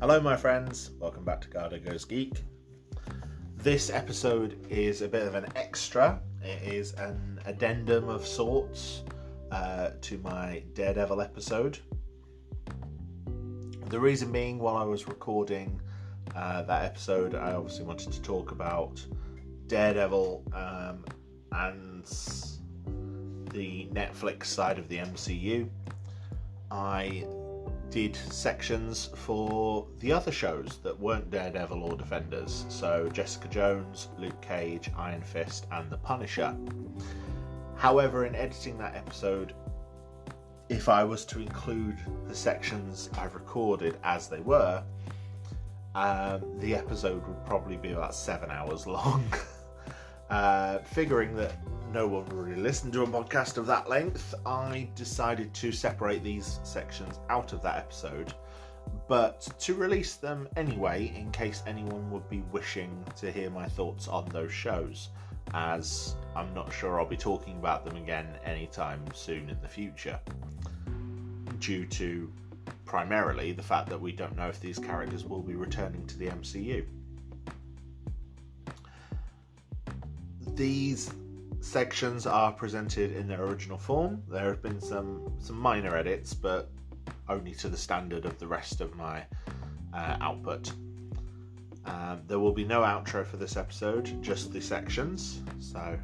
Hello my friends, welcome back to Garhdo Goes Geek. This episode is a bit of an extra. It is an addendum of sorts to my Daredevil episode. The reason being, while I was recording that episode, I obviously wanted to talk about Daredevil and the Netflix side of the MCU. I did sections for the other shows that weren't Daredevil or Defenders, so Jessica Jones, Luke Cage, Iron Fist and The Punisher. However, in editing that episode, if I was to include the sections I've recorded as they were, the episode would probably be about 7 hours long. Figuring that no one would really listen to a podcast of that length, I decided to separate these sections out of that episode, but to release them anyway in case anyone would be wishing to hear my thoughts on those shows, as I'm not sure I'll be talking about them again anytime soon in the future, due to primarily the fact that we don't know if these characters will be returning to the MCU. These sections are presented in their original form. There have been some minor edits, but only to the standard of the rest of my output. There will be no outro for this episode, just the sections, so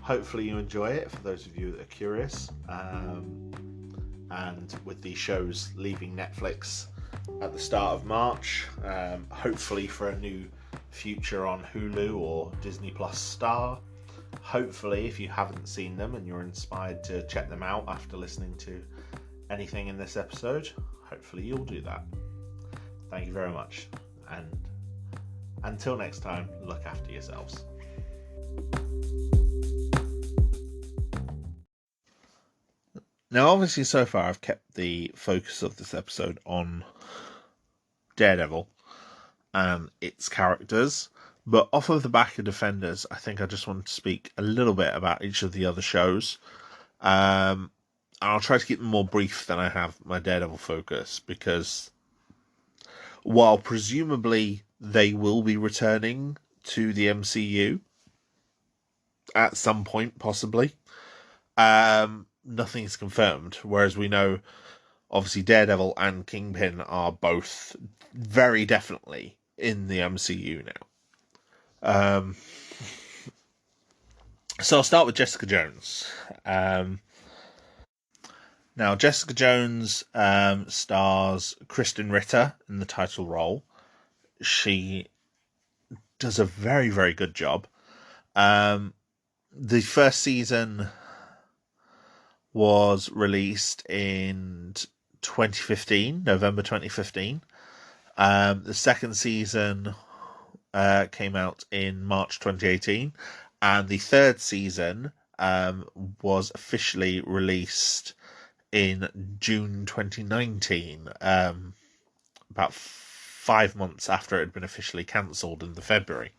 hopefully you enjoy it for those of you that are curious. And with these shows leaving Netflix at the start of March, hopefully for a new future on Hulu or Disney Plus Star. Hopefully, if you haven't seen them and you're inspired to check them out after listening to anything in this episode, hopefully you'll do that. Thank you very much, and until next time, look after yourselves. Now, obviously, so far I've kept the focus of this episode on Daredevil and its characters, but off of the back of Defenders, I think I just wanted to speak a little bit about each of the other shows. I'll try to keep them more brief than I have my Daredevil focus, because while presumably they will be returning to the MCU at some point, possibly, nothing is confirmed, whereas we know obviously Daredevil and Kingpin are both very definitely in the MCU now. So I'll start with Jessica Jones. Now, Jessica Jones stars Kristen Ritter in the title role. She does a very, very good job. The first season was released in 2015, November 2015. The second season came out in March 2018, and the third season was officially released in June 2019, about 5 months after it had been officially cancelled in the February.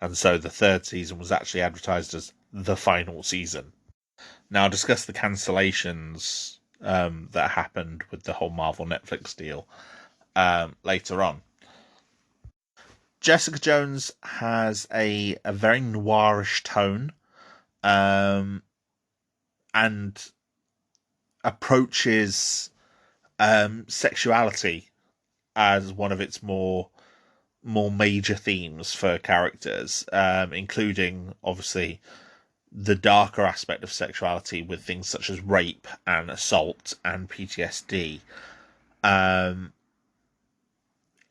And so the third season was actually advertised as the final season. Now, I'll discuss the cancellations that happened with the whole Marvel Netflix deal later on. Jessica Jones has a very noirish tone, and approaches sexuality as one of its more major themes for characters, including obviously the darker aspect of sexuality with things such as rape and assault and PTSD.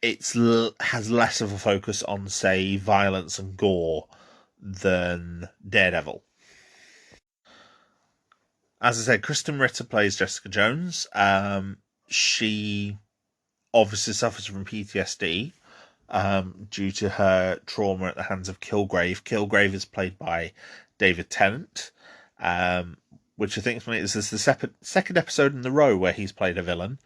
It has less of a focus on, say, violence and gore than Daredevil. As I said, Kristen Ritter plays Jessica Jones. She obviously suffers from PTSD due to her trauma at the hands of Kilgrave. Kilgrave is played by David Tennant, which I think is the second episode in a row where he's played a villain.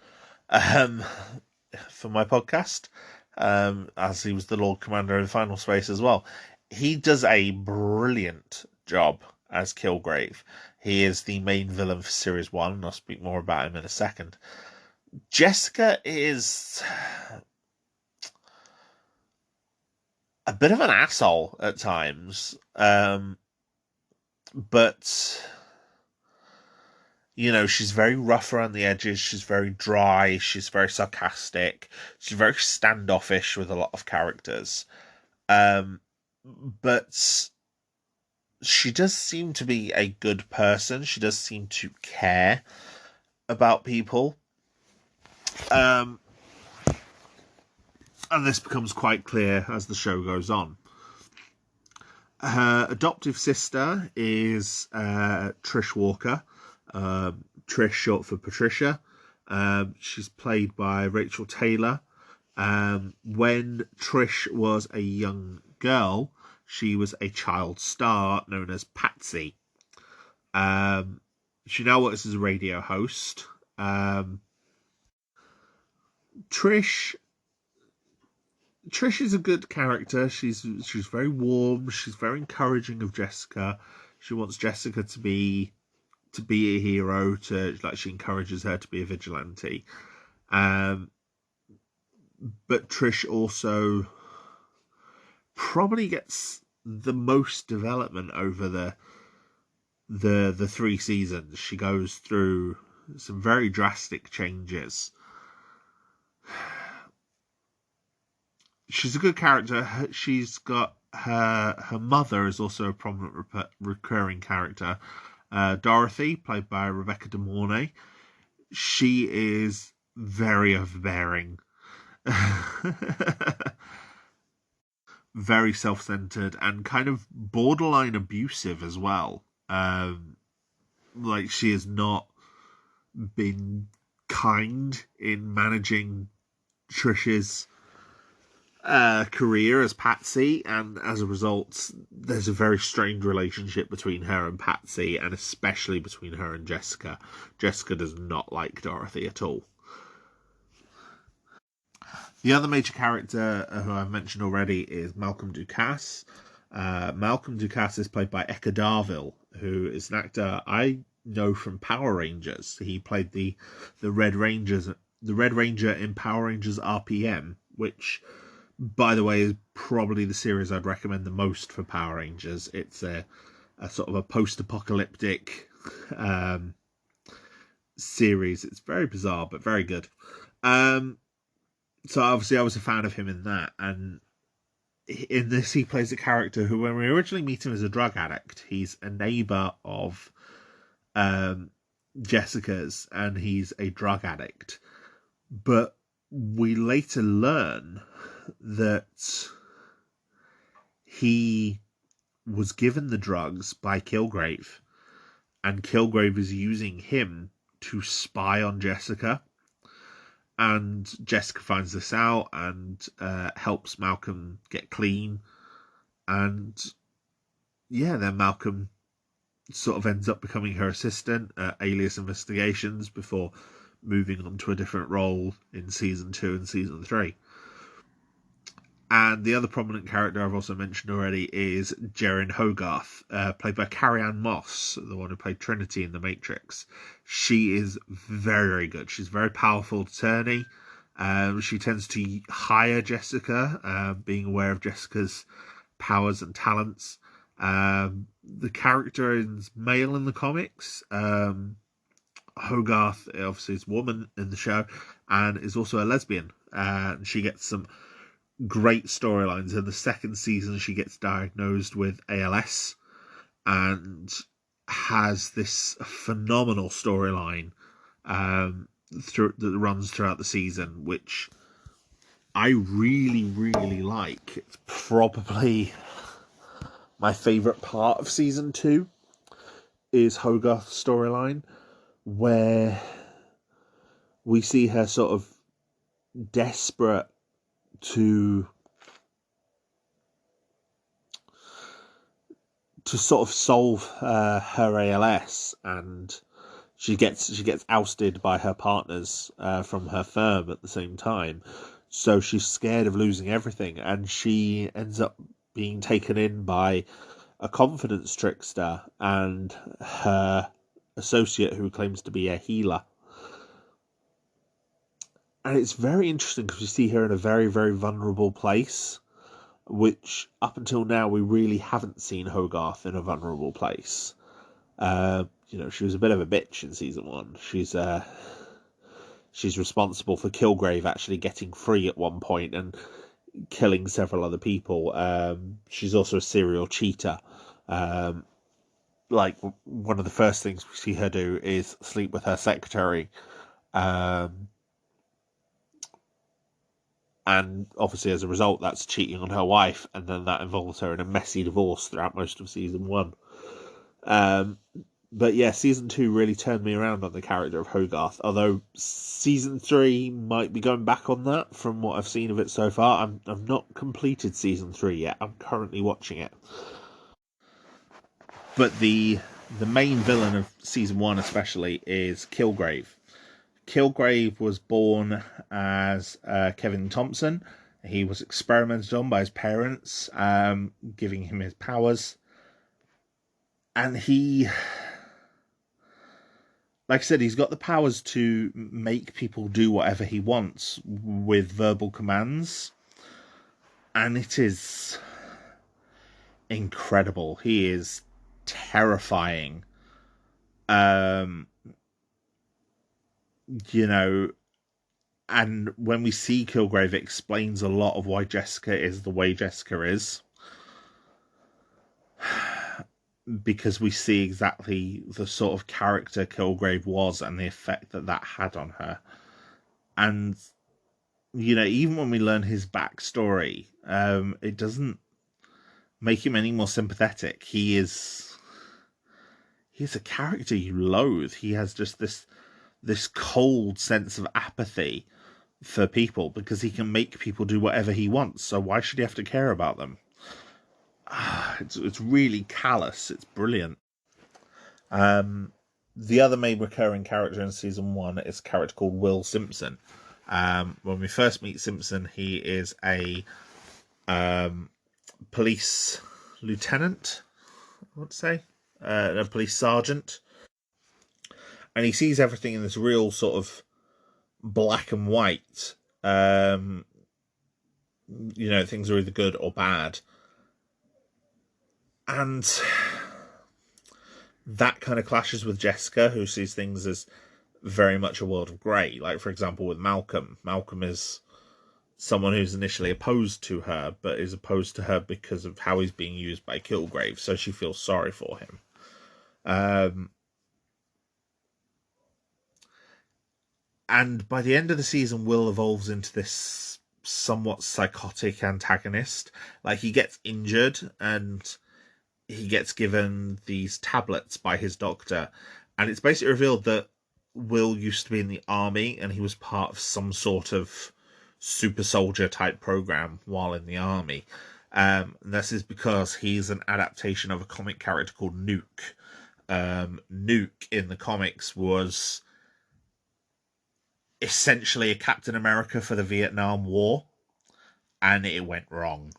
For my podcast, as he was the Lord Commander in Final Space as well. He does a brilliant job as Kilgrave. He is the main villain for Series 1, and I'll speak more about him in a second. Jessica is a bit of an asshole at times, but she's very rough around the edges. She's very dry. She's very sarcastic. She's very standoffish with a lot of characters. Um, but she does seem to be a good person. She does seem to care about people. Um, and this becomes quite clear as the show goes on. Her adoptive sister is Trish Walker. Trish, short for Patricia. She's played by Rachel Taylor. When Trish was a young girl, she was a child star known as Patsy. She now works as a radio host. Trish is a good character. She's very warm. She's very encouraging of Jessica. She wants Jessica to be a hero. She encourages her to be a vigilante. But Trish also probably gets the most development over the 3 seasons. She goes through some very drastic changes. She's a good character. She's got her mother is also a prominent recurring character. Dorothy, played by Rebecca De Mornay. She is very overbearing. Very self-centered and kind of borderline abusive as well. She has not been kind in managing Trish's career as Patsy, and as a result, there's a very strained relationship between her and Patsy, and especially between her and Jessica. Jessica does not like Dorothy at all. The other major character who I've mentioned already is Malcolm Ducasse. Malcolm Ducasse is played by Eka Darville, who is an actor I know from Power Rangers. He played the Red Ranger in Power Rangers RPM, which, by the way, is probably the series I'd recommend the most for Power Rangers. It's a sort of a post-apocalyptic series. It's very bizarre, but very good. So obviously I was a fan of him in that, and in this he plays a character who, when we originally meet him as a drug addict, he's a neighbour of Jessica's, and he's a drug addict. But we later learn that he was given the drugs by Kilgrave, and Kilgrave is using him to spy on Jessica. And Jessica finds this out and helps Malcolm get clean. And yeah, then Malcolm sort of ends up becoming her assistant at Alias Investigations before moving on to a different role in season 2 and season 3. And the other prominent character I've also mentioned already is Jeren Hogarth, played by Carrie-Anne Moss, the one who played Trinity in The Matrix. She is very, very good. She's a very powerful attorney. She tends to hire Jessica, being aware of Jessica's powers and talents. The character is male in the comics. Hogarth obviously is a woman in the show and is also a lesbian. And she gets some great storylines. In the second season, she gets diagnosed with ALS and has this phenomenal storyline that runs throughout the season, which I really, really like. It's probably my favourite part of season 2 is Hogarth's storyline, where we see her sort of desperate to sort of solve her ALS, and she gets ousted by her partners from her firm at the same time. So she's scared of losing everything, and she ends up being taken in by a confidence trickster and her associate who claims to be a healer. And it's very interesting because we see her in a very, very vulnerable place, which up until now we really haven't seen Hogarth in a vulnerable place. She was a bit of a bitch in season 1. She's responsible for Kilgrave actually getting free at one point and killing several other people. She's also a serial cheater. Like, one of the first things we see her do is sleep with her secretary. And obviously, as a result, that's cheating on her wife, and then that involves her in a messy divorce throughout most of season 1. But yeah, season 2 really turned me around on the character of Hogarth, although season 3 might be going back on that from what I've seen of it so far. I've not completed season 3 yet. I'm currently watching it. But the main villain of season 1 especially is Kilgrave. Kilgrave was born as Kevin Thompson. He was experimented on by his parents, giving him his powers. And he, like I said, he's got the powers to make people do whatever he wants with verbal commands. And it is incredible. He is terrifying. And when we see Kilgrave, it explains a lot of why Jessica is the way Jessica is. Because we see exactly the sort of character Kilgrave was and the effect that had on her. And, even when we learn his backstory, it doesn't make him any more sympathetic. He's a character you loathe. He has just this cold sense of apathy for people because he can make people do whatever he wants. So why should he have to care about them? It's really callous. It's brilliant. The other main recurring character in season 1 is a character called Will Simpson. When we first meet Simpson, he is a police lieutenant, I would say, a police sergeant. And he sees everything in this real sort of black and white. Things are either good or bad. And that kind of clashes with Jessica, who sees things as very much a world of grey. Like, for example, with Malcolm. Malcolm is someone who's initially opposed to her, but is opposed to her because of how he's being used by Kilgrave, so she feels sorry for him. And by the end of the season, Will evolves into this somewhat psychotic antagonist. Like, he gets injured and he gets given these tablets by his doctor, and it's basically revealed that Will used to be in the army and he was part of some sort of super soldier type program while in the army. This is because he's an adaptation of a comic character called Nuke. Nuke in the comics was essentially a Captain America for the Vietnam War, and it went wrong.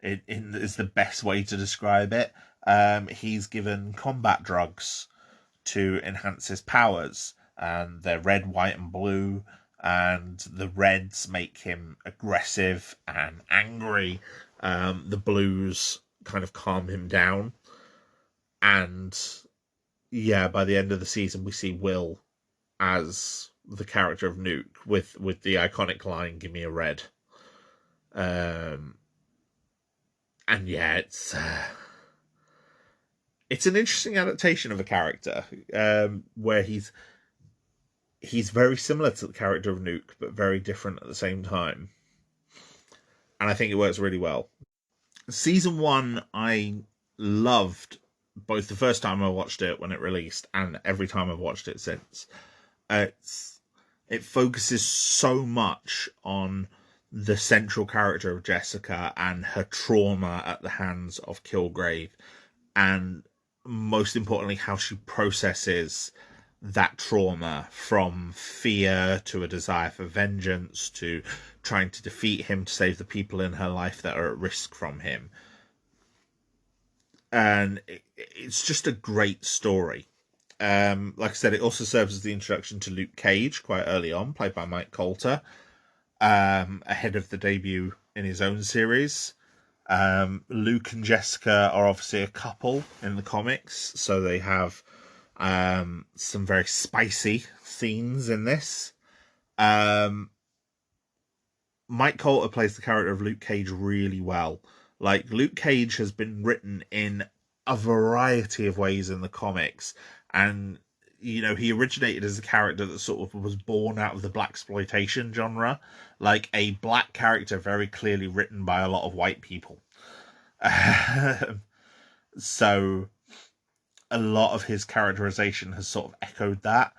It is the best way to describe it. He's given combat drugs to enhance his powers, and they're red, white, and blue. And the reds make him aggressive and angry. The blues kind of calm him down. And yeah, by the end of the season, we see Will as the character of Nuke with the iconic line, "Give me a red." And yeah, it's an interesting adaptation of a character where he's very similar to the character of Nuke, but very different at the same time. And I think it works really well. Season 1, I loved both the first time I watched it when it released and every time I've watched it since. It focuses so much on the central character of Jessica and her trauma at the hands of Kilgrave, and most importantly, how she processes that trauma from fear to a desire for vengeance to trying to defeat him to save the people in her life that are at risk from him. And it's just a great story. Like I said, it also serves as the introduction to Luke Cage quite early on, played by Mike Colter, ahead of the debut in his own series. Luke and Jessica are obviously a couple in the comics, so they have some very spicy scenes in this. Um, Mike Colter plays the character of Luke Cage really well. Like, Luke Cage has been written in a variety of ways in the comics, and he originated as a character that sort of was born out of the blaxploitation genre, like a black character very clearly written by a lot of white people. So a lot of his characterization has sort of echoed that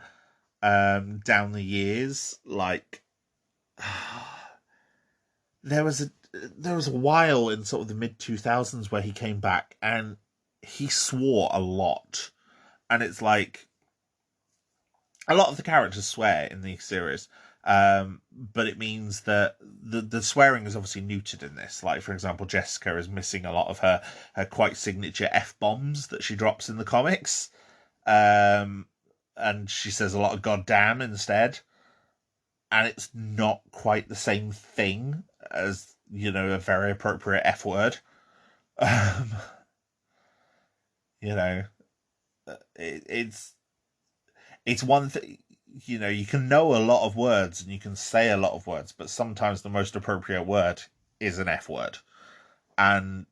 down the years. Like, there was a while in sort of the mid 2000s where he came back and he swore a lot, and it's like a lot of the characters swear in the series, but it means that the swearing is obviously neutered in this. Like, for example, Jessica is missing a lot of her quite signature F-bombs that she drops in the comics, um, and she says a lot of goddamn instead, and it's not quite the same thing as a very appropriate F word. Um, you know, it's one thing. You can know a lot of words and you can say a lot of words, but sometimes the most appropriate word is an F word, and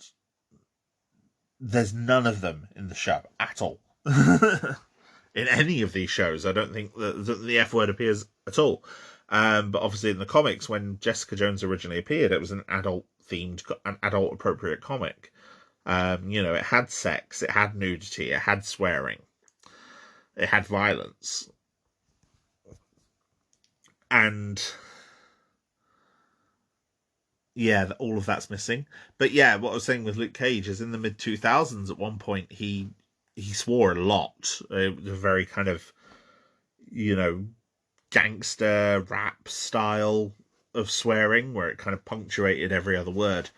there's none of them in the show at all. In any of these shows, I don't think that the F word appears at all. But obviously, in the comics, when Jessica Jones originally appeared, it was an adult appropriate comic. It had sex, it had nudity, it had swearing, it had violence, and yeah, all of that's missing. But yeah, what I was saying with Luke Cage is in the mid 2000s. At one point, he swore a lot. It was a very kind of you know gangster rap style of swearing, where it kind of punctuated every other word.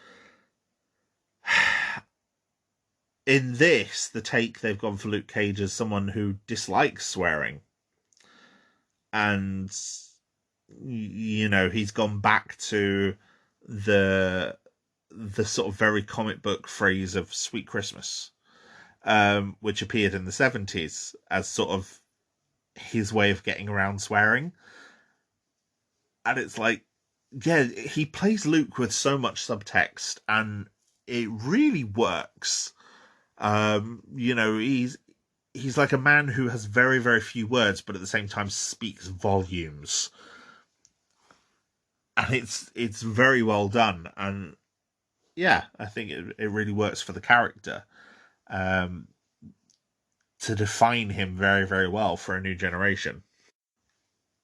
In this, the take they've gone for Luke Cage as someone who dislikes swearing, and he's gone back to the sort of very comic book phrase of "Sweet Christmas," which appeared in the 70s as sort of his way of getting around swearing. And it's like, yeah, he plays Luke with so much subtext, and it really works. He's like a man who has very, very few words, but at the same time speaks volumes, and it's very well done. And yeah, I think it really works for the character, um, to define him very, very well for a new generation.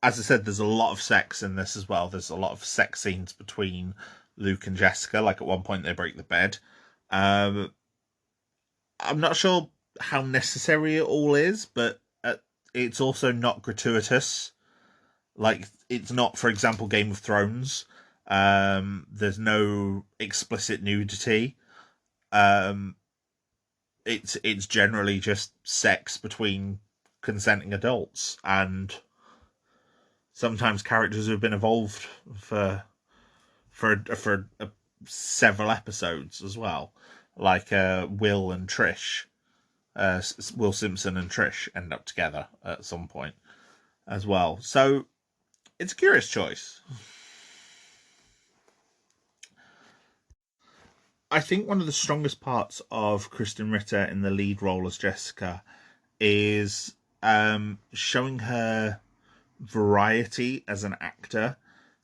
As I said, there's a lot of sex in this as well. There's a lot of sex scenes between Luke and Jessica. Like, at one point, they break the bed. Um, I'm not sure how necessary it all is, but it's also not gratuitous. Like, it's not, for example, Game of Thrones. There's no explicit nudity. Um, it's generally just sex between consenting adults, and sometimes characters who have been evolved for several episodes as well, like Will and Trish. Will Simpson and Trish end up together at some point as well. So it's a curious choice. I think one of the strongest parts of Kristen Ritter in the lead role as Jessica is showing her variety as an actor.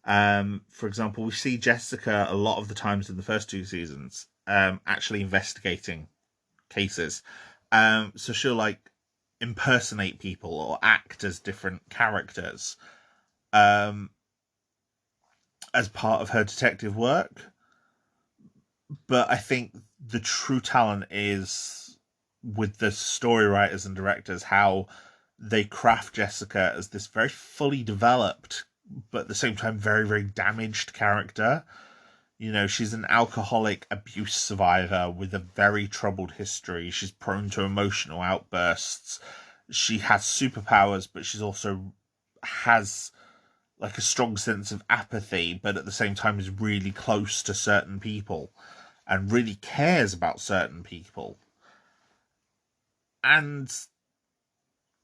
For example, we see Jessica a lot of the times in the first two seasons actually investigating cases. So she'll like impersonate people or act as different characters um, as part of her detective work. But I think the true talent is with the story writers and directors, how they craft Jessica as this very fully developed, but at the same time very, very damaged character. She's an alcoholic abuse survivor with a very troubled history. She's prone to emotional outbursts. she has superpowers, but she's also has like a strong sense of apathy, but at the same time is really close to certain people and really cares about certain people. And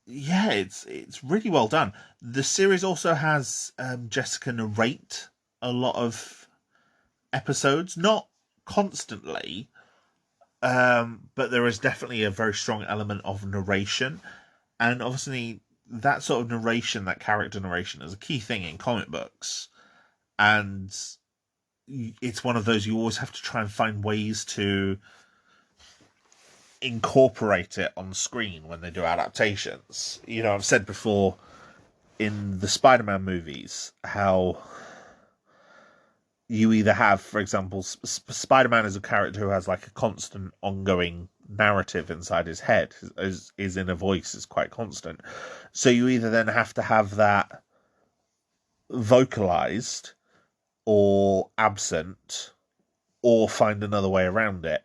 yeah, it's really well done. The series also has Jessica narrate a lot of episodes, not constantly, but there is definitely a very strong element of narration, and obviously that sort of narration, that character narration, is a key thing in comic books, and it's one of those you always have to try and find ways to incorporate it on screen when they do adaptations. You know, I've said before in the Spider-Man movies how you either have, for example, Spider-Man is a character who has like a constant ongoing narrative inside his head. His inner voice is quite constant. So you either then have to have that vocalized or absent, or find another way around it.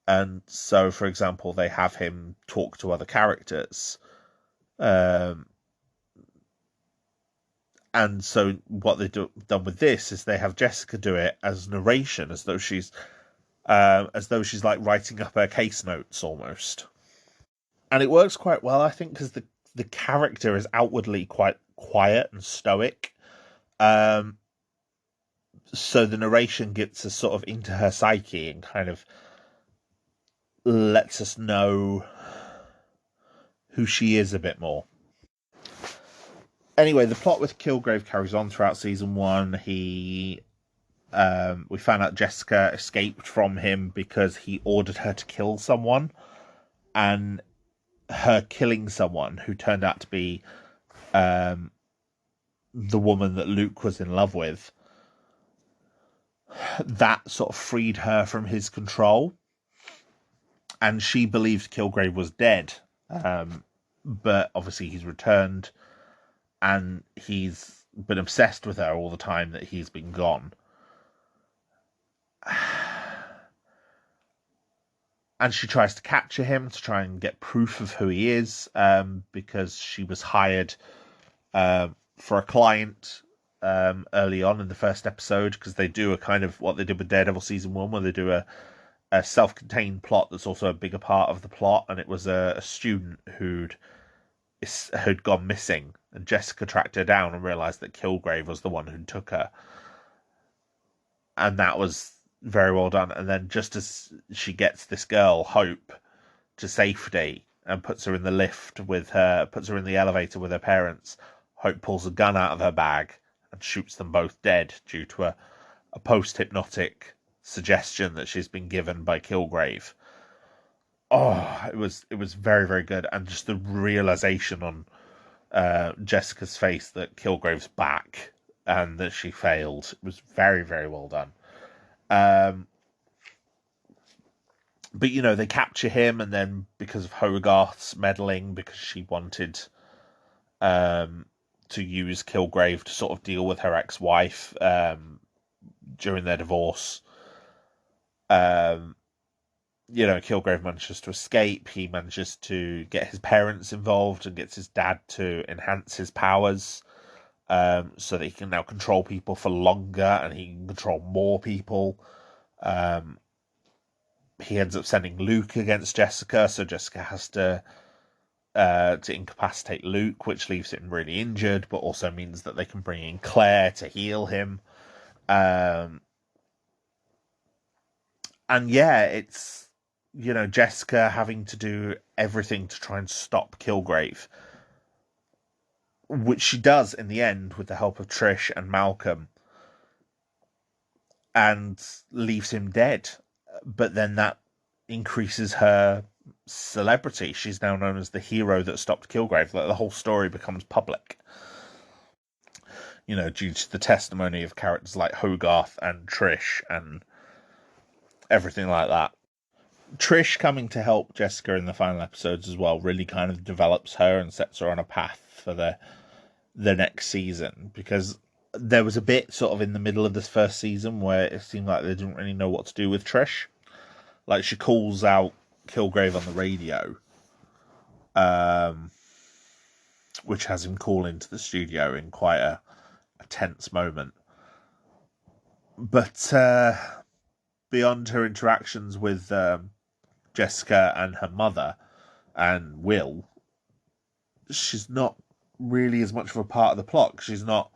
And so, for example, they have him talk to other characters. Um, and so what they've done with this is they have Jessica do it as narration, as though she's like writing up her case notes almost. And it works quite well, I think, because the character is outwardly quite quiet and stoic. Um, so the narration gets us sort of into her psyche and kind of lets us know who she is a bit more. Anyway, the plot with Kilgrave carries on throughout season one. We found out Jessica escaped from him because he ordered her to kill someone, and her killing someone who turned out to be the woman that Luke was in love with, that sort of freed her from his control, and she believed Kilgrave was dead. But obviously he's returned, and he's been obsessed with her all the time that he's been gone. And she tries to capture him to try and get proof of who he is, because she was hired for a client early on in the first episode, because they do a kind of what they did with Daredevil season one, where they do a self-contained plot that's also a bigger part of the plot, and it was a student who'd gone missing, and Jessica tracked her down and realised that Kilgrave was the one who took her, and that was very well done. And then just as she gets this girl Hope to safety and puts her in the elevator with her parents, Hope pulls a gun out of her bag and shoots them both dead due to a post-hypnotic suggestion that she's been given by Kilgrave. Oh, it was very, very good. And just the realization on Jessica's face that Kilgrave's back and that she failed, it was very, very well done. But you know, they capture him, and then because of Hogarth's meddling, because she wanted to use Kilgrave to sort of deal with her ex-wife during their divorce, you know, Kilgrave manages to escape. He manages to get his parents involved and gets his dad to enhance his powers, so that he can now control people for longer and he can control more people. He ends up sending Luke against Jessica, so Jessica has to incapacitate Luke, which leaves him really injured, but also means that they can bring in Claire to heal him. And yeah, it's, you know, Jessica having to do everything to try and stop Kilgrave, which she does in the end with the help of Trish and Malcolm, and leaves him dead. But then that increases her celebrity. She's now known as the hero that stopped Kilgrave. Like, the whole story becomes public, you know, due to the testimony of characters like Hogarth and Trish and everything like that. Trish coming to help Jessica in the final episodes as well really kind of develops her and sets her on a path for the next season, because there was a bit sort of in the middle of this first season where it seemed like they didn't really know what to do with Trish. Like, she calls out Kilgrave on the radio, um, which has him call into the studio in quite a tense moment. But beyond her interactions with Jessica and her mother and Will, she's not really as much of a part of the plot. She's not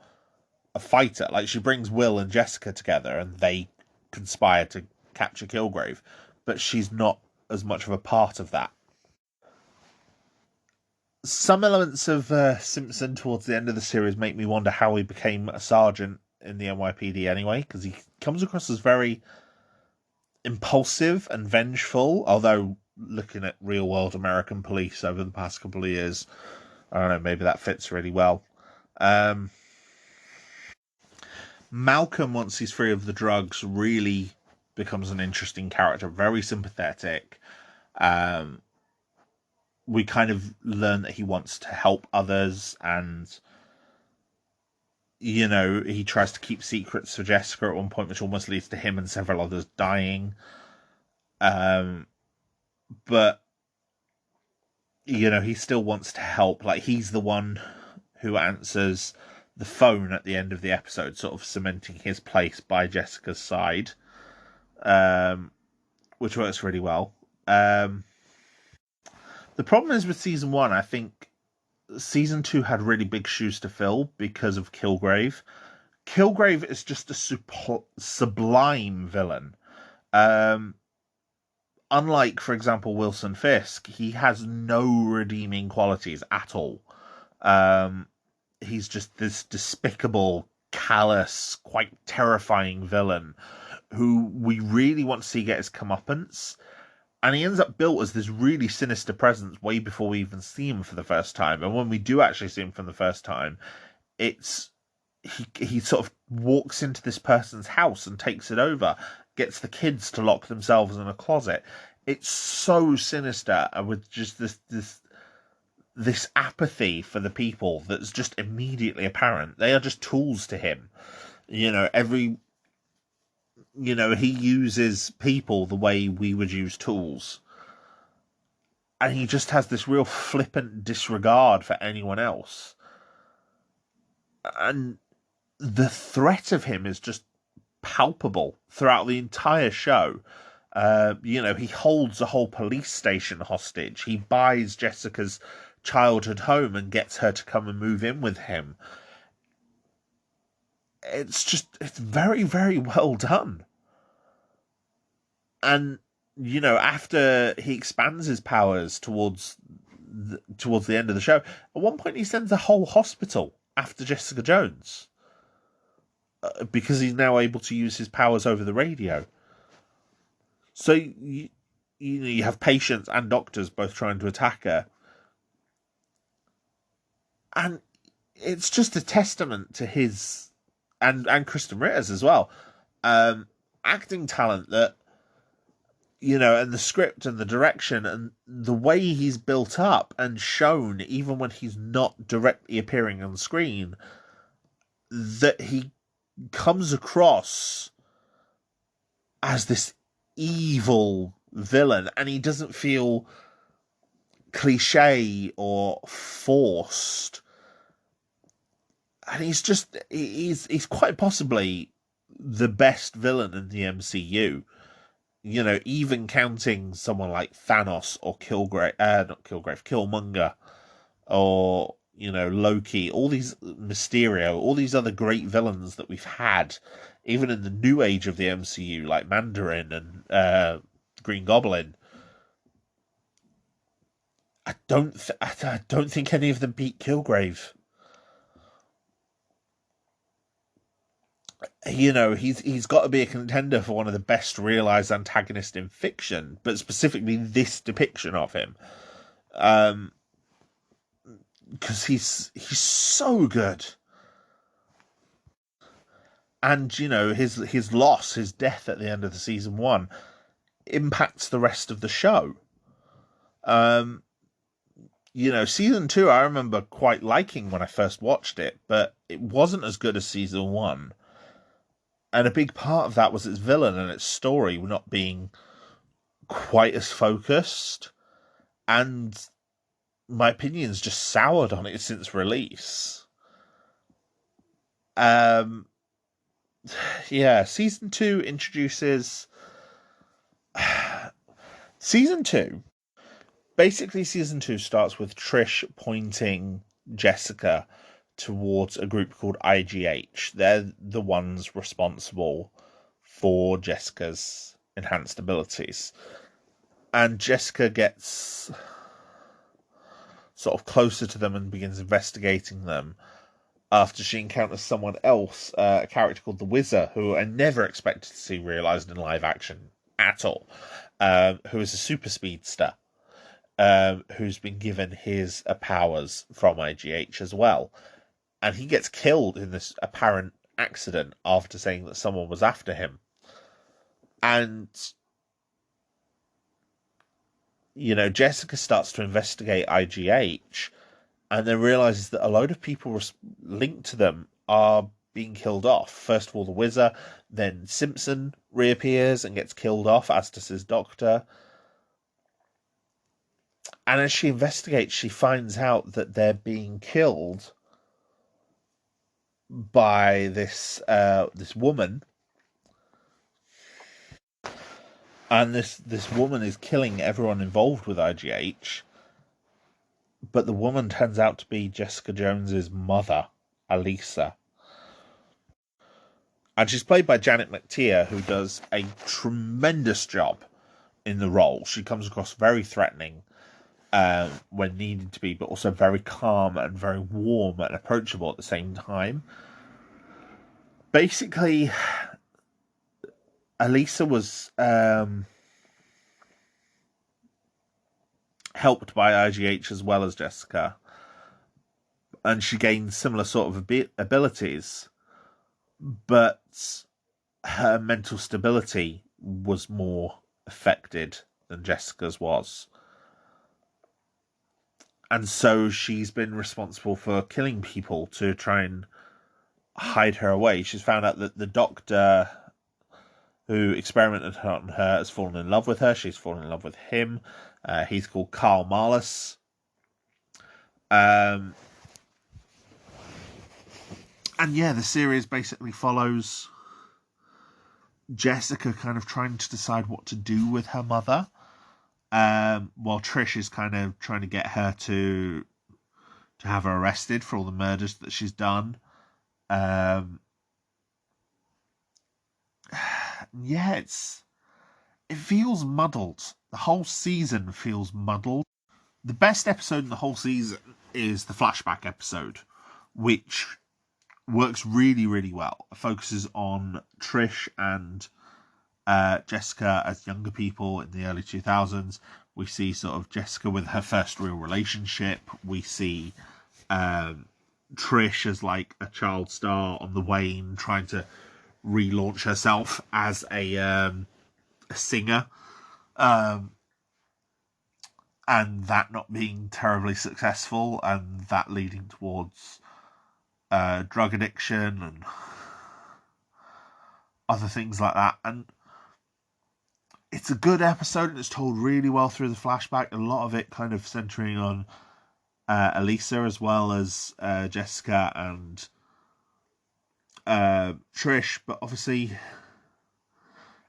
a fighter. Like, she brings Will and Jessica together and they conspire to capture Kilgrave, but she's not as much of a part of that. Some elements of Simpson towards the end of the series make me wonder how he became a sergeant in the NYPD anyway, because he comes across as very impulsive and vengeful, although looking at real world American police over the past couple of years, I don't know, maybe that fits really well. Malcolm, once he's free of the drugs, really becomes an interesting character, very sympathetic. We kind of learn that he wants to help others, and he tries to keep secrets for Jessica at one point, which almost leads to him and several others dying. But he still wants to help. Like, he's the one who answers the phone at the end of the episode, sort of cementing his place by Jessica's side, which works really well. The problem is with season 1, I think season 2 had really big shoes to fill because of Kilgrave. Kilgrave is just a sublime villain. Unlike, for example, Wilson Fisk, he has no redeeming qualities at all. He's just this despicable, callous, quite terrifying villain who we really want to see get his comeuppance. And he ends up built as this really sinister presence way before we even see him for the first time. And when we do actually see him for the first time, it's he sort of walks into this person's house and takes it over, gets the kids to lock themselves in a closet. It's so sinister, and with just this apathy for the people that's just immediately apparent. They are just tools to him. He uses people the way we would use tools. And he just has this real flippant disregard for anyone else. And the threat of him is just palpable throughout the entire show. He holds a whole police station hostage. He buys Jessica's childhood home and gets her to come and move in with him. It's very, very well done. And, after he expands his powers towards the end of the show, at one point he sends a whole hospital after Jessica Jones. Because he's now able to use his powers over the radio. So you have patients and doctors both trying to attack her. And it's just a testament to his, and Kristen Ritter's as well, acting talent that, and the script and the direction and the way he's built up and shown, even when he's not directly appearing on screen, that he comes across as this evil villain, and he doesn't feel cliche or forced. And he's quite possibly the best villain in the MCU. Even counting someone like Thanos or Killmonger, or Loki, all these Mysterio, all these other great villains that we've had, even in the new age of the MCU, like Mandarin and Green Goblin. I don't think any of them beat Kilgrave. He's got to be a contender for one of the best realized antagonists in fiction, but specifically this depiction of him. Because he's so good. And, his loss, his death at the end of the season 1 impacts the rest of the show. Season 2 I remember quite liking when I first watched it, but it wasn't as good as season 1. And a big part of that was its villain and its story not being quite as focused. And my opinion's just soured on it since release. Um, yeah, season 2 introduces season 2. Basically, season 2 starts with Trish pointing Jessica towards a group called IGH. They're the ones responsible for Jessica's enhanced abilities. And Jessica gets sort of closer to them and begins investigating them after she encounters someone else, a character called the Wizard, who I never expected to see realised in live action at all, who is a super speedster, who's been given his powers from IGH as well. And he gets killed in this apparent accident after saying that someone was after him. And, Jessica starts to investigate IGH and then realizes that a load of people linked to them are being killed off. First of all, the Wizard, then Simpson reappears and gets killed off, as does his doctor. And as she investigates, she finds out that they're being killed by this woman, and this woman is killing everyone involved with IGH. But the woman turns out to be Jessica Jones's mother, Alisa. And she's played by Janet McTeer, who does a tremendous job in the role. She comes across very threatening when needed to be, but also very calm and very warm and approachable at the same time. Basically, Alisa was helped by IGH as well as Jessica, and she gained similar sort of abilities, but her mental stability was more affected than Jessica's was. And so she's been responsible for killing people to try and hide her away. She's found out that the doctor who experimented on her has fallen in love with her. She's fallen in love with him. He's called Carl Marlis. And yeah, the series basically follows Jessica kind of trying to decide what to do with her mother, while Trish is kind of trying to get her to have her arrested for all the murders that she's done. Yeah, it feels muddled. The whole season feels muddled. The best episode in the whole season is the flashback episode, which works really, really well. It focuses on Trish and Jessica as younger people in the early 2000s. We see sort of Jessica with her first real relationship. We see Trish as like a child star on the wane, trying to relaunch herself as a singer, and that not being terribly successful, and that leading towards drug addiction and other things like that. And it's a good episode, and it's told really well through the flashback. A lot of it kind of centering on Alisa as well as Jessica and Trish, but obviously,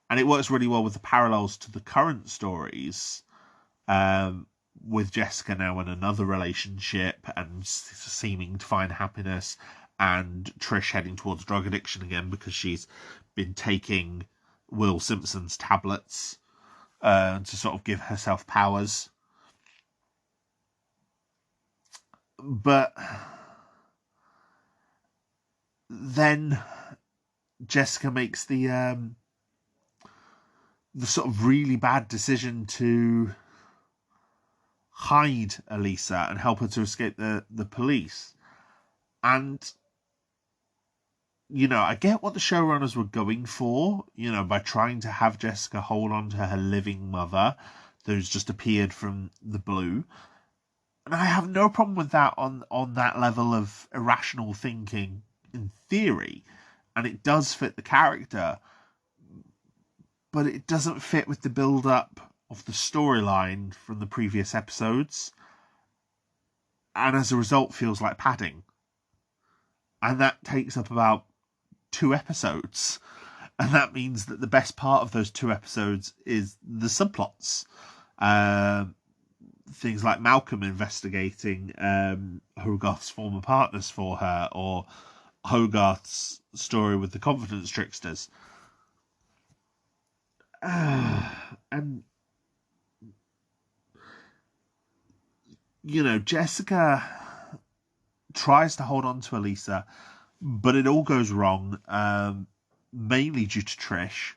and it works really well with the parallels to the current stories, with Jessica now in another relationship and seeming to find happiness, and Trish heading towards drug addiction again because she's been taking Will Simpson's tablets to sort of give herself powers. But then Jessica makes the sort of really bad decision to hide Alisa and help her to escape the police. And, I get what the showrunners were going for, by trying to have Jessica hold on to her living mother who's just appeared from the blue. And I have no problem with that on that level of irrational thinking in theory. And it does fit the character. But it doesn't fit with the build-up of the storyline from the previous episodes. and as a result feels like padding. And that takes up about 2 episodes. And that means that the best part of those 2 episodes is the subplots. Things like Malcolm investigating Hogarth's former partners for her, or Hogarth's story with the confidence tricksters. And, Jessica tries to hold on to Elisa, but it all goes wrong, mainly due to Trish.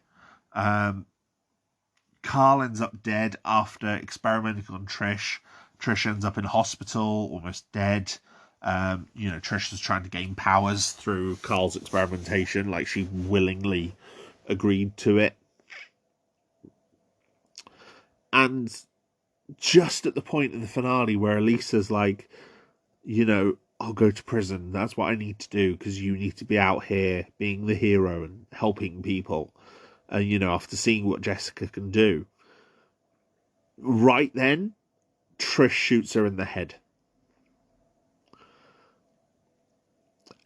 Carl ends up dead after experimenting on Trish. Trish ends up in hospital, almost dead. Trish is trying to gain powers through Carl's experimentation, like she willingly agreed to it. And just at the point in the finale where Elisa's like, I'll go to prison. That's what I need to do, because you need to be out here being the hero and helping people. And, after seeing what Jessica can do. Right then, Trish shoots her in the head.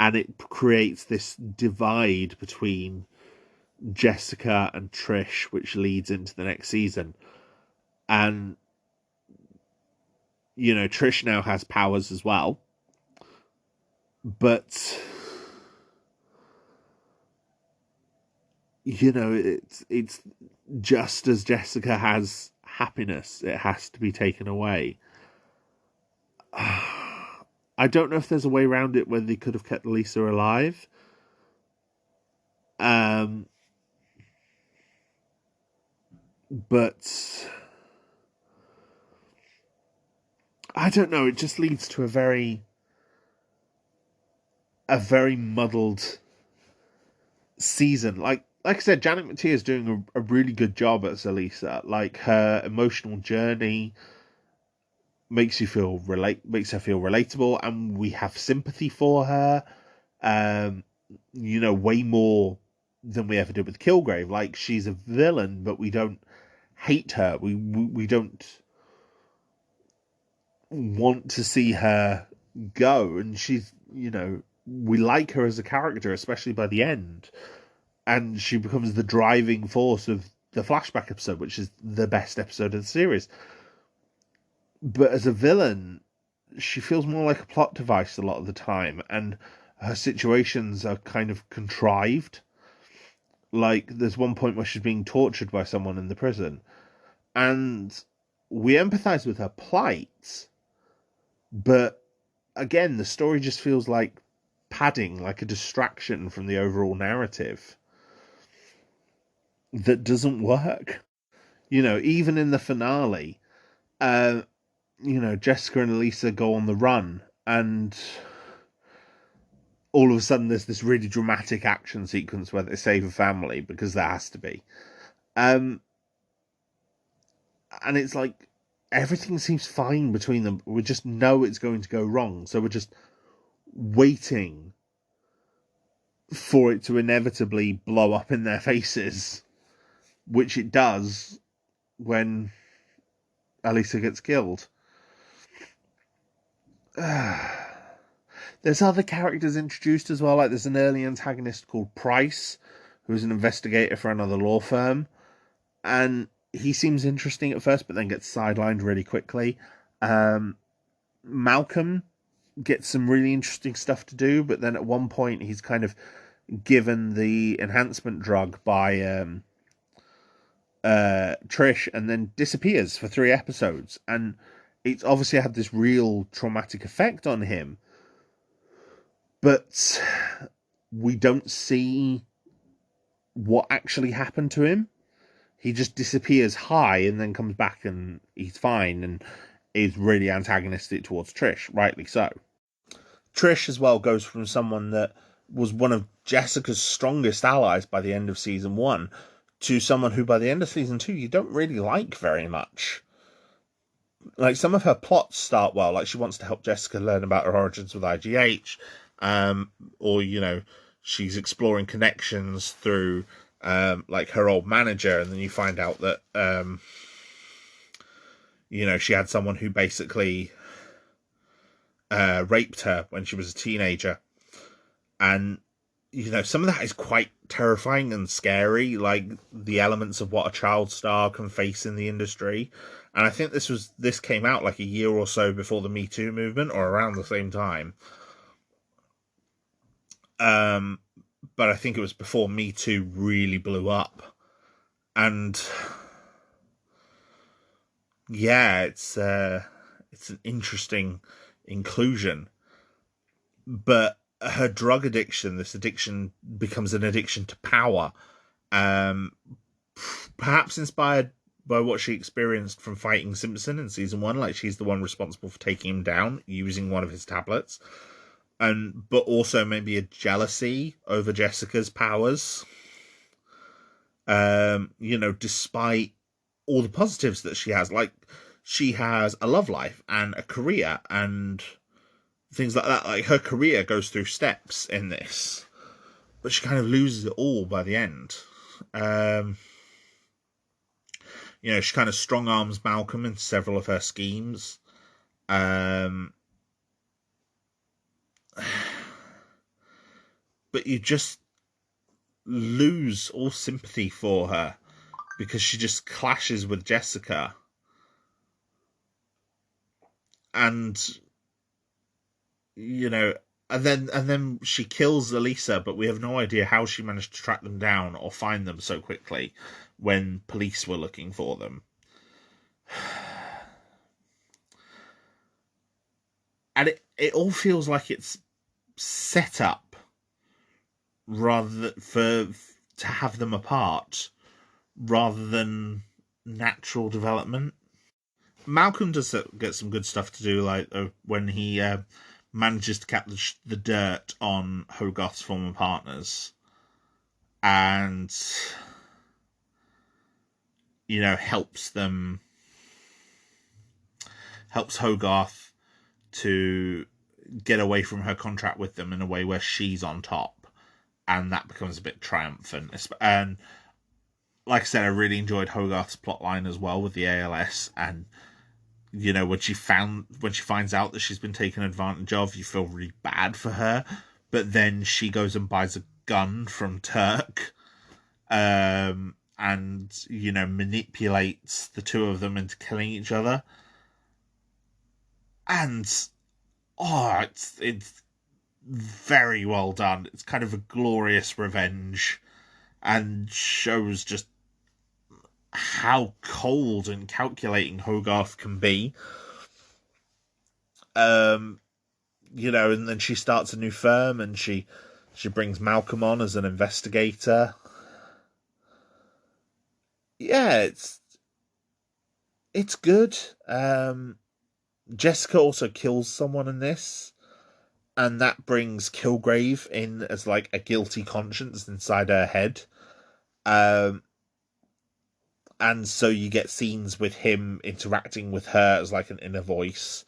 And it creates this divide between Jessica and Trish, which leads into the next season. And, Trish now has powers as well. But, it's just as Jessica has happiness, it has to be taken away. I don't know if there's a way around it where they could have kept Lisa alive. But I don't know. It just leads to a very muddled season. Like I said, Janet McTeer is doing a really good job as Elisa. Like, her emotional journey makes her feel relatable, and we have sympathy for her. Way more than we ever did with Kilgrave. Like, she's a villain, but we don't hate her. We don't want to see her go, and she's, we like her as a character, especially by the end. And she becomes the driving force of the flashback episode, which is the best episode of the series. But as a villain, she feels more like a plot device a lot of the time, and her situations are kind of contrived. Like, there's one point where she's being tortured by someone in the prison, and we empathize with her plight, but again, the story just feels like padding, like a distraction from the overall narrative that doesn't work. Even in the finale, Jessica and Elisa go on the run, and all of a sudden there's this really dramatic action sequence where they save a family, because there has to be. And it's like, everything seems fine between them. We just know it's going to go wrong, so we're just waiting for it to inevitably blow up in their faces, which it does when Elisa gets killed. There's other characters introduced as well. Like, there's an early antagonist called Price, who's an investigator for another law firm, and he seems interesting at first, but then gets sidelined really quickly. Malcolm gets some really interesting stuff to do, but then at one point he's kind of given the enhancement drug by Trish, and then disappears for 3 episodes, and it's obviously had this real traumatic effect on him, but we don't see what actually happened to him. He just disappears high and then comes back and he's fine, and is really antagonistic towards Trish, rightly so. Trish as well goes from someone that was one of Jessica's strongest allies by the end of season 1 to someone who by the end of season 2 you don't really like very much. Like, some of her plots start well, like she wants to help Jessica learn about her origins with IGH, or she's exploring connections through like her old manager, and then you find out that she had someone who basically raped her when she was a teenager. And, some of that is quite terrifying and scary, like the elements of what a child star can face in the industry. And I think this came out like a year or so before the Me Too movement, or around the same time. But I think it was before Me Too really blew up. And yeah, it's an interesting inclusion. But her drug addiction, this addiction, becomes an addiction to power. Perhaps inspired by what she experienced from fighting Simpson in season 1, like she's the one responsible for taking him down using one of his tablets. But also maybe a jealousy over Jessica's powers. Despite all the positives that she has, like she has a love life and a career and things like that. Like her career goes through steps in this, but she kind of loses it all by the end. She kind of strong arms Malcolm in several of her schemes. But you just lose all sympathy for her because she just clashes with Jessica. And and then she kills Elisa, but we have no idea how she managed to track them down or find them so quickly when police were looking for them. And it all feels like it's set up rather to have them apart rather than natural development. Malcolm does get some good stuff to do, like when he manages to capture the dirt on Hogarth's former partners and helps Hogarth to get away from her contract with them in a way where she's on top, and that becomes a bit triumphant. And like I said, I really enjoyed Hogarth's plotline as well with the ALS, and when she finds out that she's been taken advantage of, you feel really bad for her, but then she goes and buys a gun from Turk, and manipulates the two of them into killing each other. And it's very well done. It's kind of a glorious revenge and shows just how cold and calculating Hogarth can be. And then she starts a new firm and she brings Malcolm on as an investigator. Yeah, it's good. Jessica also kills someone in this, and that brings Kilgrave in as like a guilty conscience inside her head. And so you get scenes with him interacting with her as like an inner voice.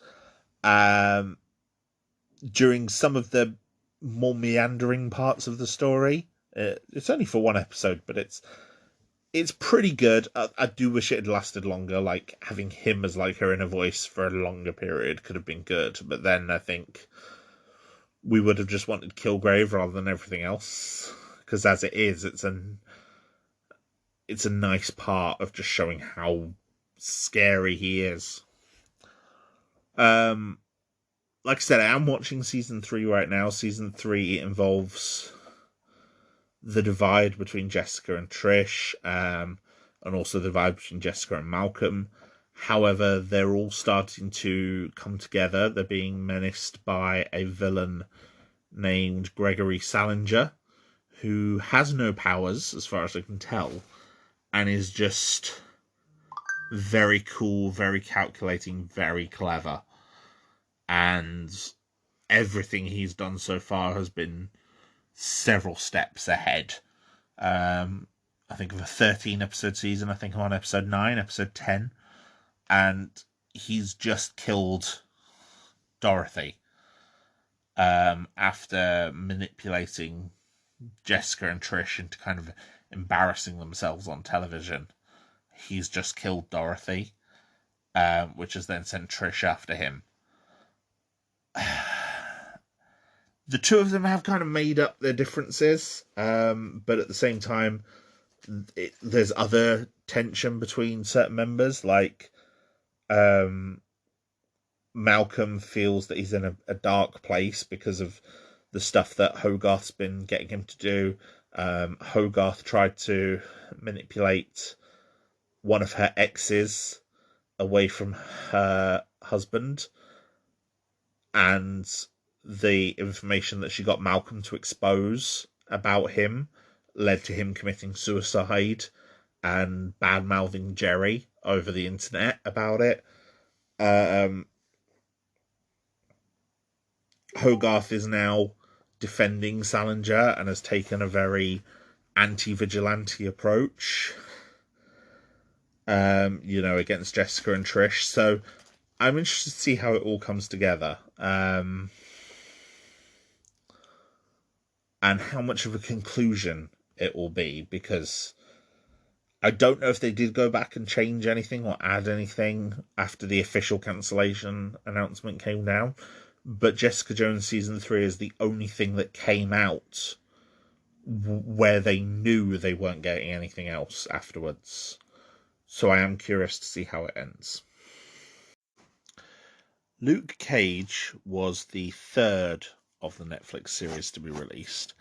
During some of the more meandering parts of the story. It's only for one episode, but it's pretty good. I do wish it had lasted longer. Like having him as like her inner voice for a longer period could have been good. But then I think we would have just wanted Kilgrave rather than everything else. Because as it is, it's a nice part of just showing how scary he is. Like I said, I am watching season 3 right now. Season 3 involves the divide between Jessica and Trish, and also the divide between Jessica and Malcolm. However, they're all starting to come together. They're being menaced by a villain named Gregory Salinger, who has no powers, as far as I can tell, and is just very cool, very calculating, very clever. And everything he's done so far has been several steps ahead. I think of a 13-episode season. I think I'm on episode 9, episode 10. And he's just killed Dorothy after manipulating Jessica and Trish into kind of embarrassing themselves on television. He's just killed Dorothy, which has then sent Trish after him. the two of them have kind of made up their differences, but at the same time, there's other tension between certain members. Like Malcolm feels that he's in a dark place because of the stuff that Hogarth's been getting him to do. Hogarth tried to manipulate one of her exes away from her husband, and the information that she got Malcolm to expose about him led to him committing suicide and bad mouthing Jerry over the internet about it. Hogarth is now defending Salinger and has taken a very anti-vigilante approach, against Jessica and Trish. So I'm interested to see how it all comes together. And how much of a conclusion it will be, because I don't know if they did go back and change anything or add anything after the official cancellation announcement came down. But Jessica Jones Season 3 is the only thing that came out where they knew they weren't getting anything else afterwards. So I am curious to see how it ends. Luke Cage was the third of the Netflix series to be released.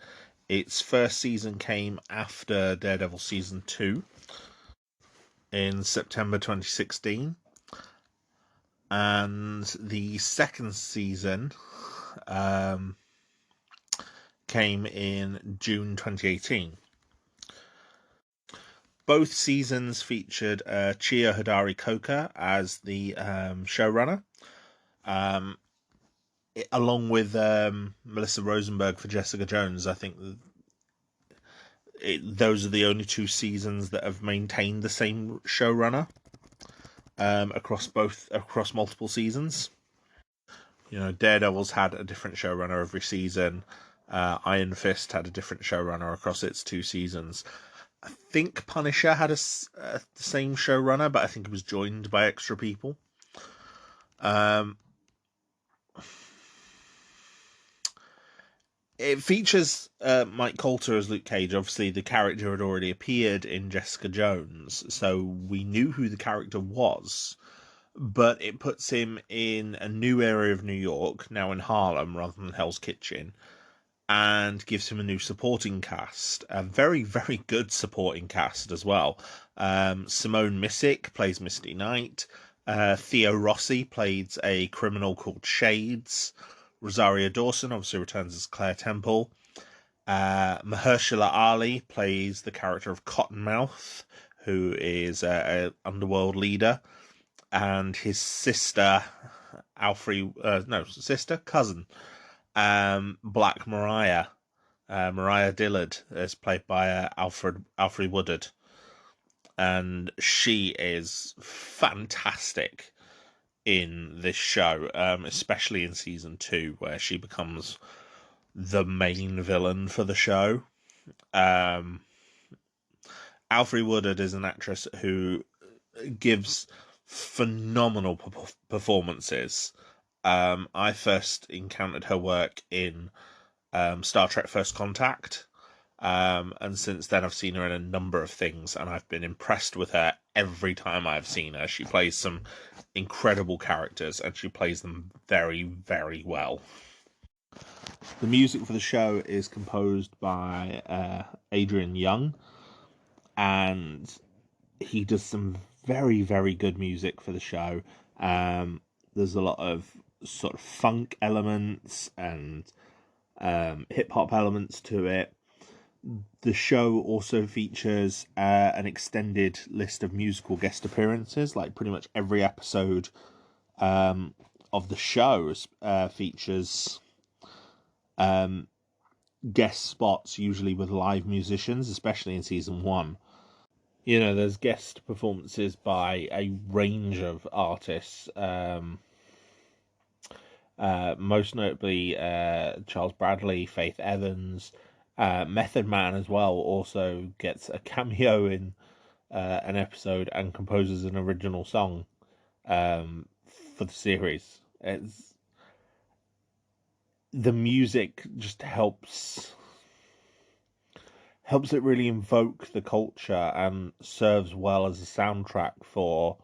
Its first season came after Daredevil Season 2 in September 2016. And the second season came in June 2018. Both seasons featured Chia Hodari Coker as the showrunner, along with Melissa Rosenberg for Jessica Jones. I think those are the only two seasons that have maintained the same showrunner across multiple seasons. Daredevil's had a different showrunner every season. Iron Fist had a different showrunner across its 2 seasons. I think Punisher had the same showrunner, but I think it was joined by extra people. It features Mike Colter as Luke Cage. Obviously, the character had already appeared in Jessica Jones, so we knew who the character was. But it puts him in a new area of New York, now in Harlem rather than Hell's Kitchen, and gives him a new supporting cast. A very, very good supporting cast as well. Simone Missick plays Misty Knight. Theo Rossi plays a criminal called Shades. Rosario Dawson obviously returns as Claire Temple. Mahershala Ali plays the character of Cottonmouth, who is an underworld leader. And his cousin, Black Mariah, Mariah Dillard, is played by Alfred Woodard, and she is fantastic in this show, especially in season 2, where she becomes the main villain for the show. Alfred Woodard is an actress who gives phenomenal performances. I first encountered her work in Star Trek First Contact, and since then I've seen her in a number of things, and I've been impressed with her every time I've seen her. She plays some incredible characters, and she plays them very, very well. The music for the show is composed by Adrian Young, and he does some very, very good music for the show. There's a lot of sort of funk elements and hip hop elements to it. The show also features an extended list of musical guest appearances. Like pretty much every episode of the show features guest spots, usually with live musicians, especially in season 1. There's guest performances by a range of artists, most notably Charles Bradley, Faith Evans, Method Man as well also gets a cameo in an episode and composes an original song for the series. the music just helps it really invoke the culture and serves well as a soundtrack for,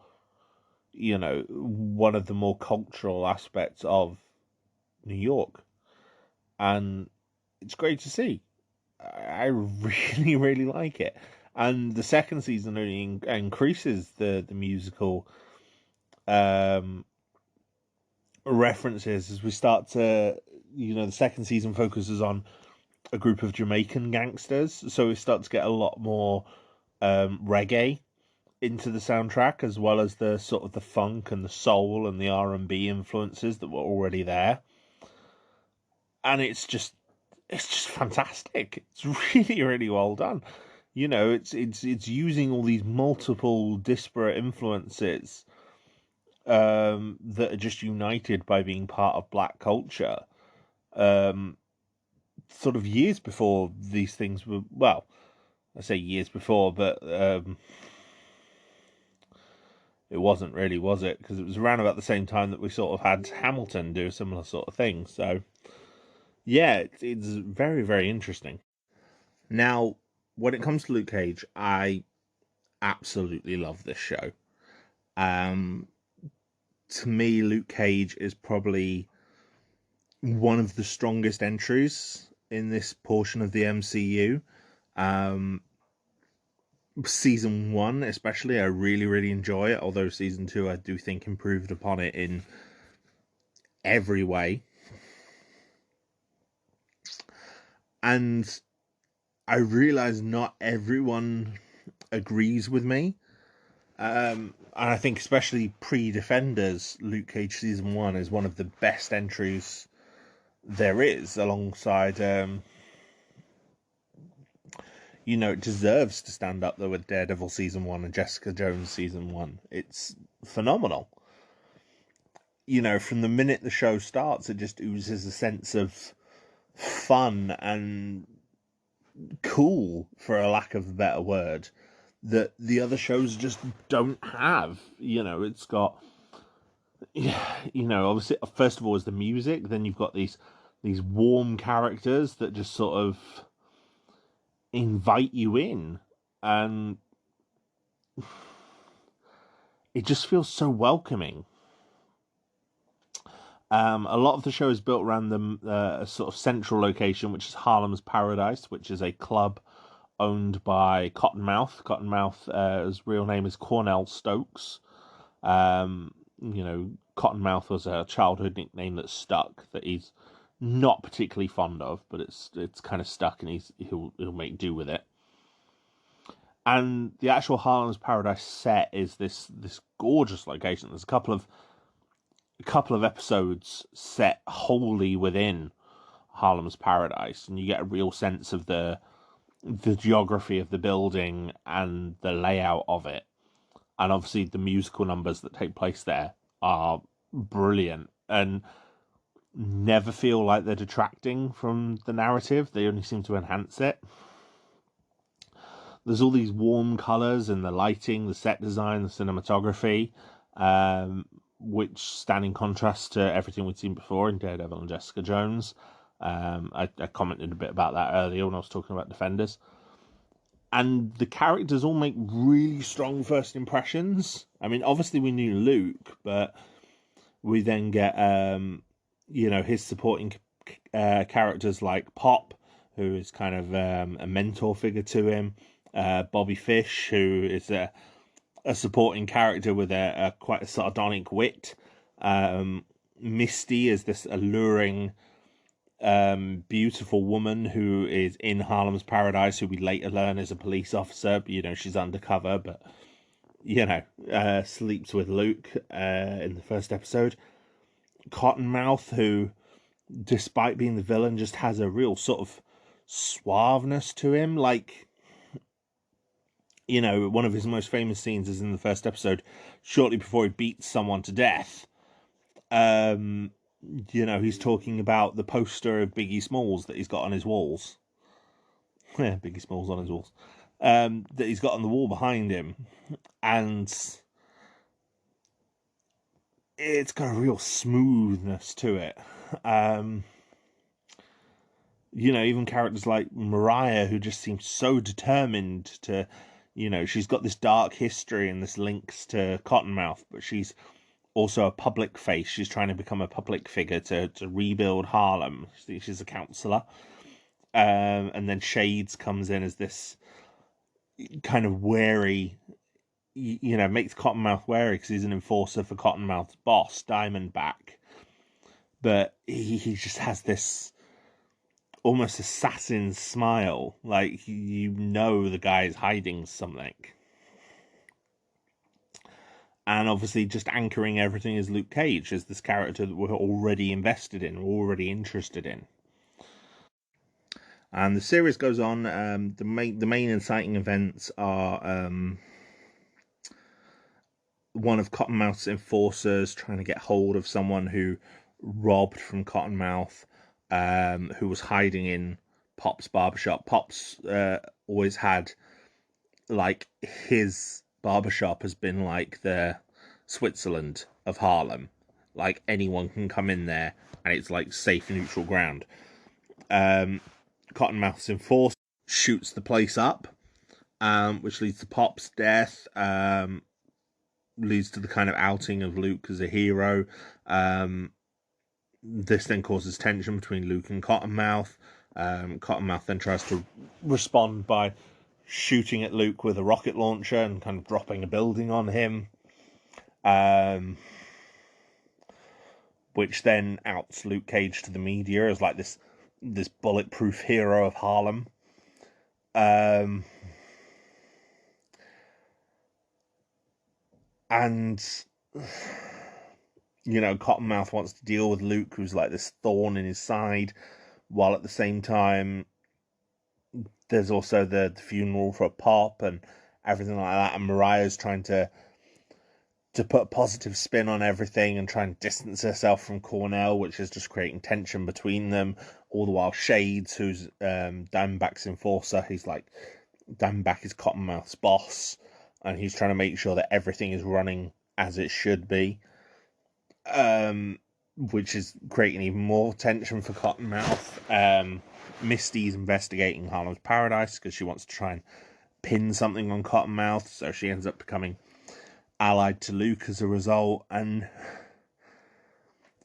one of the more cultural aspects of New York. And it's great to see. I really, really like it. And the second season only increases the musical references as we start to, the second season focuses on a group of Jamaican gangsters, so we start to get a lot more reggae into the soundtrack, as well as the sort of the funk and the soul and the R&B influences that were already there. And it's just fantastic. It's really, really well done. It's using all these multiple disparate influences that are just united by being part of black culture. Sort of years before these things were, well, I say years before, but it wasn't really, was it? Because it was around about the same time that we sort of had Hamilton do a similar sort of thing. So, yeah, it's very, very interesting. Now, when it comes to Luke Cage, I absolutely love this show. To me, Luke Cage is probably one of the strongest entries in this portion of the MCU. Season 1 especially, I really, really enjoy it, although season 2 I do think improved upon it in every way. And I realise not everyone agrees with me. And I think especially pre-Defenders, Luke Cage season 1 is one of the best entries there is, alongside it deserves to stand up there with Daredevil season 1 and Jessica Jones season 1. It's phenomenal. From the minute the show starts, it just oozes a sense of fun and cool, for a lack of a better word, that the other shows just don't have. It's got, obviously, first of all is the music, then you've got these warm characters that just sort of invite you in, and it just feels so welcoming. A lot of the show is built around a sort of central location, which is Harlem's Paradise, which is a club owned by Cottonmouth. His real name is Cornell Stokes. Cottonmouth was a childhood nickname that stuck, that he's not particularly fond of, but it's kind of stuck, and he'll make do with it. And the actual Harlem's Paradise set is this gorgeous location. There's a couple of episodes set wholly within Harlem's Paradise, and you get a real sense of the geography of the building and the layout of it. And obviously the musical numbers that take place there are brilliant and never feel like they're detracting from the narrative. They only seem to enhance it. There's all these warm colours and the lighting, the set design, the cinematography, which stand in contrast to everything we'd seen before in Daredevil and Jessica Jones. I commented a bit about that earlier when I was talking about Defenders. And the characters all make really strong first impressions. I mean, obviously we knew Luke, but we then get, his supporting characters like Pop, who is kind of a mentor figure to him. Bobby Fish, who is a supporting character with a quite a sardonic wit. Misty is this alluring, beautiful woman who is in Harlem's Paradise, who we later learn is a police officer. She's undercover, but sleeps with Luke in the first episode. Cottonmouth, who, despite being the villain, just has a real sort of suaveness to him. Like, one of his most famous scenes is in the first episode, shortly before he beats someone to death. He's talking about the poster of Biggie Smalls that he's got on his walls. Yeah, Biggie Smalls on his walls. That he's got on the wall behind him. And it's got a real smoothness to it. Even characters like Mariah, who just seems so determined to, she's got this dark history and this links to Cottonmouth, but she's also a public face. She's trying to become a public figure to rebuild Harlem. She's a counselor. And then Shades comes in as this kind of wary, makes Cottonmouth wary because he's an enforcer for Cottonmouth's boss, Diamondback. But he just has this almost assassin smile, like the guy's hiding something. And obviously just anchoring everything is Luke Cage, as this character that we're already invested in, already interested in. And the series goes on. The main inciting events are one of Cottonmouth's enforcers trying to get hold of someone who robbed from Cottonmouth, who was hiding in Pop's barbershop. Pop's always had, like, his barbershop has been like the Switzerland of Harlem. Like, anyone can come in there and it's like safe, neutral ground. Cottonmouth's enforcer shoots the place up, which leads to Pop's death, leads to the kind of outing of Luke as a hero. This then causes tension between Luke and Cottonmouth. Cottonmouth then tries to respond by shooting at Luke with a rocket launcher and kind of dropping a building on him, which then outs Luke Cage to the media as like this bulletproof hero of Harlem. And Cottonmouth wants to deal with Luke, who's like this thorn in his side, while at the same time there's also the funeral for Pop and everything like that, and Mariah's trying to put a positive spin on everything and try and distance herself from Cornell, which is just creating tension between them. All the while Shades, who's Diamondback's enforcer, Diamondback is Cottonmouth's boss, and he's trying to make sure that everything is running as it should be, which is creating even more tension for Cottonmouth. Misty's investigating Harlem's Paradise because she wants to try and pin something on Cottonmouth, so she ends up becoming allied to Luke as a result, and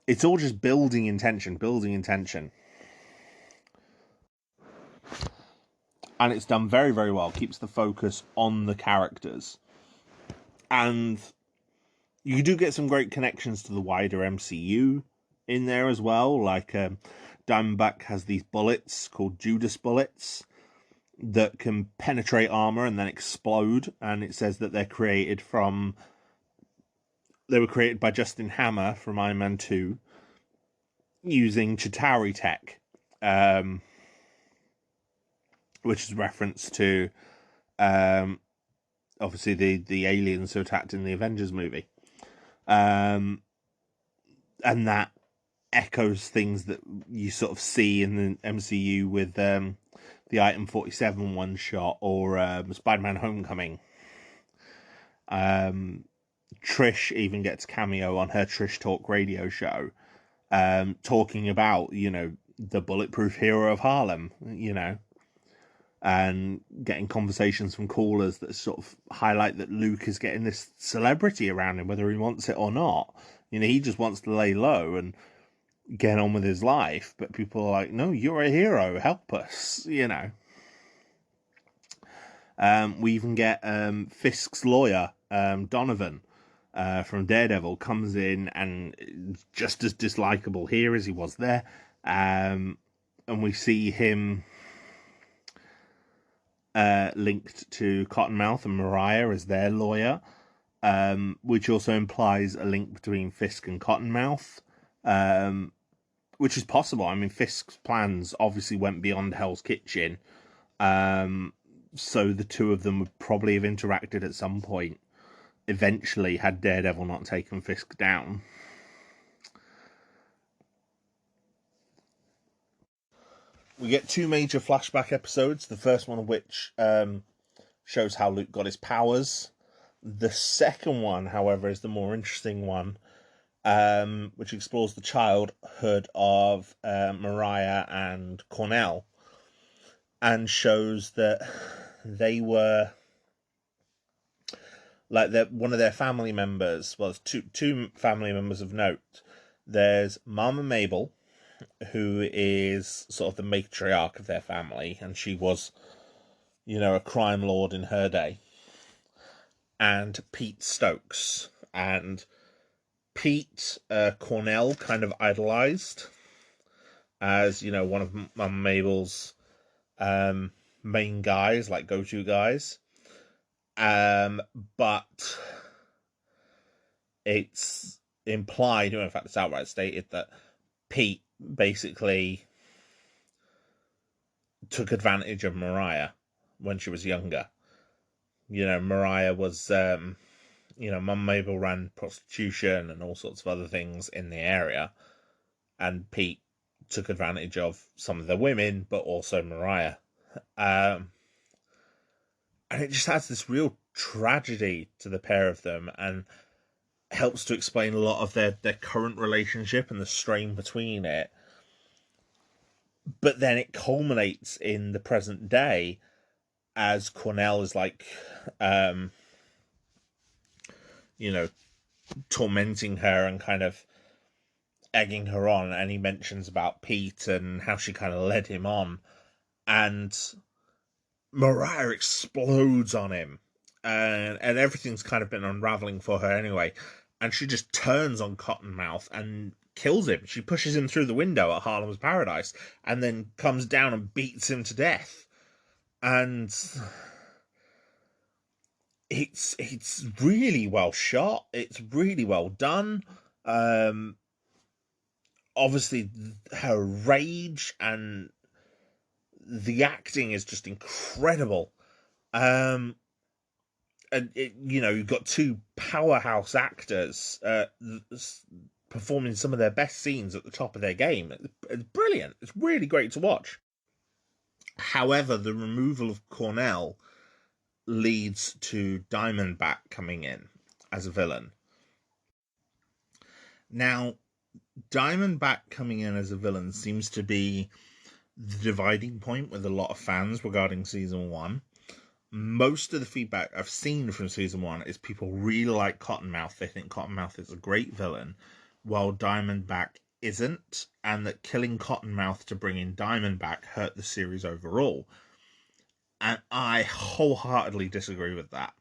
it's all just building in tension. And it's done very, very well. Keeps the focus on the characters. And you do get some great connections to the wider MCU in there as well. Like, Diamondback has these bullets called Judas bullets that can penetrate armor and then explode. And it says that they were created by Justin Hammer from Iron Man 2 using Chitauri tech, which is a reference to obviously the aliens who attacked in the Avengers movie. And that echoes things that you sort of see in the MCU with the Item 47 one shot, or Spider-Man Homecoming. Trish even gets cameo on her Trish Talk radio show, talking about, the bulletproof hero of Harlem, and getting conversations from callers that sort of highlight that Luke is getting this celebrity around him, whether he wants it or not. He just wants to lay low and get on with his life, but people are like, no, you're a hero, help us, We even get Fisk's lawyer, Donovan, from Daredevil, comes in and just as dislikable here as he was there. And we see him linked to Cottonmouth and Mariah as their lawyer, which also implies a link between Fisk and Cottonmouth, which is possible. I mean, Fisk's plans obviously went beyond Hell's Kitchen, so the two of them would probably have interacted at some point eventually, had Daredevil not taken Fisk down. We get two major flashback episodes, the first one of which shows how Luke got his powers. The second one, however, is the more interesting one, which explores the childhood of Mariah and Cornell, and shows that they were like that. One of their family members, well, two family members of note. There's Mama Mabel, who is sort of the matriarch of their family, and she was, a crime lord in her day. And Pete Stokes. And Pete, Cornell kind of idolized as, one of Mum Mabel's main guys, like go-to guys. But it's implied, in fact it's outright stated, that Pete basically took advantage of Mariah when she was younger. Mariah was, Mum Mabel ran prostitution and all sorts of other things in the area, and Pete took advantage of some of the women, but also Mariah. And it just adds this real tragedy to the pair of them, and helps to explain a lot of their current relationship and the strain between it. But then it culminates in the present day as Cornell is tormenting her and kind of egging her on, and he mentions about Pete and how she kind of led him on, and Mariah explodes on him, and everything's kind of been unraveling for her anyway, and she just turns on Cottonmouth and kills him. She pushes him through the window at Harlem's Paradise and then comes down and beats him to death. And it's really well shot. It's really well done. Obviously, her rage and the acting is just incredible. And you've got two powerhouse actors performing some of their best scenes at the top of their game. It's brilliant. It's really great to watch. However, the removal of Cornell leads to Diamondback coming in as a villain. Now, Diamondback coming in as a villain seems to be the dividing point with a lot of fans regarding season 1. Most of the feedback I've seen from season 1 is people really like Cottonmouth. They think Cottonmouth is a great villain, while Diamondback isn't, and that killing Cottonmouth to bring in Diamondback hurt the series overall. And I wholeheartedly disagree with that.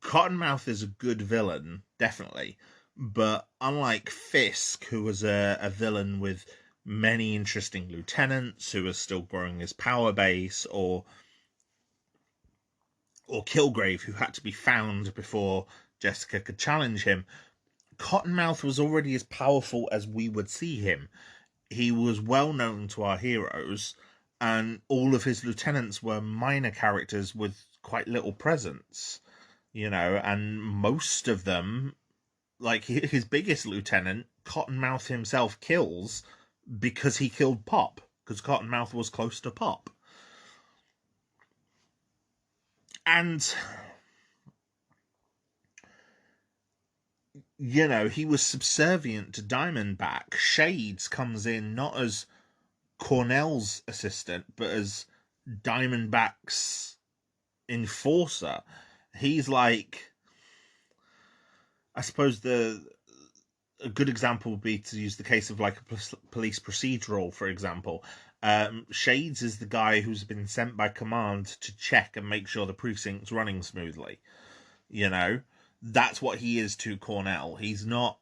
Cottonmouth is a good villain, definitely, but unlike Fisk, who was a villain with many interesting lieutenants, who was still growing his power base, or Kilgrave, who had to be found before Jessica could challenge him, Cottonmouth was already as powerful as we would see him. He was well known to our heroes, and all of his lieutenants were minor characters with quite little presence, and most of them, like his biggest lieutenant, Cottonmouth himself kills because he killed Pop, because Cottonmouth was close to Pop. And, he was subservient to Diamondback. Shades comes in not as Cornell's assistant, but as Diamondback's enforcer. He's like, I suppose a good example would be to use the case of like a police procedural, for example. Shades is the guy who's been sent by command to check and make sure the precinct's running smoothly. That's what he is to Cornell. He's not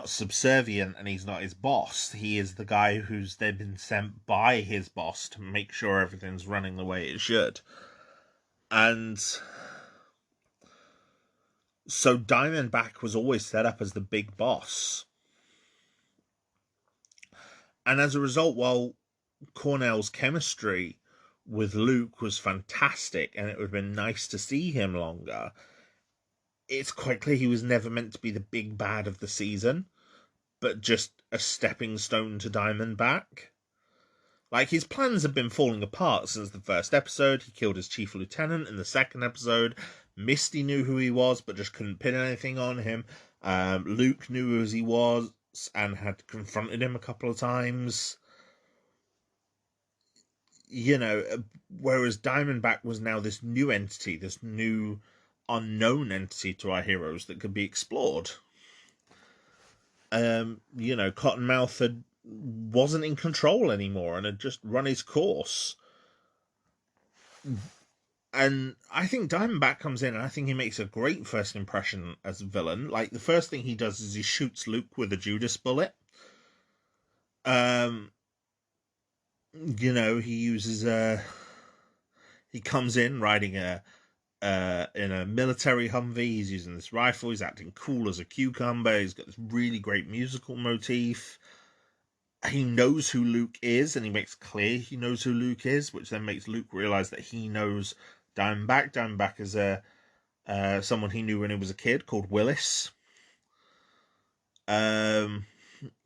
subservient, and he's not his boss. He is the guy who's then been sent by his boss to make sure everything's running the way it should. And so Diamondback was always set up as the big boss. And as a result, while Cornell's chemistry with Luke was fantastic, and it would have been nice to see him longer, it's quite clear he was never meant to be the big bad of the season, but just a stepping stone to Diamondback. Like, his plans have been falling apart since the first episode. He killed his chief lieutenant in the second episode, Misty knew who he was, but just couldn't pin anything on him. Luke knew who he was and had confronted him a couple of times. Whereas Diamondback was now this new entity, this new unknown entity to our heroes that could be explored. Cottonmouth wasn't in control anymore and had just run his course. And I think Diamondback comes in and I think he makes a great first impression as a villain. Like, the first thing he does is he shoots Luke with a Judas bullet. He uses he comes in riding in a military Humvee. He's using this rifle. He's acting cool as a cucumber. He's got this really great musical motif. He knows who Luke is, and he makes clear he knows who Luke is, which then makes Luke realize that he knows Diamondback. Diamondback is someone he knew when he was a kid called Willis.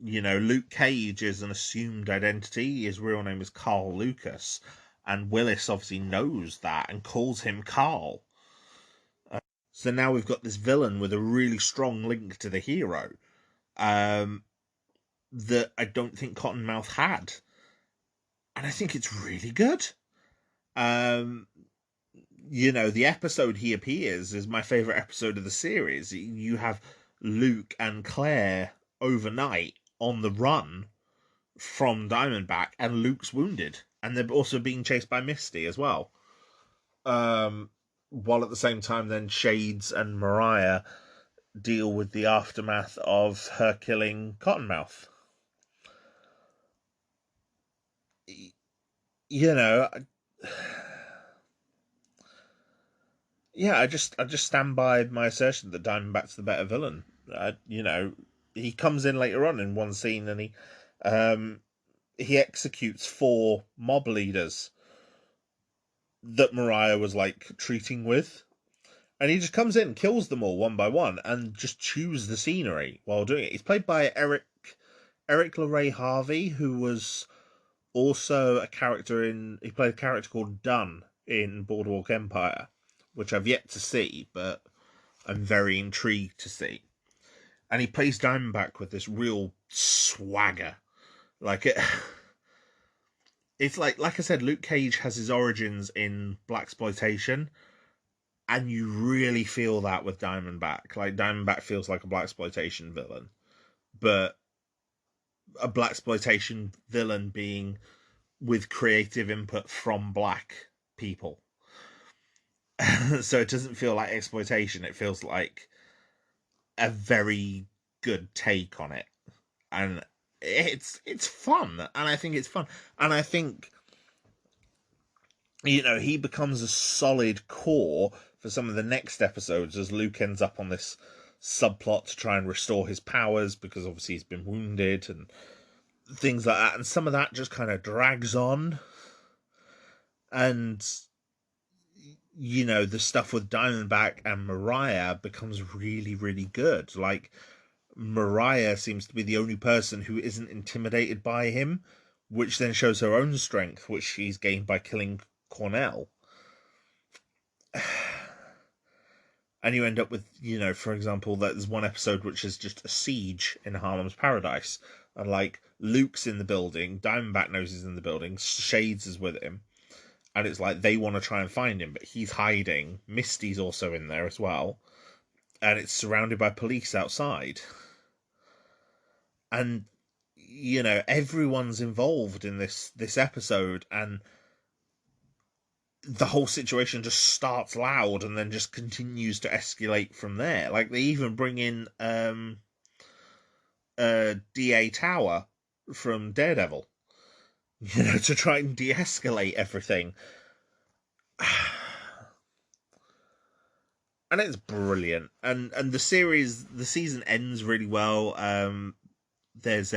Luke Cage is an assumed identity. His real name is Carl Lucas, and Willis obviously knows that and calls him Carl. So now we've got this villain with a really strong link to the hero that I don't think Cottonmouth had. And I think it's really good. The episode he appears is my favourite episode of the series. You have Luke and Claire overnight on the run from Diamondback, and Luke's wounded. And they're also being chased by Misty as well. While at the same time, then Shades and Mariah deal with the aftermath of her killing Cottonmouth. I just stand by my assertion that Diamondback's the better villain. He comes in later on in one scene and he executes 4 mob leaders that Mariah was treating with, and he just comes in, kills them all one by one, and just chews the scenery while doing it. He's played by Eric LeRae Harvey, who was also he played a character called Dunn in Boardwalk Empire, which I've yet to see, but I'm very intrigued to see. And he plays Diamondback with this real swagger. It's like I said, Luke Cage has his origins in blaxploitation, and you really feel that with Diamondback. Like, Diamondback feels like a blaxploitation villain, but a blaxploitation villain being with creative input from black people. So it doesn't feel like exploitation. It feels like a very good take on it, and it's fun. And I think it's fun, and I think he becomes a solid core for some of the next episodes as Luke ends up on this subplot to try and restore his powers, because obviously he's been wounded and things like that, and some of that just kind of drags on. And the stuff with Diamondback and Mariah becomes really, really good. Like, Mariah seems to be the only person who isn't intimidated by him, which then shows her own strength, which she's gained by killing Cornell. And you end up with, for example, there's one episode which is just a siege in Harlem's Paradise. And Luke's in the building, Diamondback knows he's in the building, Shades is with him. And it's like they want to try and find him, but he's hiding. Misty's also in there as well. And it's surrounded by police outside. And, everyone's involved in this episode, and the whole situation just starts loud and then just continues to escalate from there. Like, they even bring in D.A. Tower from Daredevil, to try and de-escalate everything. And it's brilliant. And the season ends really well. There's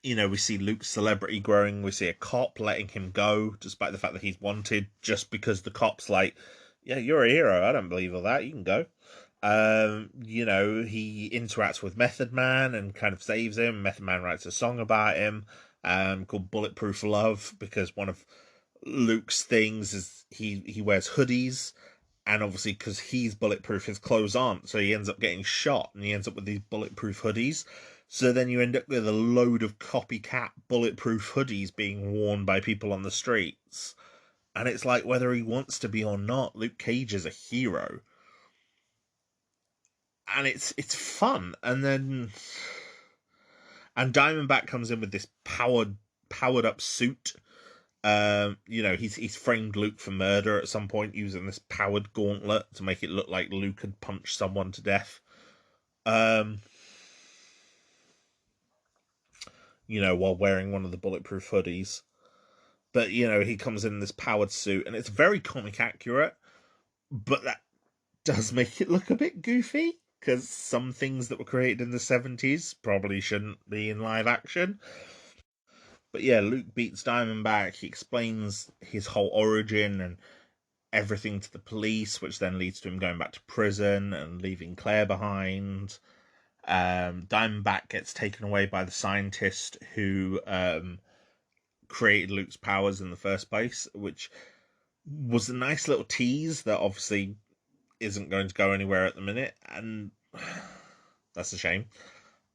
we see Luke's celebrity growing. We see a cop letting him go, despite the fact that he's wanted, just because the cop's like, yeah, you're a hero. I don't believe all that. You can go. He interacts with Method Man and kind of saves him. Method Man writes a song about him, called Bulletproof Love, because one of Luke's things is he wears hoodies, and obviously because he's bulletproof, his clothes aren't, so he ends up getting shot, and he ends up with these bulletproof hoodies. So then you end up with a load of copycat bulletproof hoodies being worn by people on the streets. And it's like, whether he wants to be or not, Luke Cage is a hero. And it's fun. And then Diamondback comes in with this powered up suit. He's framed Luke for murder at some point using this powered gauntlet to make it look like Luke had punched someone to death. While wearing one of the bulletproof hoodies. But, he comes in this powered suit, and it's very comic accurate, but that does make it look a bit goofy, because some things that were created in the 70s probably shouldn't be in live action. But yeah, Luke beats Diamondback. He explains his whole origin and everything to the police, which then leads to him going back to prison and leaving Claire behind. Diamondback gets taken away by the scientist who created Luke's powers in the first place, which was a nice little tease that obviously isn't going to go anywhere at the minute, and that's a shame.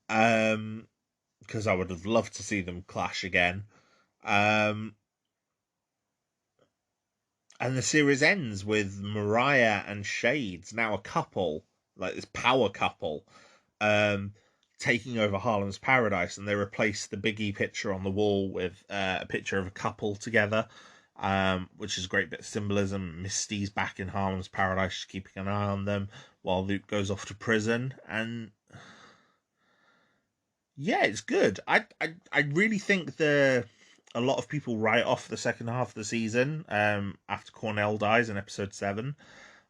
Because I would have loved to see them clash again. And the series ends with Mariah and Shades, now a couple, like this power couple, taking over Harlem's Paradise, and they replace the Biggie picture on the wall with a picture of a couple together, which is a great bit of symbolism. Misty's back in Harlem's Paradise, keeping an eye on them, while Luke goes off to prison, and yeah, it's good. I really think a lot of people write off the second half of the season after Cornell dies in episode 7.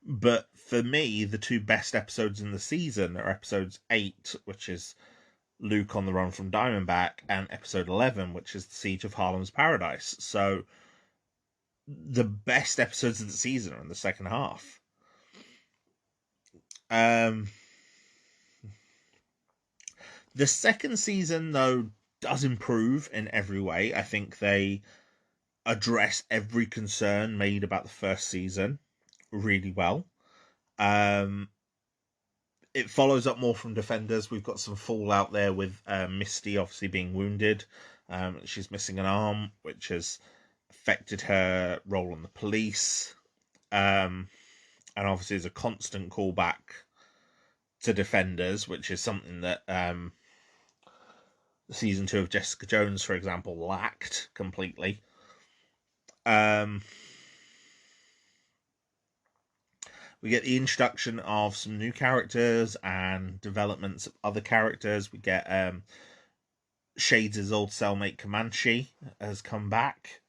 But for me, the two best episodes in the season are episodes 8, which is Luke on the run from Diamondback, and episode 11, which is the Siege of Harlem's Paradise. So the best episodes of the season are in the second half. The second season, though, does improve in every way. I think they address every concern made about the first season really well. It follows up more from Defenders. We've got some fallout there with Misty obviously being wounded. She's missing an arm, which has affected her role on the police. And obviously there's a constant callback to Defenders, which is something that season 2 of Jessica Jones, for example, lacked completely. We get the introduction of some new characters and developments of other characters. We get Shades' old cellmate Comanche has come back,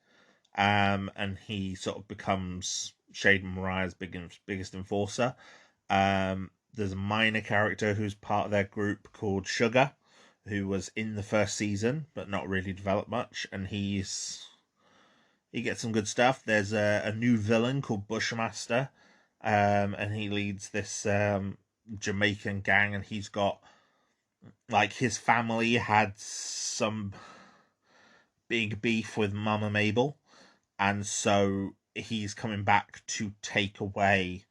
and he sort of becomes Shade and Mariah's biggest enforcer. There's a minor character who's part of their group called Sugar, who was in the first season but not really developed much, and he gets some good stuff. There's a new villain called Bushmaster, and he leads this Jamaican gang, and he's got, like, his family had some big beef with Mama Mabel, and so he's coming back to take away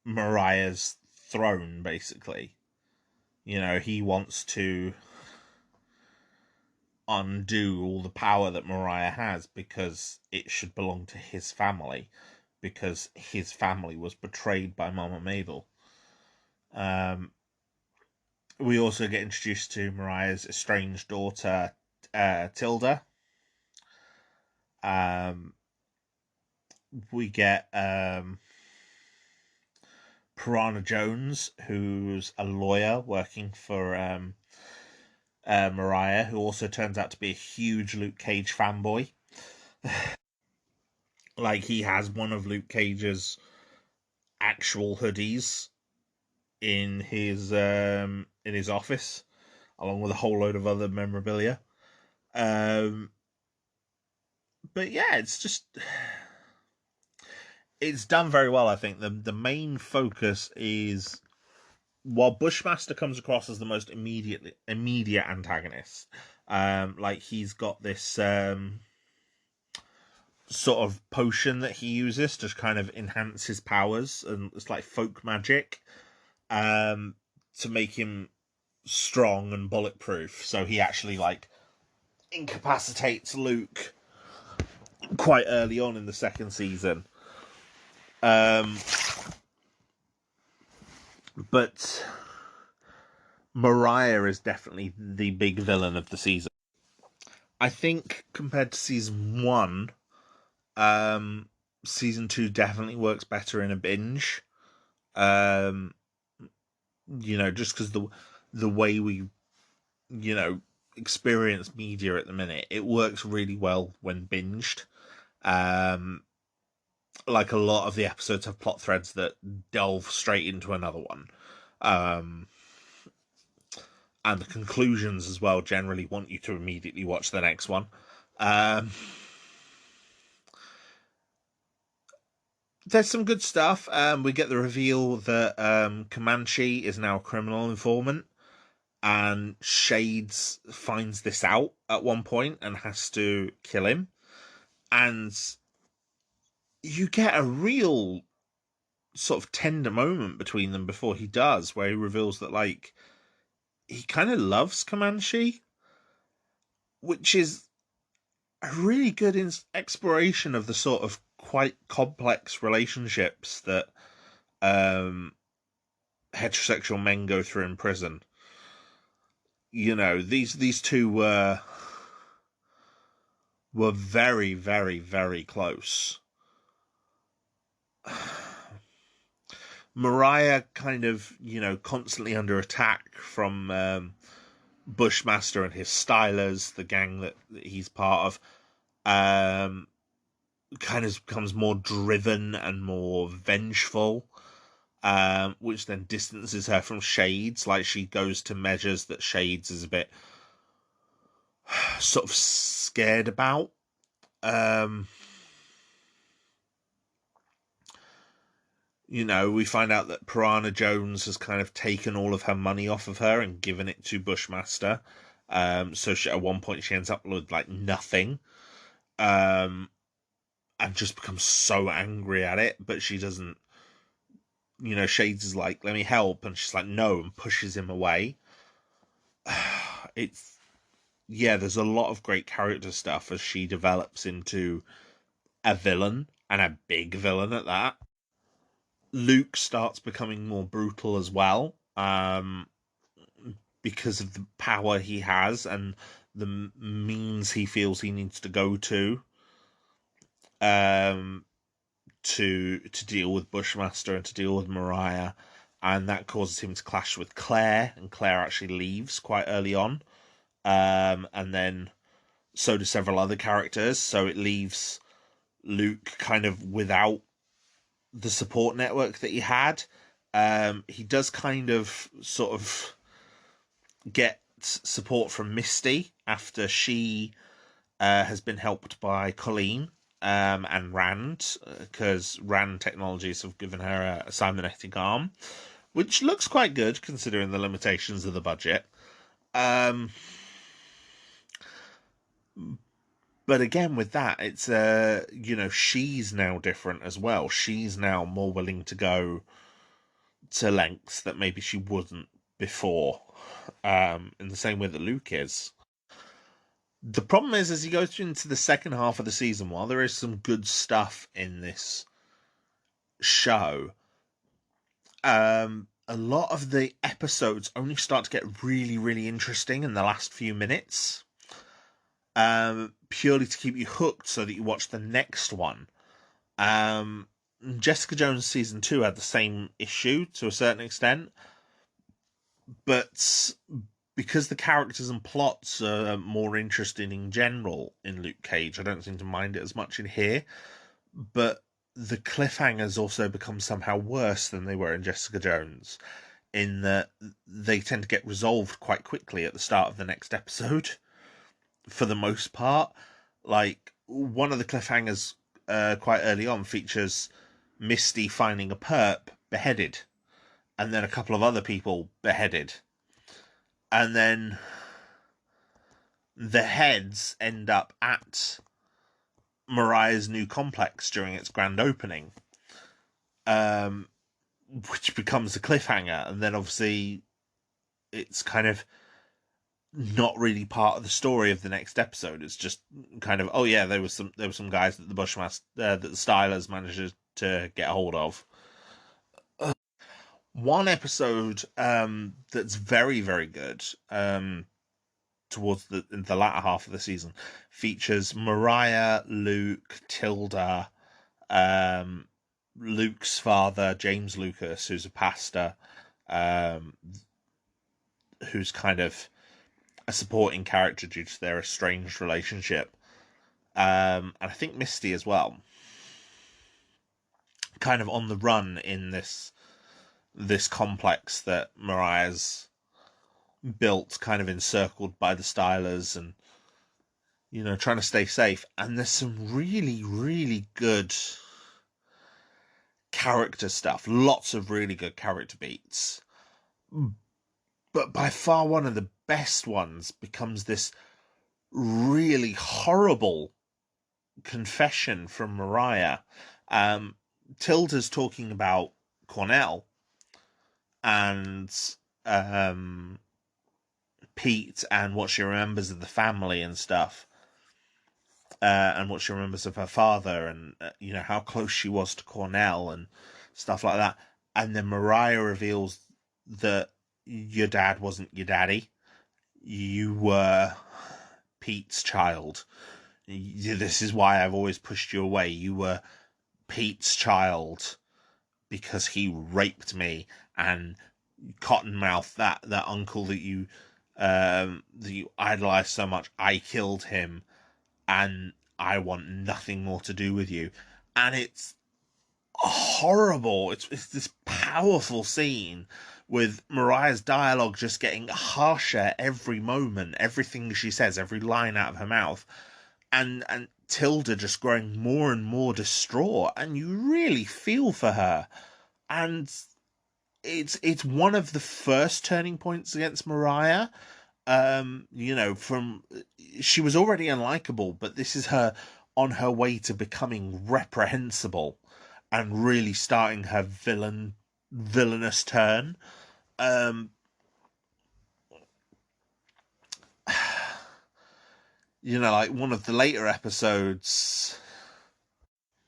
Mariah's throne, basically. He wants to undo all the power that Mariah has, because it should belong to his family, because his family was betrayed by Mama Mabel. We also get introduced to Mariah's estranged daughter, Tilda. We get Piranha Jones, who's a lawyer working for Mariah, who also turns out to be a huge Luke Cage fanboy. Like, he has one of Luke Cage's actual hoodies in his office, along with a whole load of other memorabilia. But yeah, it's done very well. I think the main focus is, while Bushmaster comes across as the most immediate antagonist, like, he's got this sort of potion that he uses to kind of enhance his powers, and it's like folk magic, to make him strong and bulletproof. So he actually like incapacitates Luke quite early on in the second season. But Mariah is definitely the big villain of the season. I think compared to season one, season two definitely works better in a binge. Just because the way we, experience media at the minute, it works really well when binged. Like a lot of the episodes have plot threads that delve straight into another one. And the conclusions as well generally want you to immediately watch the next one. There's some good stuff. We get the reveal that Comanche is now a criminal informant, and Shades finds this out at one point and has to kill him. And you get a real sort of tender moment between them before he does, where he reveals that, like, he kind of loves Comanche, which is a really good exploration of the sort of quite complex relationships that heterosexual men go through in prison. These two were very, very, very close. Mariah kind of, constantly under attack from Bushmaster and his stylers, the gang that he's part of, kind of becomes more driven and more vengeful, which then distances her from Shades. Like, she goes to measures that Shades is a bit sort of scared about. We find out that Piranha Jones has kind of taken all of her money off of her and given it to Bushmaster. So at one point she ends up with like nothing, and just becomes so angry at it. But she doesn't. Shades is like, "Let me help," and she's like, "No," and pushes him away. There's a lot of great character stuff as she develops into a villain, and a big villain at that. Luke starts becoming more brutal as well, because of the power he has and the means he feels he needs to go to, to deal with Bushmaster and to deal with Mariah, and that causes him to clash with Claire, and Claire actually leaves quite early on, and then so do several other characters. So it leaves Luke kind of without the support network that he had. He does kind of sort of get support from Misty after she has been helped by Colleen, and Rand, because Rand Technologies have given her a cybernetic arm, which looks quite good considering the limitations of the budget. But again, with that, it's she's now different as well. She's now more willing to go to lengths that maybe she wouldn't before, in the same way that Luke is. The problem is, as you go into the second half of the season, while there is some good stuff in this show, a lot of the episodes only start to get really, really interesting in the last few minutes, purely to keep you hooked so that you watch the next one. Jessica Jones season 2 had the same issue to a certain extent, but because the characters and plots are more interesting in general in Luke Cage, I don't seem to mind it as much in here. But the cliffhangers also become somehow worse than they were in Jessica Jones, in that they tend to get resolved quite quickly at the start of the next episode, for the most part. Like, one of the cliffhangers quite early on features Misty finding a perp beheaded, and then a couple of other people beheaded. And then the heads end up at Mariah's new complex during its grand opening, which becomes a cliffhanger, and then obviously it's kind of not really part of the story of the next episode. It's just kind of, oh yeah, there were some guys that the Bushmaster that the Stylers managed to get a hold of. One episode that's very, very good, towards the latter half of the season, features Mariah, Luke, Tilda, Luke's father, James Lucas, who's a pastor, um, who's kind of a supporting character due to their estranged relationship, and I think Misty as well, kind of on the run in this complex that Mariah's built, kind of encircled by the Stylers, and trying to stay safe. And there's some really, really good character stuff, lots of really good character beats. But by far one of the best ones becomes this really horrible confession from Mariah. Tilda's talking about Cornell and Pete and what she remembers of the family and stuff, and what she remembers of her father, and how close she was to Cornell and stuff like that. And then Mariah reveals that your dad wasn't your daddy. You were Pete's child. This is why I've always pushed you away. You were Pete's child because he raped me, and Cottonmouth, that uncle that you idolized so much, I killed him, and I want nothing more to do with you. And it's horrible. It's this powerful scene with Mariah's dialogue just getting harsher every moment, everything she says, every line out of her mouth, and Tilda just growing more and more distraught, and you really feel for her. And it's one of the first turning points against Mariah. From she was already unlikable, but this is her on her way to becoming reprehensible and really starting her villainous turn. Like one of the later episodes.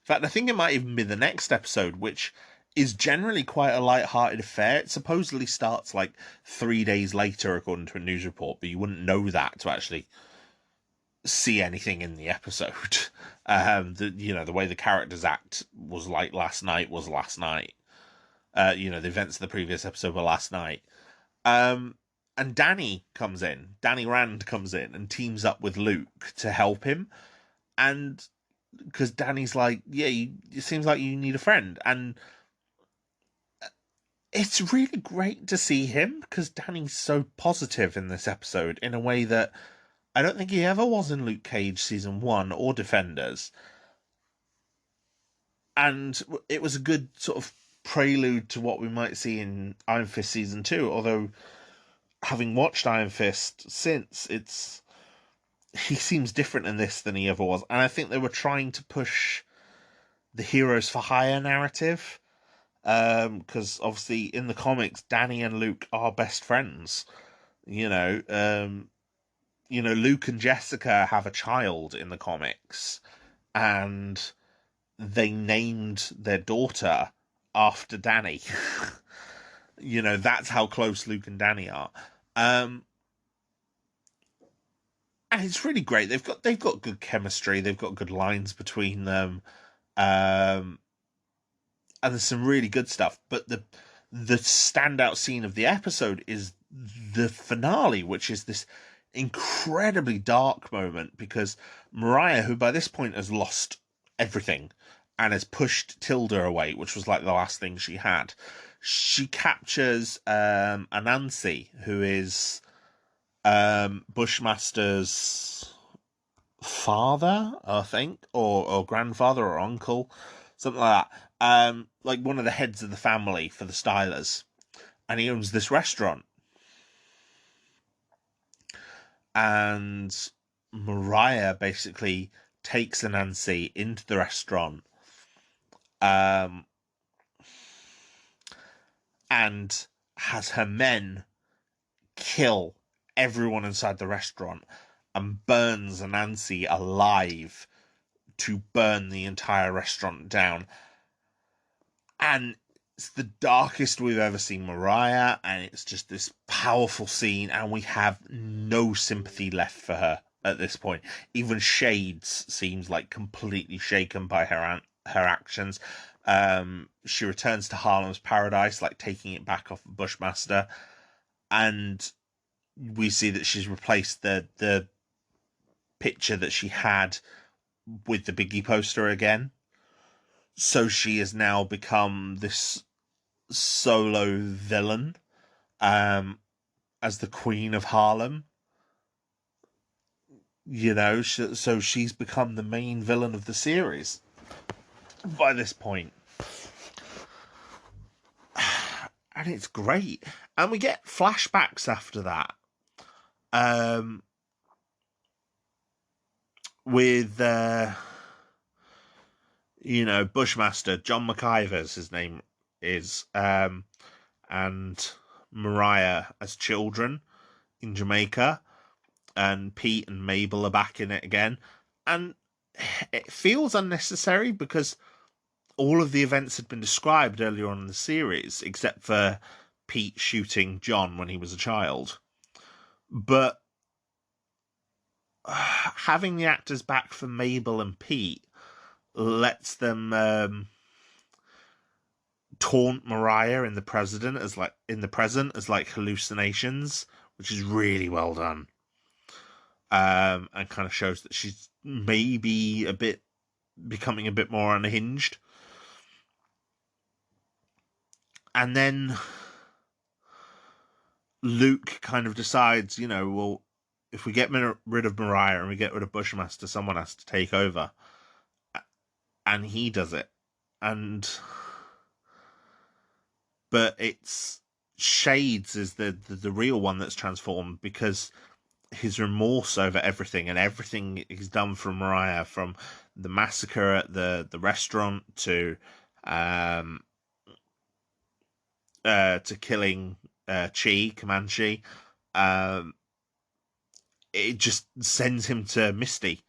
In fact, I think it might even be the next episode, which is generally quite a light-hearted affair. It supposedly starts like 3 days later, according to a news report, but you wouldn't know that to actually see anything in the episode. The way the characters act was like last night was last night. The events of the previous episode were last night. And Danny Rand comes in and teams up with Luke to help him. And because Danny's like, yeah, it seems like you need a friend. And it's really great to see him because Danny's so positive in this episode in a way that I don't think he ever was in Luke Cage season 1 or Defenders. And it was a good sort of prelude to what we might see in Iron Fist season 2, although having watched Iron Fist since, he seems different in this than he ever was. And I think they were trying to push the heroes for hire narrative, because obviously in the comics Danny and Luke are best friends. Luke and Jessica have a child in the comics, and they named their daughter after Danny. That's how close Luke and Danny are. And it's really great. They've got good chemistry. They've got good lines between them. And there's some really good stuff. But the standout scene of the episode is the finale, which is this incredibly dark moment because Mariah, who by this point has lost everything and has pushed Tilda away, which was like the last thing she had, she captures Anansi, who is Bushmaster's father, I think, or grandfather or uncle, something like that. Like one of the heads of the family for the Stylers, and he owns this restaurant. And Mariah basically takes Anansi into the restaurant, and has her men kill everyone inside the restaurant and burns Anansi alive to burn the entire restaurant down. And it's the darkest we've ever seen Mariah, and it's just this powerful scene, and we have no sympathy left for her at this point. Even Shades seems like completely shaken by her actions. She returns to Harlem's paradise, like taking it back off of Bushmaster, and we see that she's replaced the picture that she had with the Biggie poster again. So she has now become this solo villain, as the Queen of Harlem. You know, so she's become the main villain of the series by this point. And it's great. And we get flashbacks after that. With, Bushmaster, John McIver's his name is, and Mariah as children in Jamaica, and Pete and Mabel are back in it again. And it feels unnecessary because all of the events had been described earlier on in the series, except for Pete shooting John when he was a child. But having the actors back for Mabel and Pete lets them taunt Mariah in the present as like hallucinations, which is really well done. And kind of shows that she's maybe becoming a bit more unhinged. And then Luke kind of decides, well, if we get rid of Mariah and we get rid of Bushmaster, someone has to take over. And he does it. But it's Shades is the real one that's transformed, because his remorse over everything, and everything he's done for Mariah, from the massacre at the restaurant to killing Comanche, it just sends him to Misty,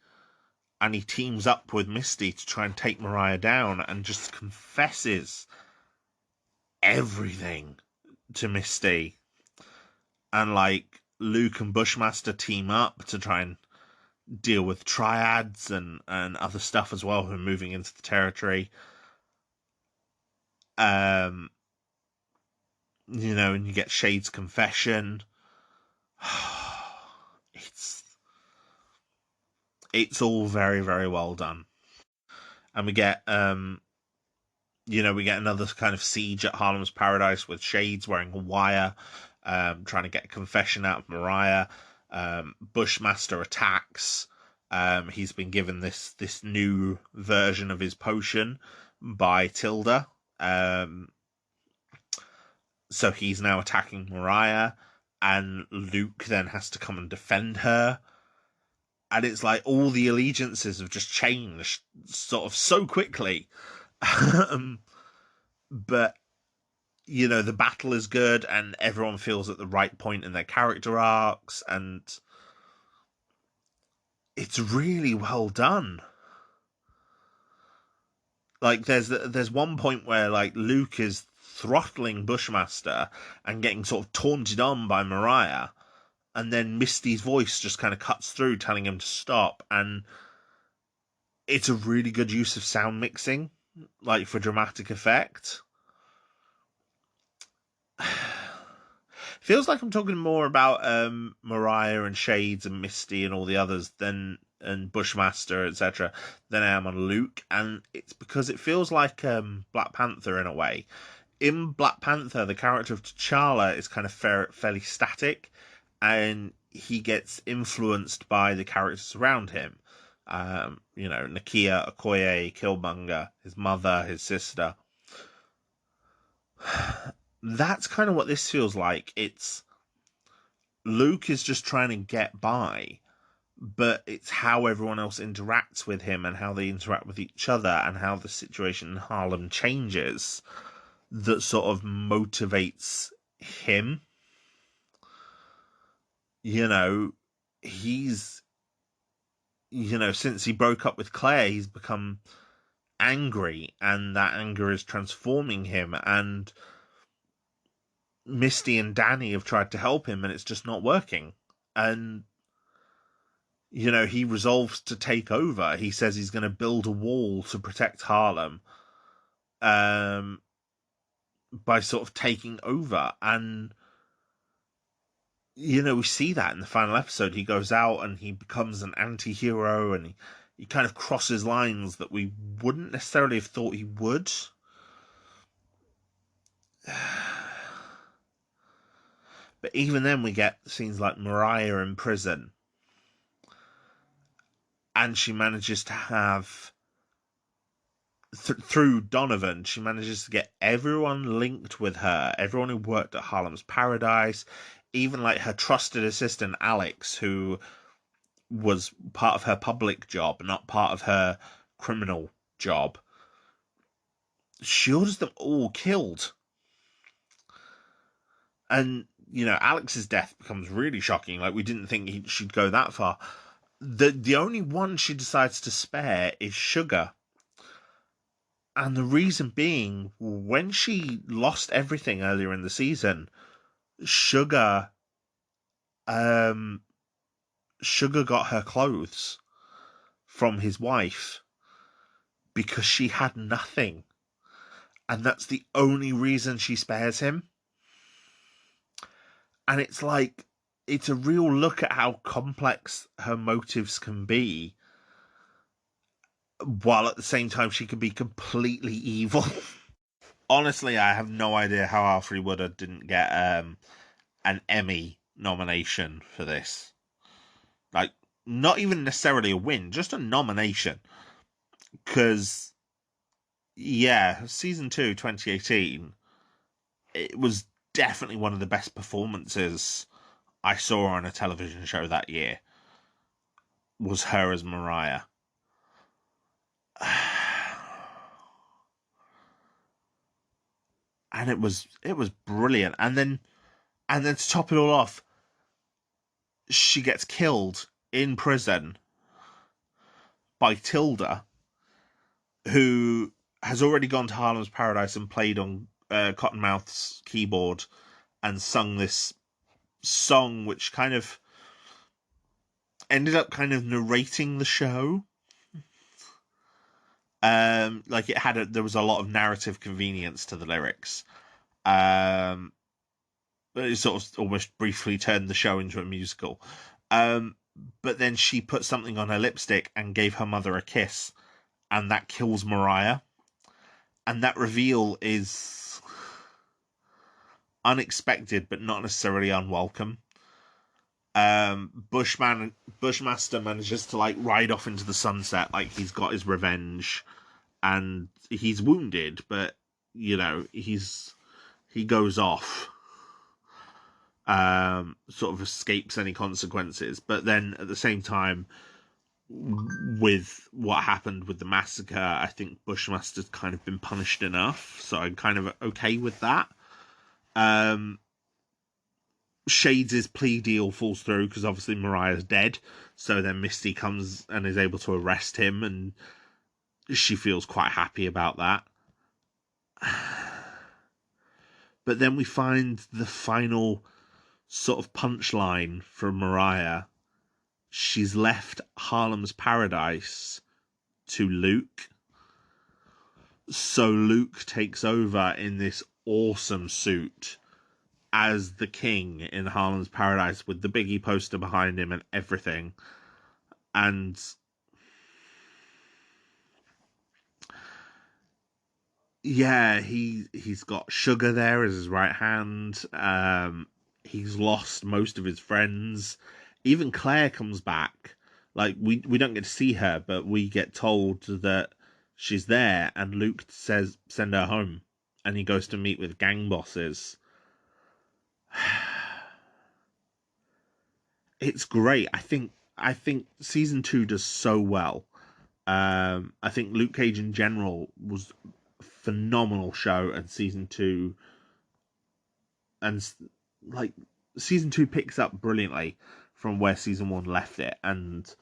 and he teams up with Misty to try and take Mariah down, and just confesses everything to Misty. And like Luke and Bushmaster team up to try and deal with triads and other stuff as well, who are moving into the territory. And you get Shade's confession. It's all very, very well done. And we get we get another kind of siege at Harlem's paradise with Shades wearing a wire, trying to get a confession out of Mariah. Bushmaster attacks. He's been given this new version of his potion by Tilda. So he's now attacking Mariah, and Luke then has to come and defend her. And it's like all the allegiances have just changed sort of so quickly. But, the battle is good, and everyone feels at the right point in their character arcs, and it's really well done. Like, there's one point where, like, Luke is throttling Bushmaster and getting sort of taunted on by Mariah, and then Misty's voice just kind of cuts through, telling him to stop, and it's a really good use of sound mixing, like, for dramatic effect. Feels like I'm talking more about Mariah and Shades and Misty and all the others and Bushmaster, etc., than I am on Luke, and it's because it feels like Black Panther in a way. In Black Panther, the character of T'Challa is kind of fairly static, and he gets influenced by the characters around him. Nakia, Okoye, Killmonger, his mother, his sister. That's kind of what this feels like. It's Luke is just trying to get by, but it's how everyone else interacts with him and how they interact with each other and how the situation in Harlem changes that sort of motivates him. You know, he's, since he broke up with Claire, he's become angry, and that anger is transforming him. And Misty and Danny have tried to help him, and it's just not working. And he resolves to take over. He says he's going to build a wall to protect Harlem, by sort of taking over. And we see that in the final episode. He goes out and he becomes an anti-hero, and he kind of crosses lines that we wouldn't necessarily have thought he would. But even then, we get scenes like Mariah in prison, and she manages to have, through Donovan, she manages to get everyone linked with her, everyone who worked at Harlem's Paradise, even like her trusted assistant Alex, who was part of her public job, not part of her criminal job. She orders them all killed. And, Alex's death becomes really shocking. Like, we didn't think she'd go that far. The only one she decides to spare is Sugar. And the reason being, when she lost everything earlier in the season, Sugar got her clothes from his wife because she had nothing. And that's the only reason she spares him. And it's like, it's a real look at how complex her motives can be, while at the same time she can be completely evil. Honestly, I have no idea how Alfre Woodard didn't get an Emmy nomination for this. Like, not even necessarily a win, just a nomination. Because, yeah, season 2, 2018, it was definitely one of the best performances I saw on a television show that year, was her as Mariah. And it was brilliant. And then to top it all off, she gets killed in prison by Tilda, who has already gone to Harlem's Paradise and played on Cottonmouth's keyboard and sung this song, which kind of ended up kind of narrating the show. Like, there was a lot of narrative convenience to the lyrics. But it sort of almost briefly turned the show into a musical. But then she put something on her lipstick and gave her mother a kiss, and that kills Mariah. And that reveal is unexpected, but not necessarily unwelcome. Bushmaster manages to like ride off into the sunset, like he's got his revenge, and he's wounded, but he goes off, sort of escapes any consequences. But then at the same time, with what happened with the massacre, I think Bushmaster's kind of been punished enough, so I'm kind of okay with that. Shades' plea deal falls through because obviously Mariah's dead, so then Misty comes and is able to arrest him, and she feels quite happy about that. But then we find the final sort of punchline for Mariah. She's left Harlem's Paradise to Luke. So Luke takes over in this awesome suit as the king in Harlem's Paradise, with the Biggie poster behind him and everything. And yeah, he's got Sugar there as his right hand. He's lost most of his friends. Even Claire comes back. Like, we don't get to see her, but we get told that she's there, and Luke says send her home, and he goes to meet with gang bosses. It's great. I think I think season 2 does so well. I think Luke Cage in general was a phenomenal show, and season 2, and like season 2 picks up brilliantly from where season 1 left it, and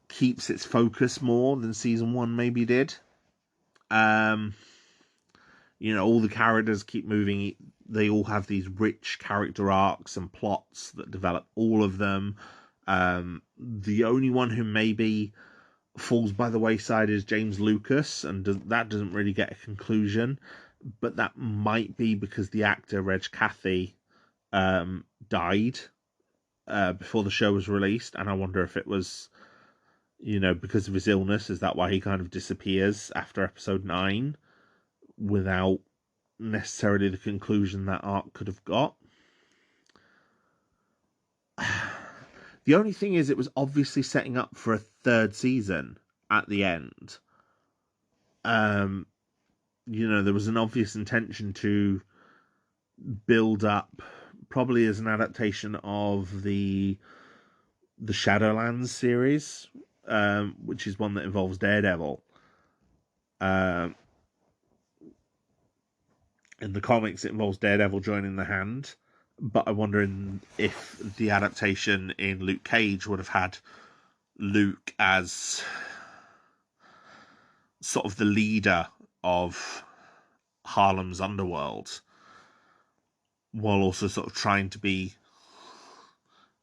keeps its focus more than season 1 maybe did. All the characters keep moving. They all have these rich character arcs and plots that develop all of them. The only one who maybe falls by the wayside is James Lucas, and that doesn't really get a conclusion. But that might be because the actor Reg Cathey died before the show was released, and I wonder if it was, because of his illness. Is that why he kind of disappears after episode 9 without necessarily the conclusion that arc could have got? The only thing is, it was obviously setting up for a third season at the end. There was an obvious intention to build up, probably as an adaptation of the Shadowlands series, which is one that involves Daredevil. In the comics, it involves Daredevil joining the Hand, but I'm wondering if the adaptation in Luke Cage would have had Luke as sort of the leader of Harlem's underworld, while also sort of trying to be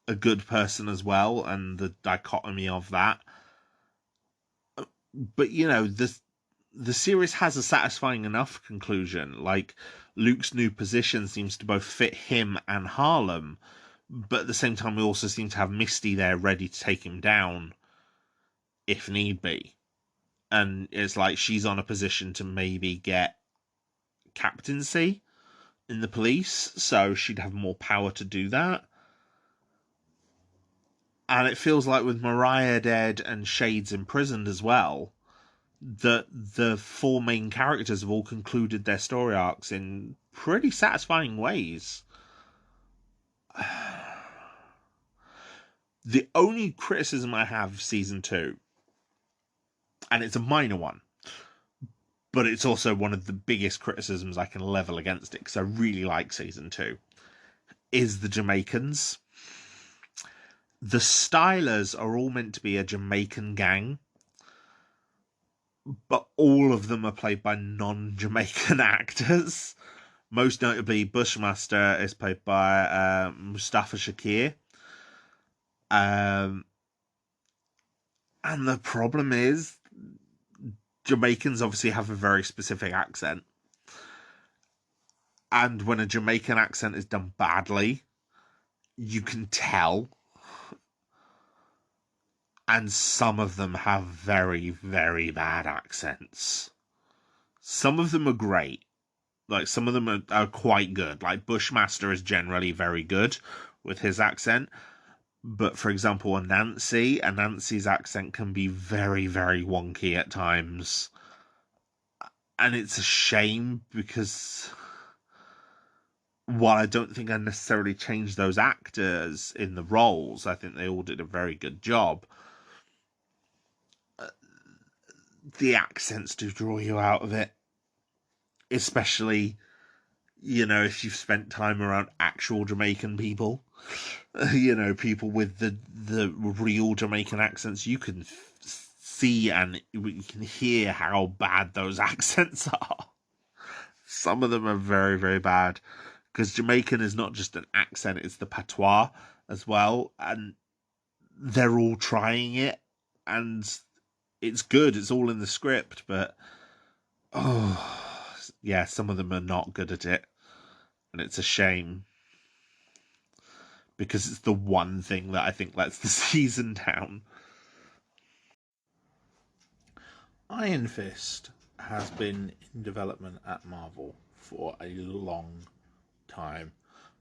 a good person as well, and the dichotomy of that. But the series has a satisfying enough conclusion. Like, Luke's new position seems to both fit him and Harlem, but at the same time we also seem to have Misty there ready to take him down if need be. And it's like she's on a position to maybe get captaincy in the police, so she'd have more power to do that. And it feels like with Mariah dead and Shades imprisoned as well, that the 4 main characters have all concluded their story arcs in pretty satisfying ways. The only criticism I have of season 2, and it's a minor one, but it's also one of the biggest criticisms I can level against it, because I really like season 2, is the Jamaicans. The Stylers are all meant to be a Jamaican gang, but all of them are played by non-Jamaican actors. Most notably, Bushmaster is played by Mustafa Shakir. And the problem is, Jamaicans obviously have a very specific accent. And when a Jamaican accent is done badly, you can tell. And some of them have very, very bad accents. Some of them are great. Like, some of them are quite good. Like, Bushmaster is generally very good with his accent. But, for example, Anansi's accent can be very, very wonky at times. And it's a shame, because while I don't think I necessarily changed those actors in the roles, I think they all did a very good job. The accents do draw you out of it. Especially, if you've spent time around actual Jamaican people. People with the real Jamaican accents, you can see and you can hear how bad those accents are. Some of them are very, very bad, because Jamaican is not just an accent, it's the patois as well, and they're all trying it, and it's good, it's all in the script, but some of them are not good at it, and it's a shame, because it's the one thing that I think lets the season down. Iron Fist has been in development at Marvel for a long time.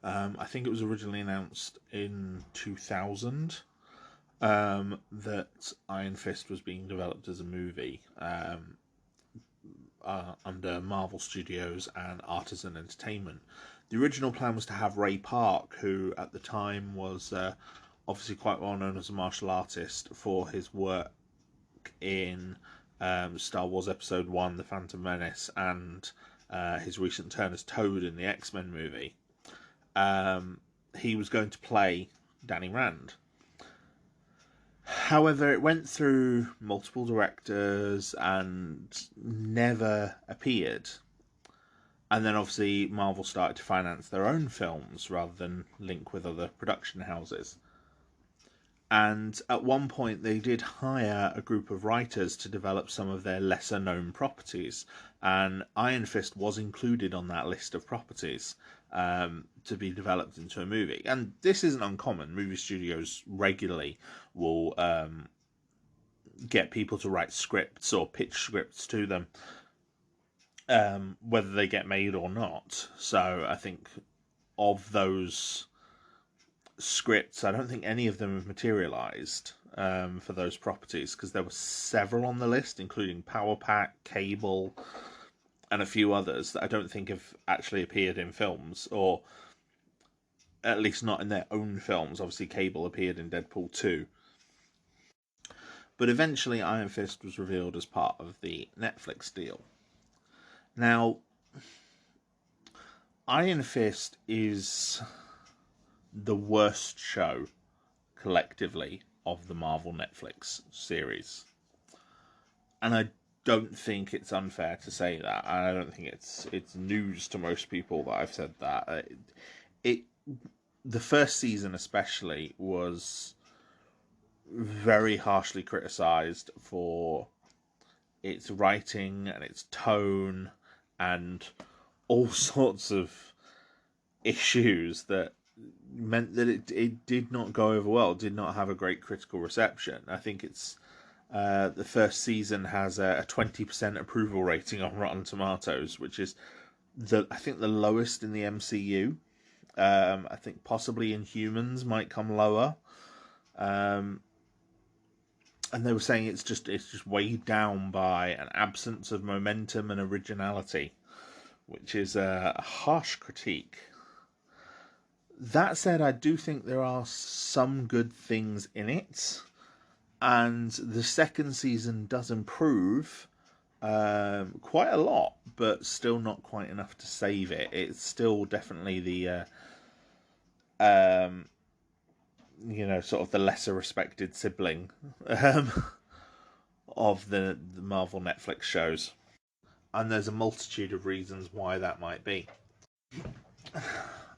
I think it was originally announced in 2000 that Iron Fist was being developed as a movie under Marvel Studios and Artisan Entertainment. The original plan was to have Ray Park, who at the time was obviously quite well known as a martial artist for his work in Star Wars Episode 1, The Phantom Menace, and his recent turn as Toad in the X-Men movie. He was going to play Danny Rand. However, it went through multiple directors and never appeared. And then obviously Marvel started to finance their own films rather than link with other production houses. And at one point they did hire a group of writers to develop some of their lesser known properties. And Iron Fist was included on that list of properties to be developed into a movie. And this isn't uncommon. Movie studios regularly will get people to write scripts or pitch scripts to them, whether they get made or not. So I think of those scripts, I don't think any of them have materialized for those properties, because there were several on the list, including Power Pack, Cable, and a few others that I don't think have actually appeared in films, or at least not in their own films. Obviously Cable appeared in Deadpool 2. But eventually Iron Fist was revealed as part of the Netflix deal. Now, Iron Fist is the worst show collectively of the Marvel Netflix series. And I don't think it's unfair to say that. I don't think it's news to most people that I've said that. The first season especially was very harshly criticised for its writing and its tone and all sorts of issues that meant that it did not go over well, did not have a great critical reception. I think it's the first season has a 20% approval rating on Rotten Tomatoes, which is I think the lowest in the MCU. I think possibly Inhumans might come lower. And they were saying it's just weighed down by an absence of momentum and originality, which is a harsh critique. That said, I do think there are some good things in it, and the second season does improve quite a lot, but still not quite enough to save it. It's still definitely the sort of the lesser respected sibling of the Marvel Netflix shows. And there's a multitude of reasons why that might be.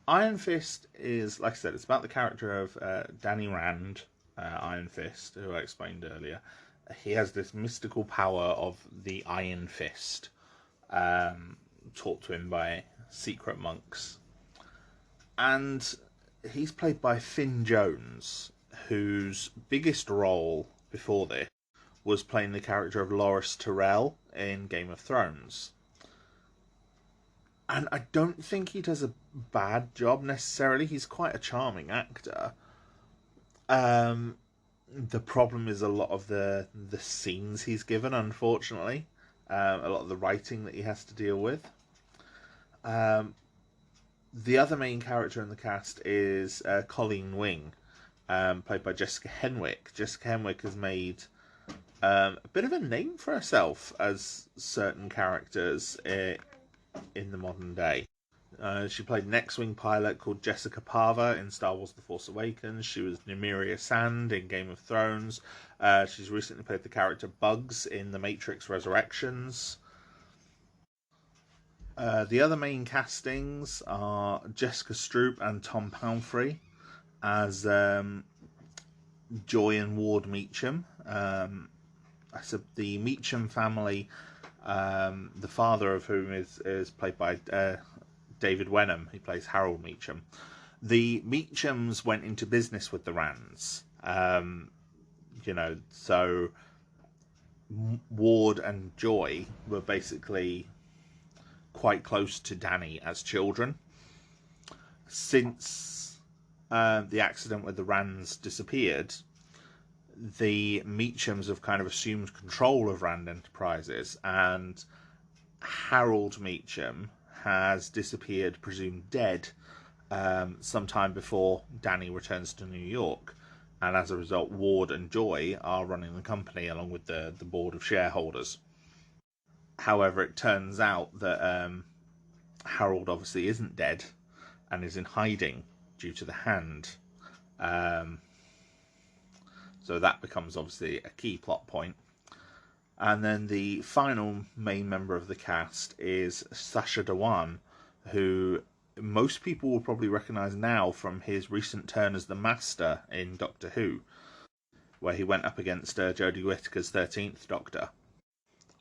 Iron Fist is, like I said, it's about the character of Danny Rand, Iron Fist, who I explained earlier. He has this mystical power of the Iron Fist, taught to him by secret monks. And he's played by Finn Jones, whose biggest role before this was playing the character of Loras Tyrell in Game of Thrones. And I don't think he does a bad job necessarily. He's quite a charming actor. The problem is a lot of the scenes he's given, unfortunately. A lot of the writing that he has to deal with. The other main character in the cast is Colleen Wing, played by Jessica Henwick. Jessica Henwick has made a bit of a name for herself as certain characters in the modern day. She played an X-Wing pilot called Jessica Parva in Star Wars The Force Awakens. She was Nymeria Sand in Game of Thrones. She's recently played the character Bugs in The Matrix Resurrections. The other main castings are Jessica Stroup and Tom Palfrey as Joy and Ward Meacham. I said the Meacham family, the father of whom is played by David Wenham. He plays Harold Meacham. The Meachams went into business with the Rands. So Ward and Joy were basically quite close to Danny as children. Since the accident where the Rands disappeared, the Meachams have kind of assumed control of Rand Enterprises, and Harold Meacham has disappeared, presumed dead, sometime before Danny returns to New York. and as a result, Ward and Joy are running the company along with the board of shareholders. However, it turns out that Harold obviously isn't dead and is in hiding due to the hand. So that becomes obviously a key plot point. And then the final main member of the cast is Sacha Dhawan, who most people will probably recognise now from his recent turn as the Master in Doctor Who, where he went up against Jodie Whittaker's 13th Doctor.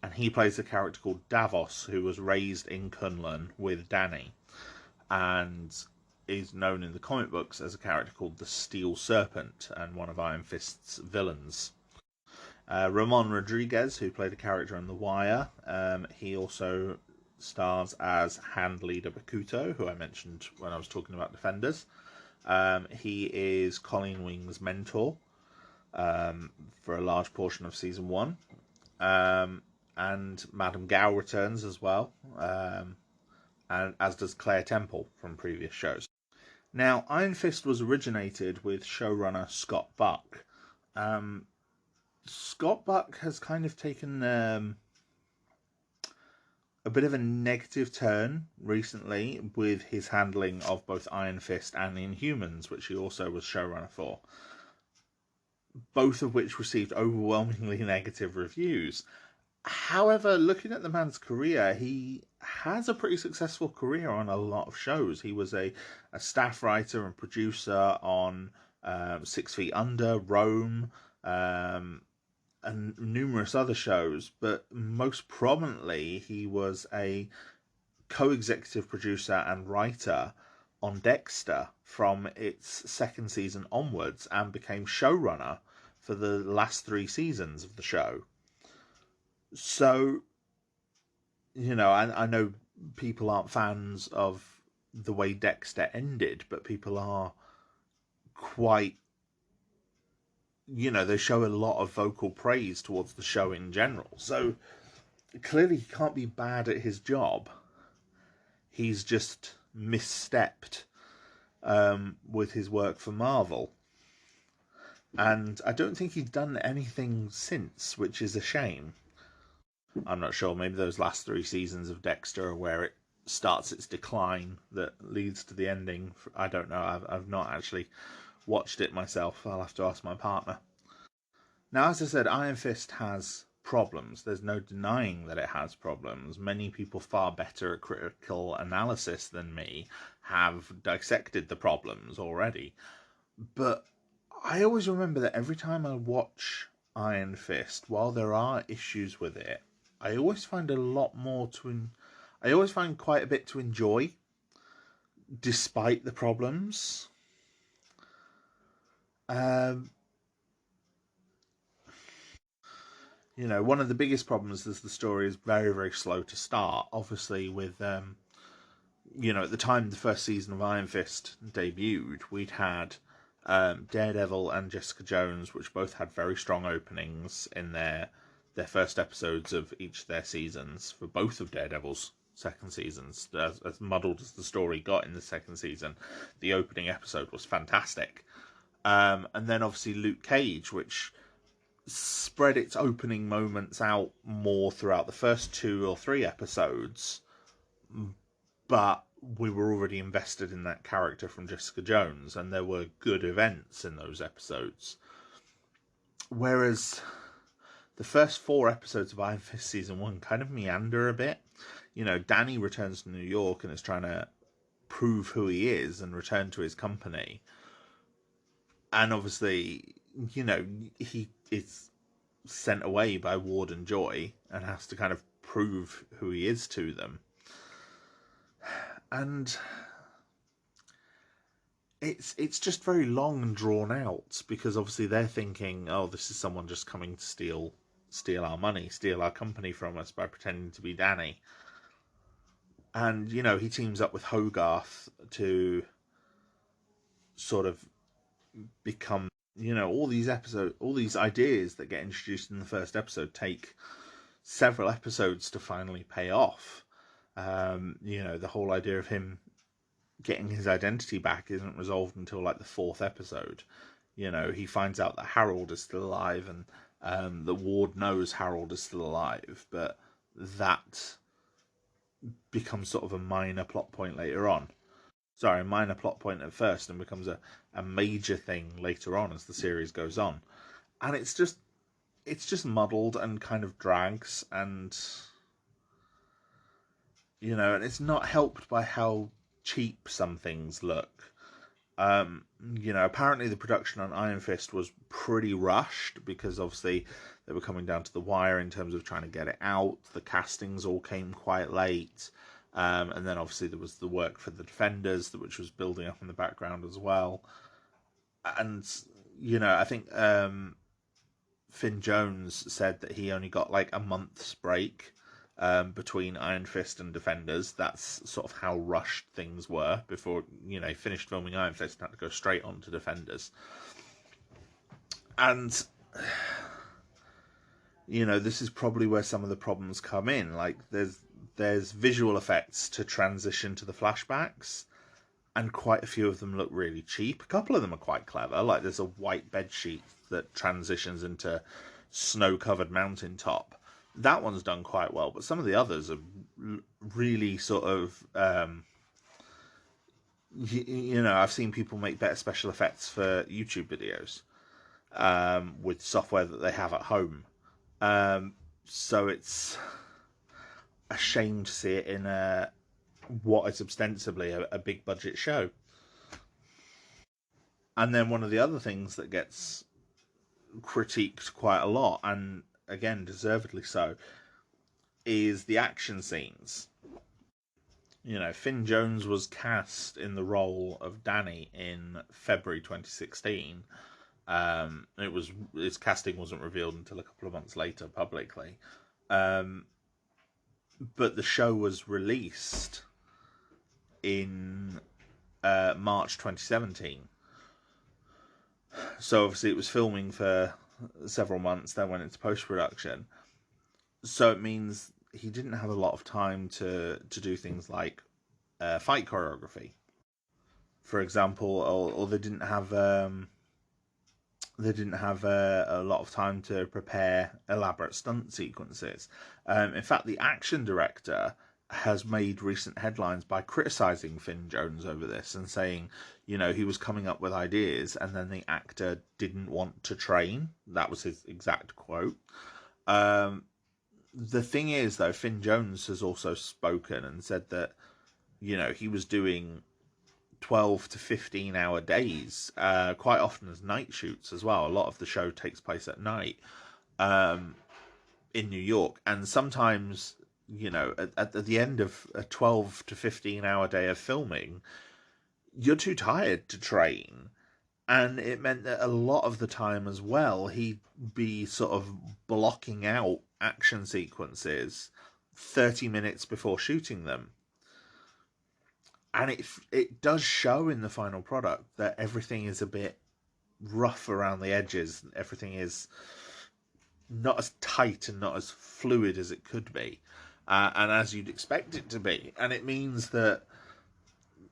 And he plays a character called Davos, who was raised in Kunlun with Danny, and is known in the comic books as a character called the Steel Serpent, and one of Iron Fist's villains. Ramon Rodriguez, who played a character on The Wire, he also stars as Hand Leader Bakuto, who I mentioned when I was talking about Defenders. He is Colleen Wing's mentor for a large portion of season 1. And Madame Gao returns as well, and as does Claire Temple from previous shows. Now, Iron Fist was originated with showrunner Scott Buck. Scott Buck has kind of taken a bit of a negative turn recently with his handling of both Iron Fist and Inhumans, which he also was showrunner for, both of which received overwhelmingly negative reviews. However, looking at the man's career, he has a pretty successful career on a lot of shows. He was a staff writer and producer on 6 Feet Under, Rome, and numerous other shows, but most prominently he was a co-executive producer and writer on Dexter from its second season onwards, and became showrunner for the last 3 seasons of the show. So, I know people aren't fans of the way Dexter ended, but people are quite, they show a lot of vocal praise towards the show in general. So, clearly he can't be bad at his job. He's just misstepped with his work for Marvel. And I don't think he's done anything since, which is a shame. I'm not sure, maybe those last 3 seasons of Dexter are where it starts its decline that leads to the ending. I don't know, I've not actually watched it myself. I'll have to ask my partner. Now, as I said, Iron Fist has problems. There's no denying that it has problems. Many people far better at critical analysis than me have dissected the problems already. But I always remember that every time I watch Iron Fist, while there are issues with it, I always find I always find quite a bit to enjoy, despite the problems. One of the biggest problems is the story is very, very slow to start. Obviously, with at the time the first season of Iron Fist debuted, we'd had Daredevil and Jessica Jones, which both had very strong openings in their first episodes of each of their seasons. For both of Daredevil's second seasons, as muddled as the story got in the second season, the opening episode was fantastic. And then obviously Luke Cage, which spread its opening moments out more throughout the first 2 or 3 episodes, but we were already invested in that character from Jessica Jones, and there were good events in those episodes. Whereas the first 4 episodes of Iron Fist Season 1 kind of meander a bit. Danny returns to New York and is trying to prove who he is and return to his company. And obviously, he is sent away by Ward and Joy and has to kind of prove who he is to them. And it's just very long and drawn out, because obviously they're thinking, oh, this is someone just coming to steal our money, steal our company from us by pretending to be Danny. And, he teams up with Hogarth to sort of become, all these ideas that get introduced in the first episode take several episodes to finally pay off. The whole idea of him getting his identity back isn't resolved until like the 4th episode. He finds out that Harold is still alive, and the ward knows Harold is still alive, but that becomes sort of a minor plot point later on. Sorry, a minor plot point at first, and becomes a major thing later on as the series goes on. And it's just muddled and kind of drags, and it's not helped by how cheap some things look. Apparently the production on Iron Fist was pretty rushed because obviously they were coming down to the wire in terms of trying to get it out. The castings all came quite late. And then obviously there was the work for the Defenders, which was building up in the background as well. And, I think Finn Jones said that he only got like a month's break between Iron Fist and Defenders. That's sort of how rushed things were before, finished filming Iron Fist and had to go straight on to Defenders. And, this is probably where some of the problems come in. Like, there's visual effects to transition to the flashbacks, and quite a few of them look really cheap. A couple of them are quite clever. Like, there's a white bedsheet that transitions into snow-covered mountaintop. That one's done quite well, but some of the others are really sort of, I've seen people make better special effects for YouTube videos with software that they have at home. So it's a shame to see it in what is ostensibly a big budget show. And then one of the other things that gets critiqued quite a lot, and again deservedly so, is the action scenes. Finn Jones was cast in the role of Danny in February 2016. His casting wasn't revealed until a couple of months later publicly. But the show was released in March 2017. So obviously it was filming for several months, then went into post-production. So it means he didn't have a lot of time to do things like fight choreography, for example, or they didn't have a lot of time to prepare elaborate stunt sequences. In fact, the action director has made recent headlines by criticizing Finn Jones over this and saying, he was coming up with ideas and then the actor didn't want to train. That was his exact quote. The thing is, though, Finn Jones has also spoken and said that, he was doing 12 to 15 hour days, quite often as night shoots as well. A lot of the show takes place at night in New York, and sometimes, at the end of a 12 to 15 hour day of filming, you're too tired to train. And it meant that a lot of the time as well, he'd be sort of blocking out action sequences 30 minutes before shooting them. And it does show in the final product that everything is a bit rough around the edges. Everything is not as tight and not as fluid as it could be. And as you'd expect it to be. And it means that,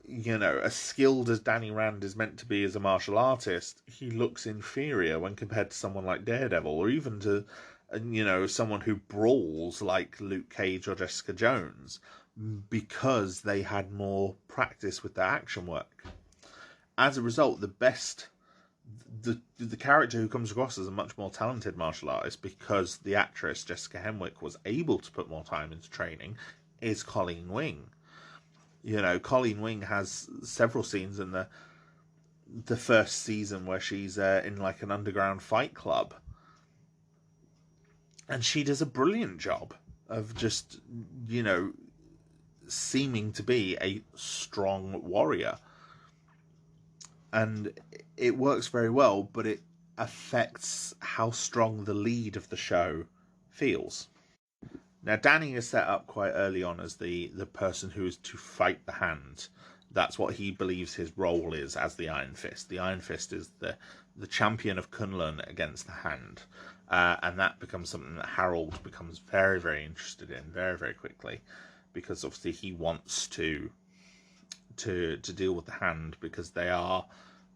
as skilled as Danny Rand is meant to be as a martial artist, he looks inferior when compared to someone like Daredevil, or even to, someone who brawls like Luke Cage or Jessica Jones, because they had more practice with their action work. As a result, the character who comes across as a much more talented martial artist, because the actress Jessica Henwick was able to put more time into training, is Colleen Wing. Colleen Wing has several scenes in the first season where she's in like an underground fight club, and she does a brilliant job of just, seeming to be a strong warrior. And it works very well, but it affects how strong the lead of the show feels. Now, Danny is set up quite early on as the person who is to fight the Hand. That's what he believes his role is as the Iron Fist. The Iron Fist is the champion of Kunlun against the Hand. And that becomes something that Harold becomes very, very interested in very, very quickly. Because obviously he wants to deal with the Hand because they are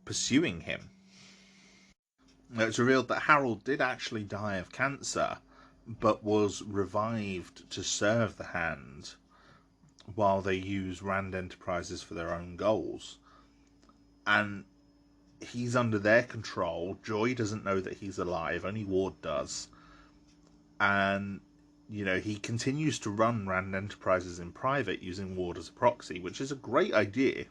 pursuing him. It's revealed that Harold did actually die of cancer, but was revived to serve the Hand while they use Rand Enterprises for their own goals. And he's under their control. Joy doesn't know that he's alive, only Ward does. And, he continues to run Rand Enterprises in private using Ward as a proxy, which is a great idea.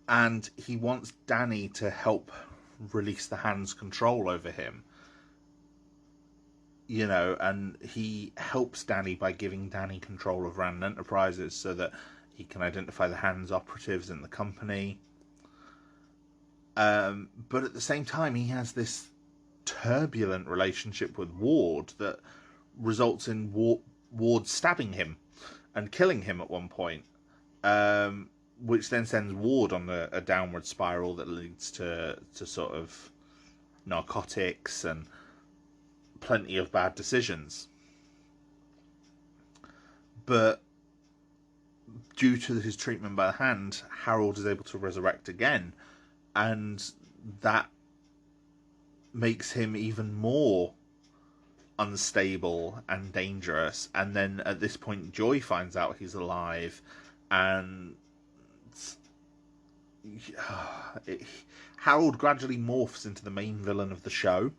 And he wants Danny to help release the Hand's control over him. And he helps Danny by giving Danny control of Rand Enterprises so that he can identify the Hand's operatives in the company. But at the same time, he has this turbulent relationship with Ward that results in Ward stabbing him and killing him at one point, which then sends Ward on a downward spiral that leads to sort of narcotics and plenty of bad decisions. But due to his treatment by the Hand, Harold is able to resurrect again, and that makes him even more unstable and dangerous. And then at this point, Joy finds out he's alive, and Harold gradually morphs into the main villain of the show.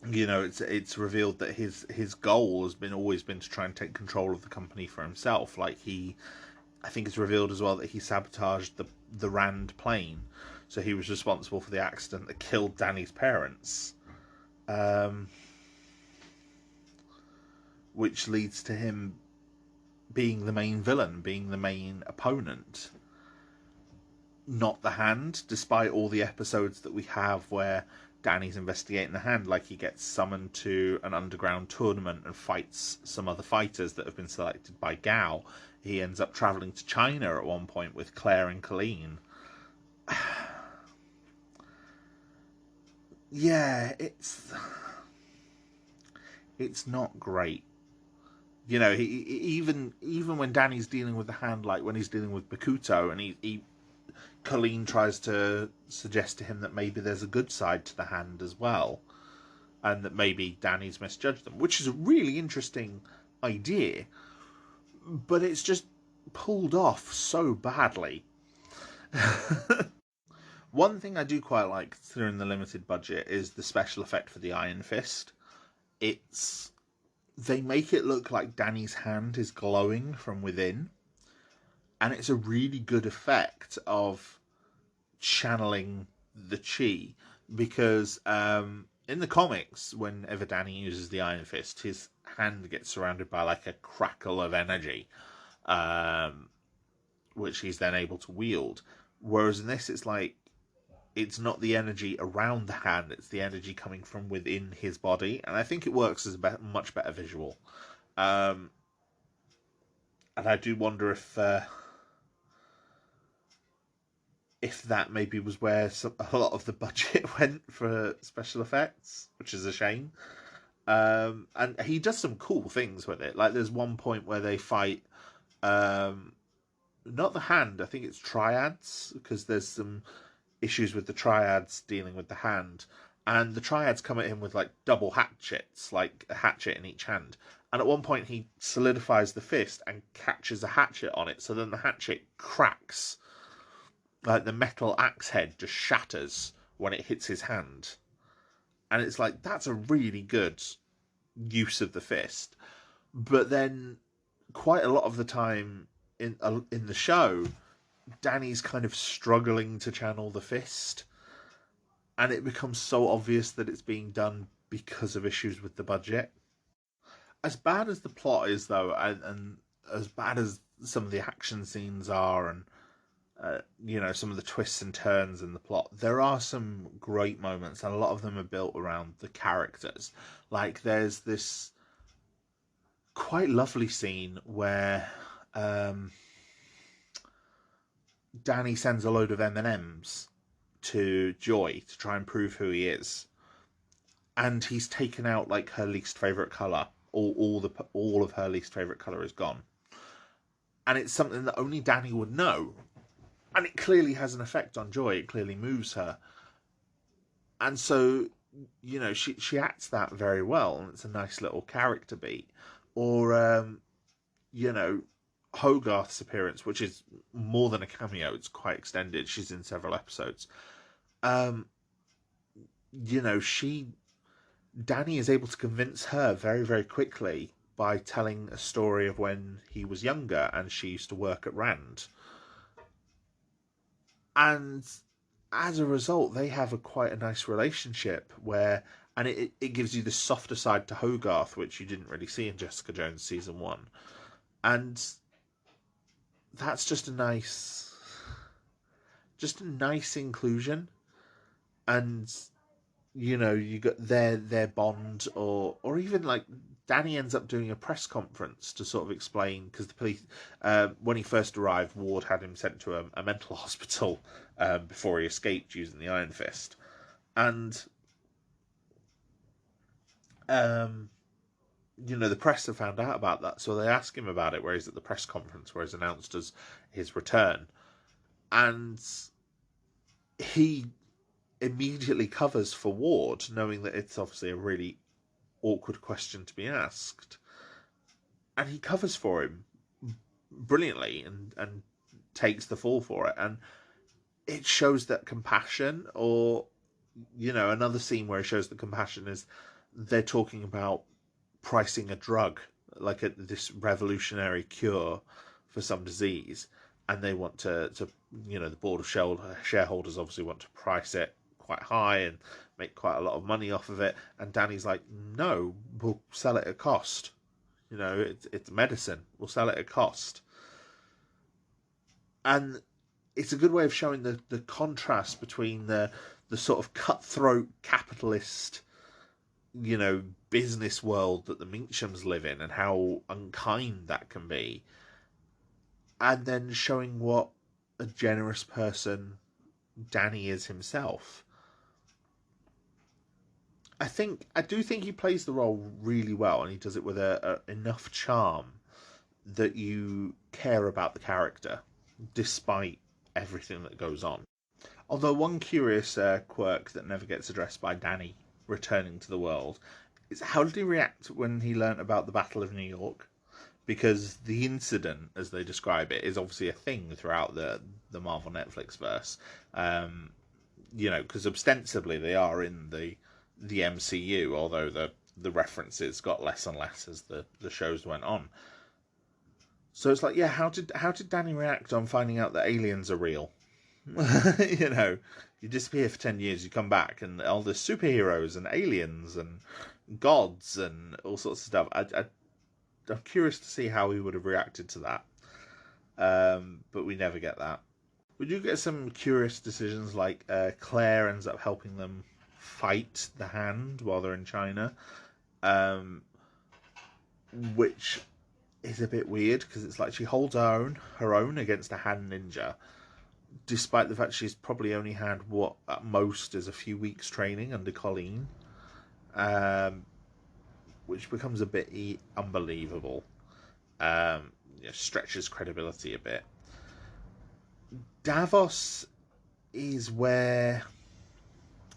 It's revealed that his goal has always been to try and take control of the company for himself. I think it's revealed as well that he sabotaged the Rand plane, so he was responsible for the accident that killed Danny's parents, which leads to him being the main villain, being the main opponent, not the Hand, despite all the episodes that we have where Danny's investigating the Hand. Like, he gets summoned to an underground tournament and fights some other fighters that have been selected by Gao. He ends up travelling to China at one point with Claire and Colleen. Yeah, it's not great. Even when Danny's dealing with the Hand, like when he's dealing with Bakuto, and Colleen tries to suggest to him that maybe there's a good side to the Hand as well, and that maybe Danny's misjudged them, which is a really interesting idea, but it's just pulled off so badly. One thing I do quite like, considering the limited budget, is the special effect for the Iron Fist. They make it look like Danny's hand is glowing from within, and it's a really good effect of channeling the chi, because in the comics, whenever Danny uses the Iron Fist, his hand gets surrounded by like a crackle of energy, which he's then able to wield. Whereas in this, it's not the energy around the hand, it's the energy coming from within his body, and I think it works as a much better visual. And I do wonder if that maybe was where a lot of the budget went for special effects, which is a shame. And he does some cool things with it. Like, there's one point where they fight, not the Hand, I think it's Triads, because there's some issues with the Triads dealing with the Hand, and the Triads come at him with like double hatchets, like a hatchet in each hand, and at one point he solidifies the fist and catches a hatchet on it, so then the hatchet cracks, like the metal axe head just shatters when it hits his hand, and it's like, that's a really good use of the fist. But then quite a lot of the time in the show, Danny's kind of struggling to channel the fist, and it becomes so obvious that it's being done because of issues with the budget. As bad as the plot is, though, and as bad as some of the action scenes are, and some of the twists and turns in the plot, there are some great moments, and a lot of them are built around the characters. Like, there's this quite lovely scene where Danny sends a load of M&Ms to Joy to try and prove who he is, and he's taken out like her least favorite color. All of her least favorite color is gone, and it's something that only Danny would know. And it clearly has an effect on Joy. It clearly moves her. And so, she acts that very well, and it's a nice little character beat. Or, you know, Hogarth's appearance, which is more than a cameo, it's quite extended. She's in several episodes. Um, she Danny is able to convince her very, very quickly by telling a story of when he was younger and she used to work at Rand. And as a result, they have quite a nice relationship and it gives you the softer side to Hogarth, which you didn't really see in Jessica Jones season 1. And that's just a nice inclusion. And you got their bond, or even like Danny ends up doing a press conference to sort of explain, because the police, when he first arrived, Ward had him sent to a mental hospital before he escaped using the Iron Fist, and the press have found out about that, so they ask him about it where he's at the press conference where he's announced as his return, and he immediately covers for Ward, knowing that it's obviously a really awkward question to be asked. And he covers for him brilliantly and takes the fall for it. And it shows that compassion, or, another scene where it shows that compassion is they're talking about pricing a drug, like this revolutionary cure for some disease. And they want to the board of shareholders obviously want to price it quite high and make quite a lot of money off of it. And Danny's like, no, we'll sell it at cost. It's medicine. We'll sell it at cost. And it's a good way of showing the contrast between the sort of cutthroat capitalist, business world that the Minchams live in and how unkind that can be. And then showing what a generous person Danny is himself. I do think he plays the role really well, and he does it with enough charm that you care about the character, despite everything that goes on. Although one curious quirk that never gets addressed by Danny returning to the world is how did he react when he learnt about the Battle of New York? Because the incident, as they describe it, is obviously a thing throughout the Marvel Netflix verse. Because ostensibly they are in the MCU, although the references got less and less as the shows went on. So it's like, yeah, how did Danny react on finding out that aliens are real? You disappear for 10 years, you come back, and all the superheroes and aliens and gods and all sorts of stuff. I'm curious to see how he would have reacted to that. But we never get that. We do get some curious decisions, like Claire ends up helping them fight the Hand while they're in China, which is a bit weird because it's like she holds her own against a Hand ninja, despite the fact she's probably only had what at most is a few weeks training under Colleen, which becomes a bit unbelievable. Stretches credibility a bit. Davos is where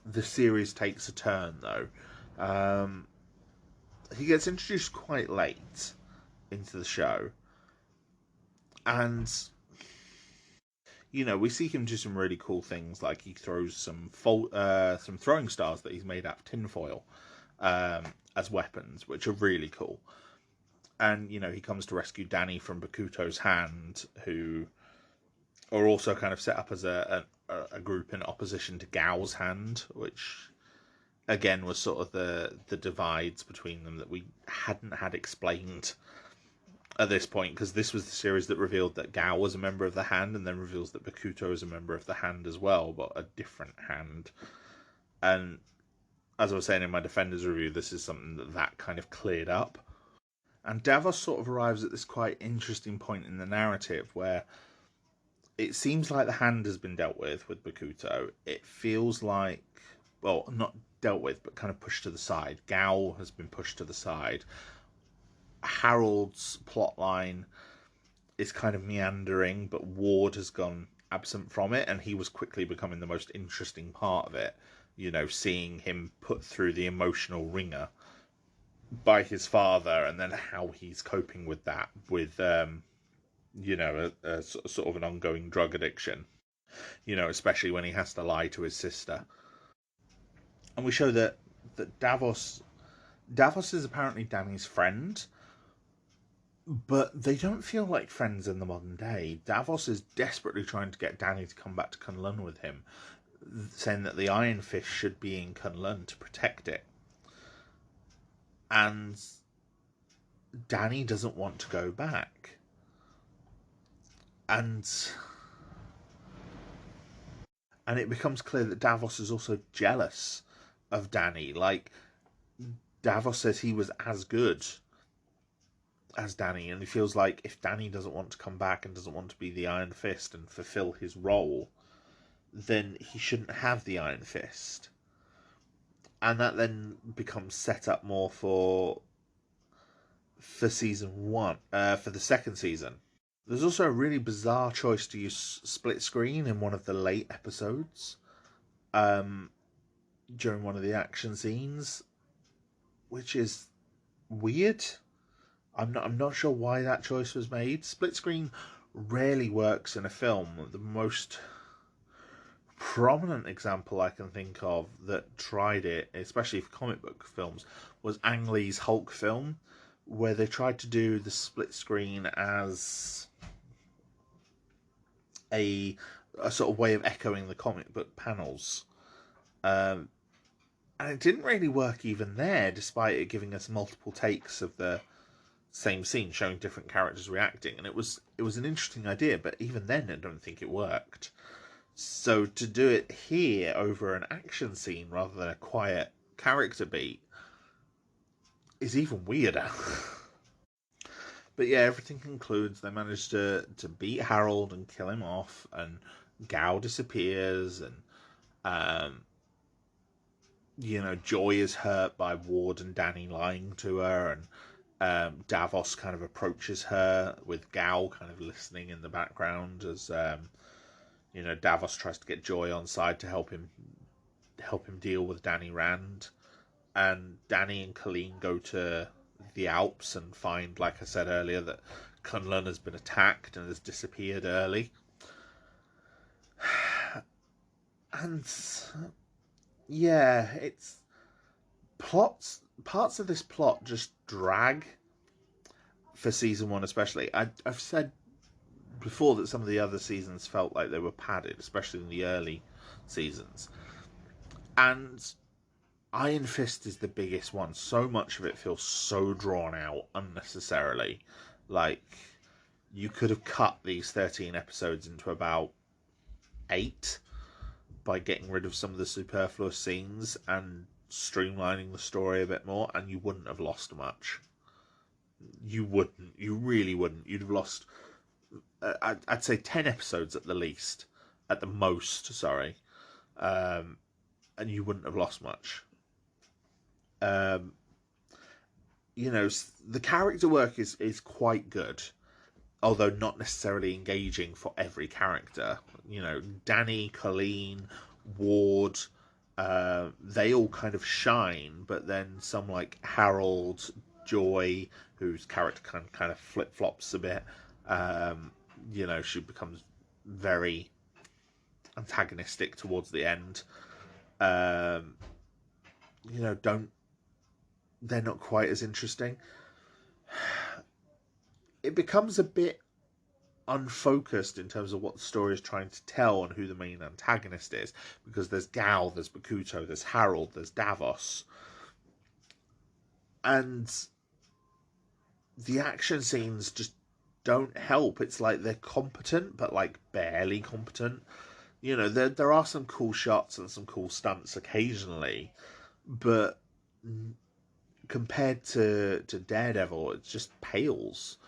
the series takes a turn, though. He gets introduced quite late into the show, and we see him do some really cool things, like he throws some throwing stars that he's made out of tinfoil as weapons, which are really cool. And he comes to rescue Danny from Bakuto's Hand, who are also kind of set up as a group in opposition to Gao's Hand, which again was sort of the divides between them that we hadn't had explained at this point, because this was the series that revealed that Gao was a member of the Hand, and then reveals that Bakuto is a member of the Hand as well, but a different Hand. And as I was saying in my Defenders review, this is something that kind of cleared up. And Davos sort of arrives at this quite interesting point in the narrative where it seems like the Hand has been dealt with Bakuto. It feels like, well, not dealt with, but kind of pushed to the side. Gao has been pushed to the side. Harold's plotline is kind of meandering, but Ward has gone absent from it, and he was quickly becoming the most interesting part of it. Seeing him put through the emotional ringer by his father, and then how he's coping with that, with a sort of an ongoing drug addiction. Especially when he has to lie to his sister. And we show that Davos is apparently Danny's friend, but they don't feel like friends in the modern day. Davos is desperately trying to get Danny to come back to Kunlun with him, saying that the Iron Fist should be in Kunlun to protect it. And Danny doesn't want to go back. And it becomes clear that Davos is also jealous of Danny. Like, Davos says he was as good as Danny, and he feels like if Danny doesn't want to come back and doesn't want to be the Iron Fist and fulfill his role, then he shouldn't have the Iron Fist. And that then becomes set up more for season 1, for the second season. There's also a really bizarre choice to use split screen in one of the late episodes, during one of the action scenes, which is weird. I'm not sure why that choice was made. Split screen rarely works in a film. The most prominent example I can think of that tried it, especially for comic book films, was Ang Lee's Hulk film, where they tried to do the split screen as a sort of way of echoing the comic book panels. And it didn't really work even there, despite it giving us multiple takes of the same scene, showing different characters reacting. And it was an interesting idea, but even then I don't think it worked. So to do it here over an action scene rather than a quiet character beat is even weirder. But yeah, everything concludes. They manage to beat Harold and kill him off, and Gao disappears, and Joy is hurt by Ward and Danny lying to her, and Davos kind of approaches her with Gao kind of listening in the background as Davos tries to get Joy on side to help him deal with Danny Rand, and Danny and Colleen go to the Alps and find, like I said earlier, that Kunlun has been attacked and has disappeared early. And yeah, it's parts of this plot just drag for season 1 especially. I've said before that some of the other seasons felt like they were padded, especially in the early seasons. And Iron Fist is the biggest one. So much of it feels so drawn out unnecessarily. Like, you could have cut these 13 episodes into about 8 by getting rid of some of the superfluous scenes and streamlining the story a bit more, and you wouldn't have lost much. You wouldn't. You really wouldn't. You'd have lost, I'd say 10 episodes at the least. At the most, sorry. And you wouldn't have lost much. The character work is quite good, although not necessarily engaging for every character. Danny, Colleen, Ward, they all kind of shine, but then some like Harold, Joy, whose character kind of flip-flops a bit, she becomes very antagonistic towards the end. They're not quite as interesting. It becomes a bit unfocused in terms of what the story is trying to tell and who the main antagonist is, because there's Gal, there's Bakuto, there's Harold, there's Davos, and the action scenes just don't help. It's like they're competent, but like barely competent. There are some cool shots and some cool stunts occasionally, but compared to Daredevil, it just pales.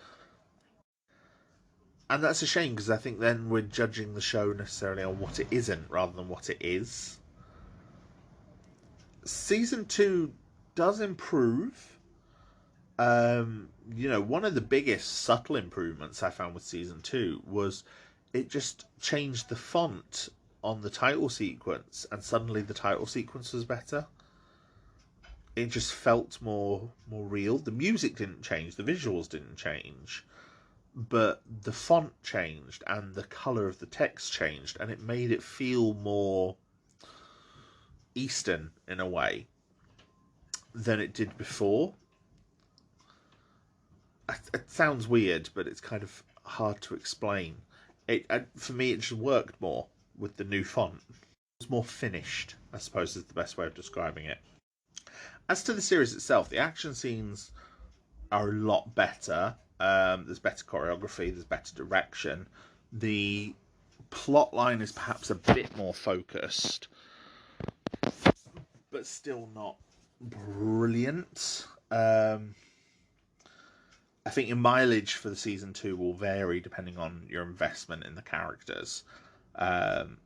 And that's a shame, because I think then we're judging the show necessarily on what it isn't rather than what it is. Season 2 does improve. One of the biggest subtle improvements I found with Season 2 was it just changed the font on the title sequence, and suddenly the title sequence was better. It just felt more real. The music didn't change, the visuals didn't change, but the font changed and the colour of the text changed, and it made it feel more Eastern in a way than it did before. It sounds weird, but it's kind of hard to explain. For me, it just worked more with the new font. It was more finished, I suppose, is the best way of describing it. As to the series itself, the action scenes are a lot better. There's better choreography, there's better direction. The plot line is perhaps a bit more focused, but still not brilliant. I think your mileage for the season 2 will vary depending on your investment in the characters. While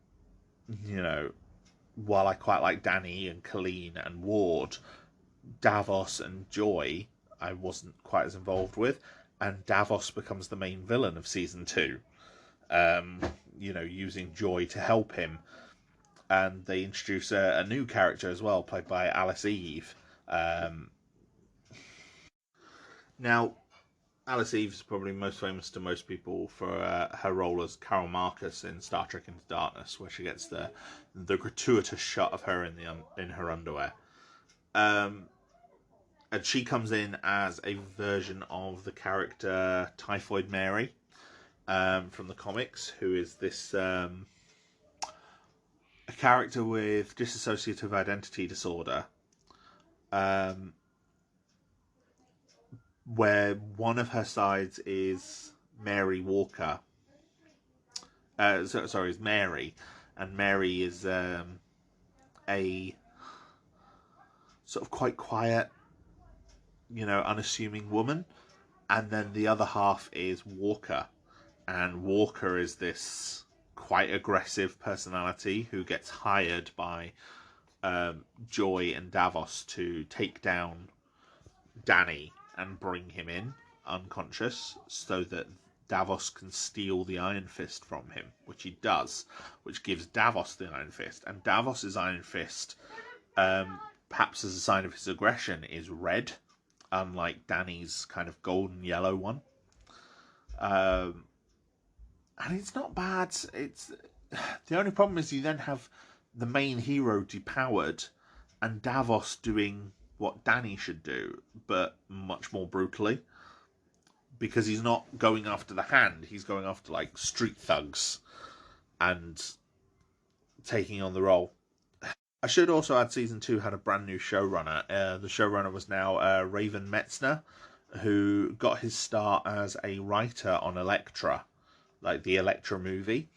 I quite like Danny and Colleen and Ward, Davos and Joy I wasn't quite as involved with, and Davos becomes the main villain of season 2. Using Joy to help him, and they introduce a new character as well, played by Alice Eve. Now, Alice Eve is probably most famous to most people for her role as Carol Marcus in Star Trek Into Darkness, where she gets the gratuitous shot of her in her underwear. And she comes in as a version of the character Typhoid Mary from the comics, who is this a character with dissociative identity disorder, where one of her sides is Mary Walker. Is Mary, and Mary is a sort of quite quiet, unassuming woman, and then the other half is Walker, and Walker is this quite aggressive personality who gets hired by Joy and Davos to take down Danny and bring him in unconscious so that Davos can steal the Iron Fist from him, which he does, which gives Davos the Iron Fist. And Davos's Iron Fist, perhaps as a sign of his aggression, is red, unlike Danny's kind of golden yellow one. And it's not bad. It's the only problem is you then have the main hero depowered and Davos doing what Danny should do, but much more brutally. Because he's not going after the hand, he's going after like street thugs and taking on the role. I should also add season 2 had a brand new showrunner. The showrunner was now Raven Metzner, who got his start as a writer on Elektra, like the Elektra movie,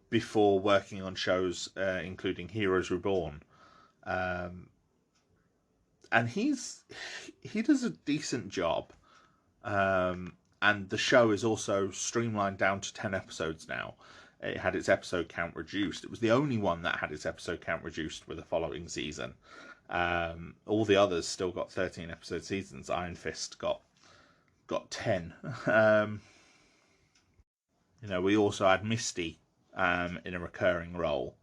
before working on shows including Heroes Reborn. And he does a decent job. And the show is also streamlined down to 10 episodes now. It had its episode count reduced. It was the only one that had its episode count reduced with the following season. All the others still got 13 episode seasons. Iron Fist got 10. We also had Misty in a recurring role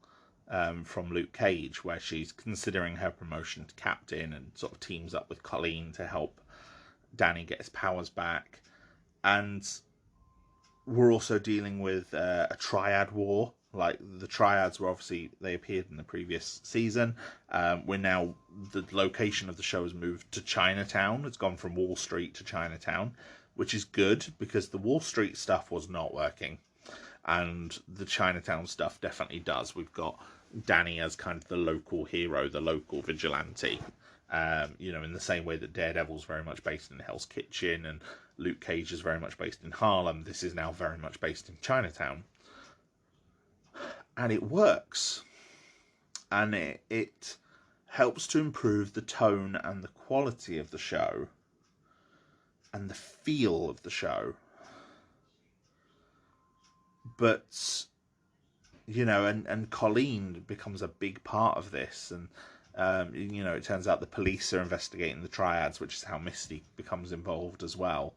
from Luke Cage, where she's considering her promotion to captain and sort of teams up with Colleen to help Danny get his powers back. And we're also dealing with a triad war. Like, the triads were obviously, they appeared in the previous season. We're now, the location of the show has moved to Chinatown. It's gone from Wall Street to Chinatown, which is good because the Wall Street stuff was not working. And the Chinatown stuff definitely does. We've got Danny as kind of the local hero, the local vigilante. In the same way that Daredevil's very much based in Hell's Kitchen and Luke Cage is very much based in Harlem, this is now very much based in Chinatown. And it works. And it helps to improve the tone and the quality of the show and the feel of the show. But, and Colleen becomes a big part of this. And, it turns out the police are investigating the triads, which is how Misty becomes involved as well.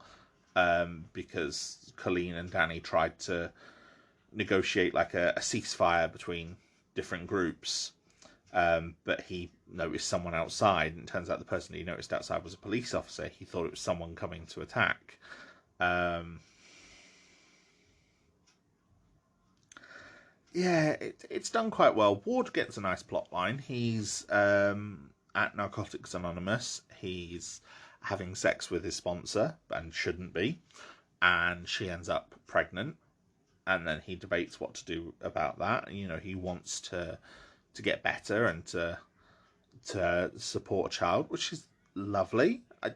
because Colleen and Danny tried to negotiate like a ceasefire between different groups. But he noticed someone outside, and it turns out the person he noticed outside was a police officer. He thought it was someone coming to attack. Yeah, it's done quite well. Ward gets a nice plot line. He's at Narcotics Anonymous. He's having sex with his sponsor, and shouldn't be. And she ends up pregnant. And then he debates what to do about that. You know, he wants to get better and to support a child, which is lovely. I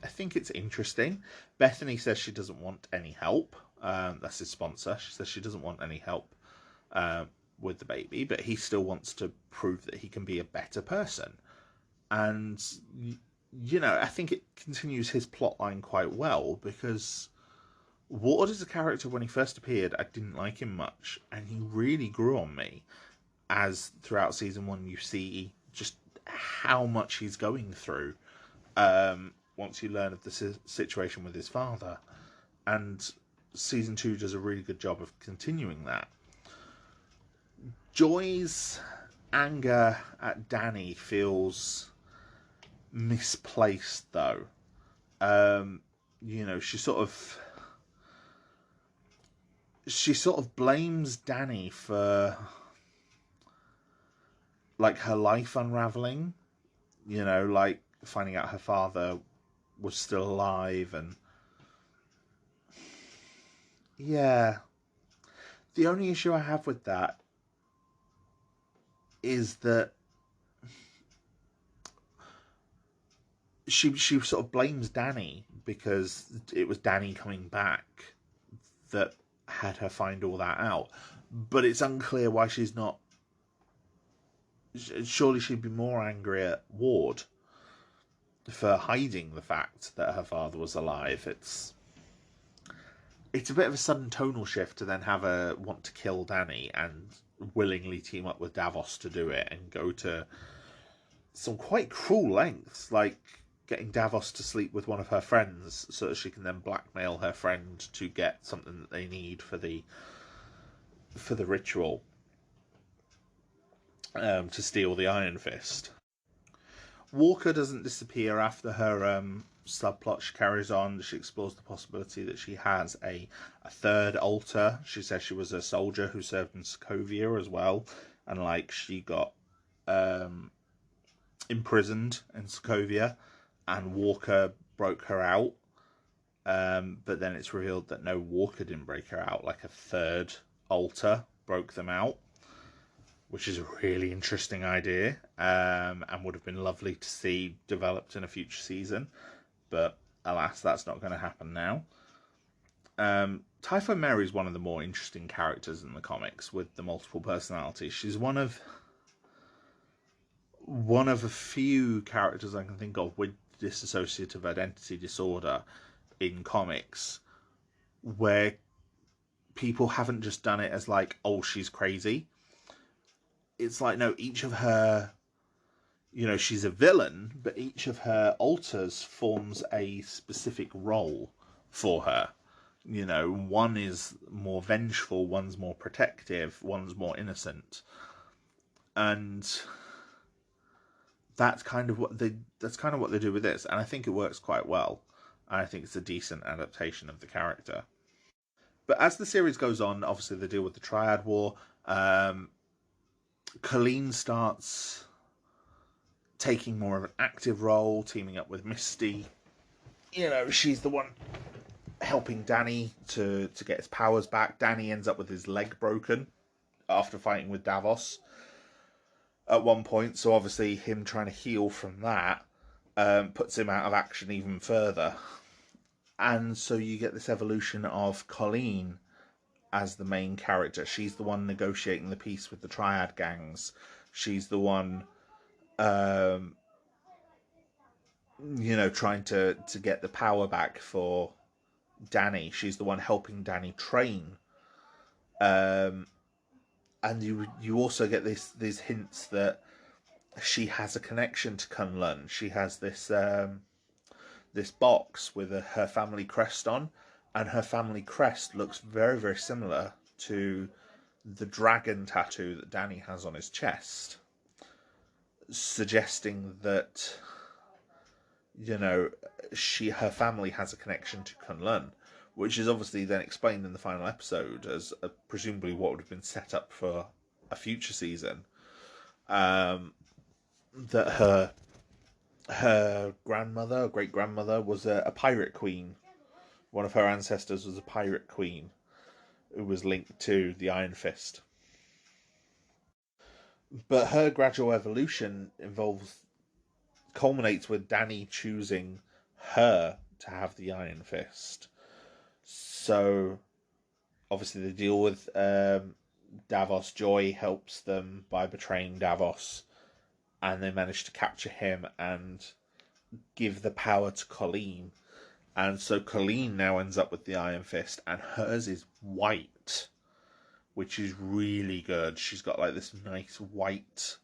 think it's interesting. Bethany says she doesn't want any help. That's his sponsor. She says she doesn't want any help with the baby, but he still wants to prove that he can be a better person. And, you know, I think it continues his plotline quite well, because Ward is a character, when he first appeared, I didn't like him much, and he really grew on me as throughout season 1 you see just how much he's going through once you learn of the situation with his father. And season 2 does a really good job of continuing that. Joy's anger at Danny feels misplaced, though. You know, she sort of blames Danny for like her life unraveling, you know, like finding out her father was still alive. And yeah, the only issue I have with that is that she sort of blames Danny because it was Danny coming back that had her find all that out. But it's unclear why she's not. Surely she'd be more angry at Ward for hiding the fact that her father was alive. It's a bit of a sudden tonal shift to then have her want to kill Danny and willingly team up with Davos to do it, and go to some quite cruel lengths, like getting Davos to sleep with one of her friends so that she can then blackmail her friend to get something that they need for the ritual, to steal the Iron Fist. Walker doesn't disappear after her subplot. She carries on. She explores the possibility that she has a third alter. She says she was a soldier who served in Sokovia as well, and like she got imprisoned in Sokovia, and Walker broke her out. But then it's revealed that no, Walker didn't break her out. Like a third alter broke them out, which is a really interesting idea, and would have been lovely to see developed in a future season. But alas, that's not going to happen now. Typhoon Mary is one of the more interesting characters in the comics with the multiple personalities. She's one of a few characters I can think of with dissociative identity disorder in comics where people haven't just done it as like, oh, she's crazy. It's like, no, each of her, you know, she's a villain, but each of her alters forms a specific role for her. You know, one is more vengeful, one's more protective, one's more innocent. And that's kind of what they do with this, and I think it works quite well. I think it's a decent adaptation of the character. But as the series goes on, obviously they deal with the Triad War. Colleen starts taking more of an active role, teaming up with Misty. You know, she's the one helping Danny to get his powers back. Danny ends up with his leg broken after fighting with Davos at one point, so obviously him trying to heal from that puts him out of action even further. And so you get this evolution of Colleen as the main character. She's the one negotiating the peace with the Triad gangs. She's the one, you know, trying to get the power back for Danny. She's the one helping Danny train. And you also get these hints that she has a connection to Kunlun. She has this this box with her family crest on, and her family crest looks very, very similar to the dragon tattoo that Danny has on his chest, suggesting that, you know, her family has a connection to Kunlun, which is obviously then explained in the final episode as presumably what would have been set up for a future season. That her grandmother, great grandmother, was a pirate queen. One of her ancestors was a pirate queen who was linked to the Iron Fist. But her gradual evolution culminates with Danny choosing her to have the Iron Fist. So obviously they deal with Davos. Joy helps them by betraying Davos, and they manage to capture him and give the power to Colleen. And so Colleen now ends up with the Iron Fist, and hers is white, which is really good. She's got like this nice white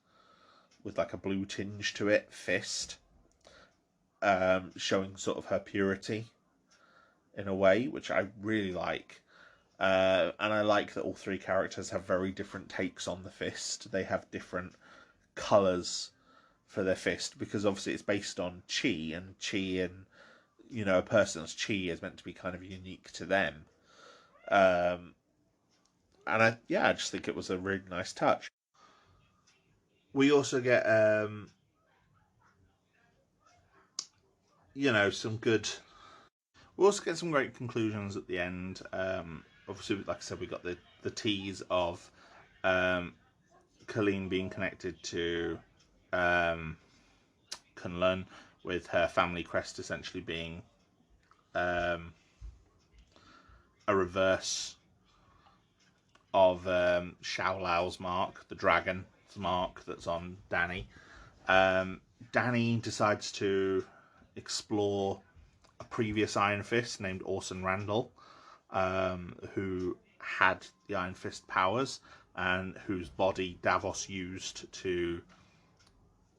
with like a blue tinge to it fist, showing sort of her purity in a way, which I really like. And I like that all three characters have very different takes on the fist. They have different colours for their fist, because obviously it's based on chi, and a person's chi is meant to be kind of unique to them. And I just think it was a really nice touch. We also get some good. We also get some great conclusions at the end. Obviously, like I said, we got the tease of Colleen being connected to Kunlun, with her family crest essentially being a reverse of Xiao Lao's mark, the dragon's mark that's on Danny. Danny decides to explore a previous Iron Fist named Orson Randall, who had the Iron Fist powers and whose body Davos used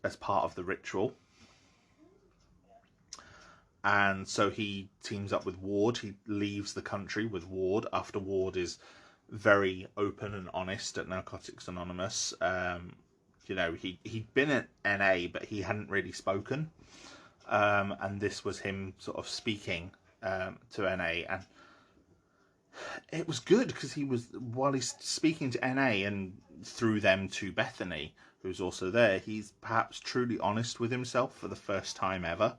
as part of the ritual. And so he teams up with Ward. He leaves the country with Ward after Ward is very open and honest at Narcotics Anonymous. He'd been at NA, but he hadn't really spoken. And this was him sort of speaking to NA, and it was good because while he's speaking to NA and through them to Bethany, who's also there, he's perhaps truly honest with himself for the first time ever,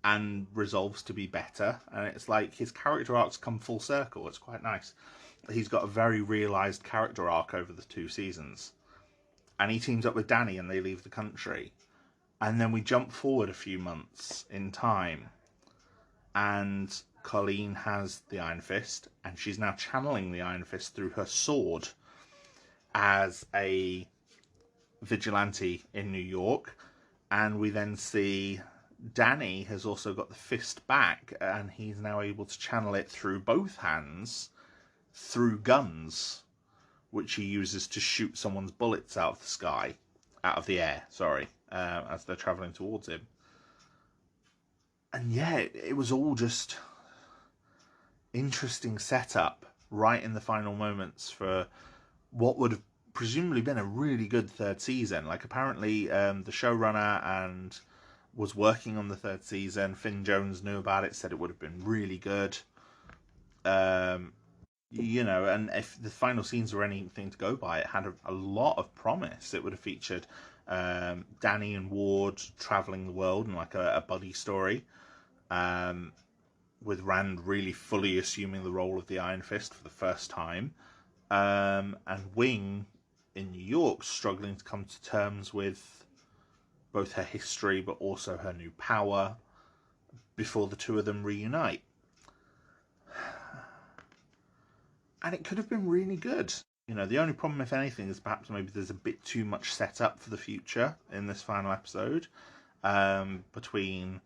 and resolves to be better. And it's like his character arcs come full circle. It's quite nice. He's got a very realised character arc over the 2 seasons. And he teams up with Danny and they leave the country. And then we jump forward a few months in time. And Colleen has the Iron Fist. And she's now channeling the Iron Fist through her sword as a vigilante in New York. And we then see Danny has also got the fist back, and he's now able to channel it through both hands through guns, which he uses to shoot someone's bullets out of the air, as they're travelling towards him. And yeah, it was all just interesting setup right in the final moments for what would have presumably been a really good 3rd season. Like, apparently the showrunner and was working on the 3rd season. Finn Jones knew about it, said it would have been really good. And if the final scenes were anything to go by, it had a lot of promise. It would have featured Danny and Ward travelling the world in like a buddy story, with Rand really fully assuming the role of the Iron Fist for the first time, and Wing in New York struggling to come to terms with both her history but also her new power before the two of them reunite. And it could have been really good. The only problem, if anything, is perhaps maybe there's a bit too much setup for the future in this final episode, between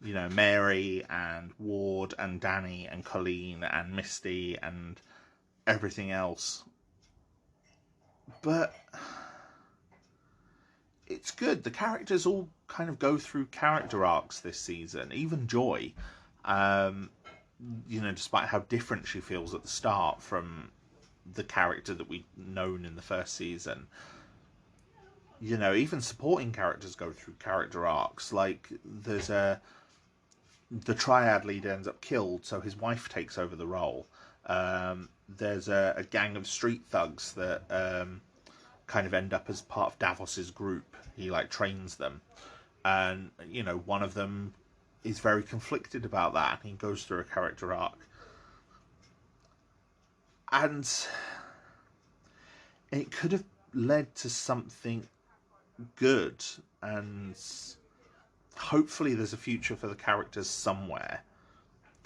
Mary and Ward and Danny and Colleen and Misty and everything else. But it's good. The characters all kind of go through character arcs this season. Even Joy. despite how different she feels at the start from the character that we'd known in the first season. Even supporting characters go through character arcs. Like, the triad leader ends up killed, so his wife takes over the role. There's a gang of street thugs that kind of end up as part of Davos's group. He trains them, and one of them is very conflicted about that, and he goes through a character arc. And it could have led to something good, and hopefully there's a future for the characters somewhere,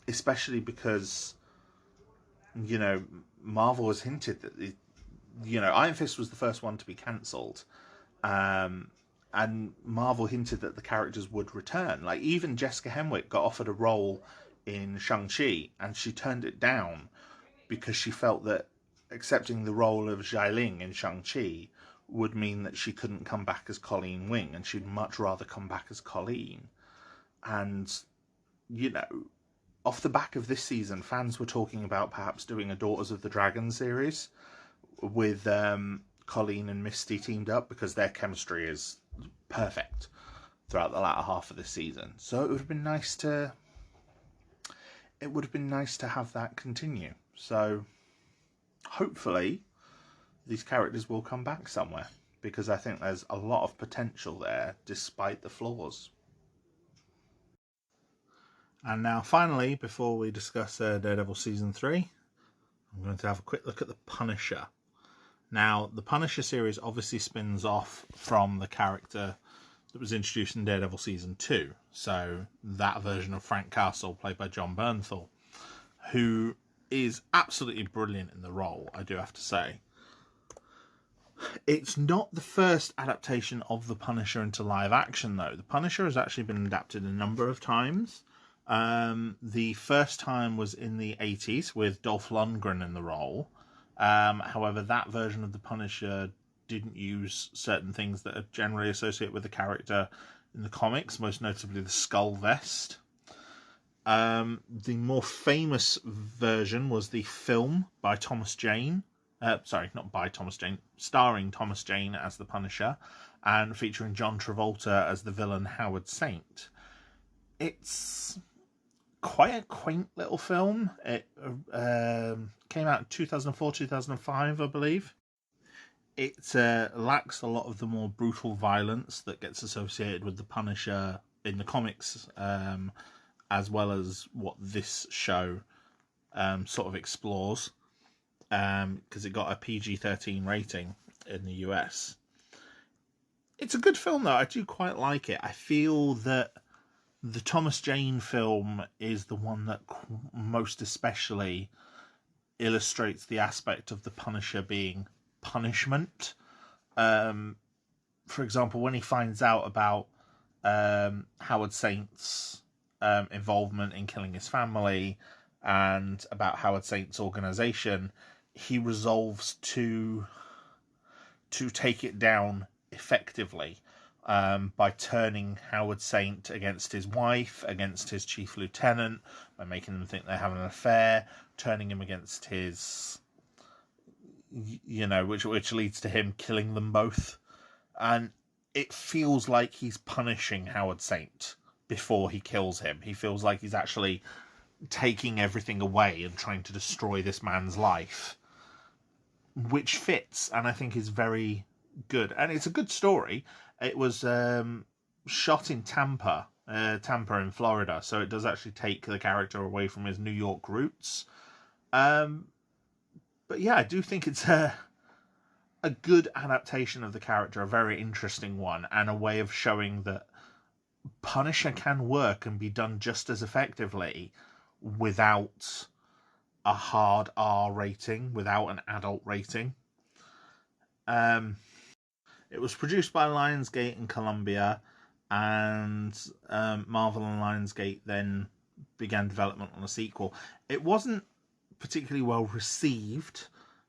especially because Marvel has hinted that Iron Fist was the first one to be cancelled, and Marvel hinted that the characters would return. Like, even Jessica Henwick got offered a role in Shang-Chi, and she turned it down because she felt that accepting the role of Xialing in Shang-Chi would mean that she couldn't come back as Colleen Wing, and she'd much rather come back as Colleen. And, off the back of this season, fans were talking about perhaps doing a Daughters of the Dragon series with Colleen and Misty teamed up, because their chemistry is perfect throughout the latter half of this season. So it would have been nice to have that continue. So hopefully these characters will come back somewhere, because I think there's a lot of potential there despite the flaws. And now finally, before we discuss Daredevil Season 3, I'm going to have a quick look at the Punisher. Now, the Punisher series obviously spins off from the character that was introduced in Daredevil Season 2. So that version of Frank Castle, played by John Bernthal, who is absolutely brilliant in the role, I do have to say. It's not the first adaptation of the Punisher into live action, though. The Punisher has actually been adapted a number of times. The first time was in the 80s with Dolph Lundgren in the role. However, that version of the Punisher didn't use certain things that are generally associated with the character in the comics, most notably the skull vest. The more famous version was the film by Thomas Jane. Not by Thomas Jane, starring Thomas Jane as the Punisher, and featuring John Travolta as the villain Howard Saint. It's quite a quaint little film. It came out in 2004-2005, I believe. It lacks a lot of the more brutal violence that gets associated with the Punisher in the comics, as well as what this show sort of explores, because it got a PG-13 rating in the US. It's a good film, though. I do quite like it. I feel that the Thomas Jane film is the one that most especially illustrates the aspect of the Punisher being punishment. For example, when he finds out about Howard Saint's involvement in killing his family, and about Howard Saint's organization, he resolves to take it down effectively, by turning Howard Saint against his wife, against his chief lieutenant, by making them think they have an affair, turning him against his, which leads to him killing them both. And it feels like he's punishing Howard Saint before he kills him. He feels like he's actually taking everything away and trying to destroy this man's life, which fits, and I think is very good. And it's a good story. It was shot in Tampa in Florida, so it does actually take the character away from his New York roots. But yeah, I do think it's a good adaptation of the character, a very interesting one, and a way of showing that Punisher can work and be done just as effectively without a hard R rating, without an adult rating. It was produced by Lionsgate and Columbia, and Marvel and Lionsgate then began development on a sequel. It wasn't particularly well received.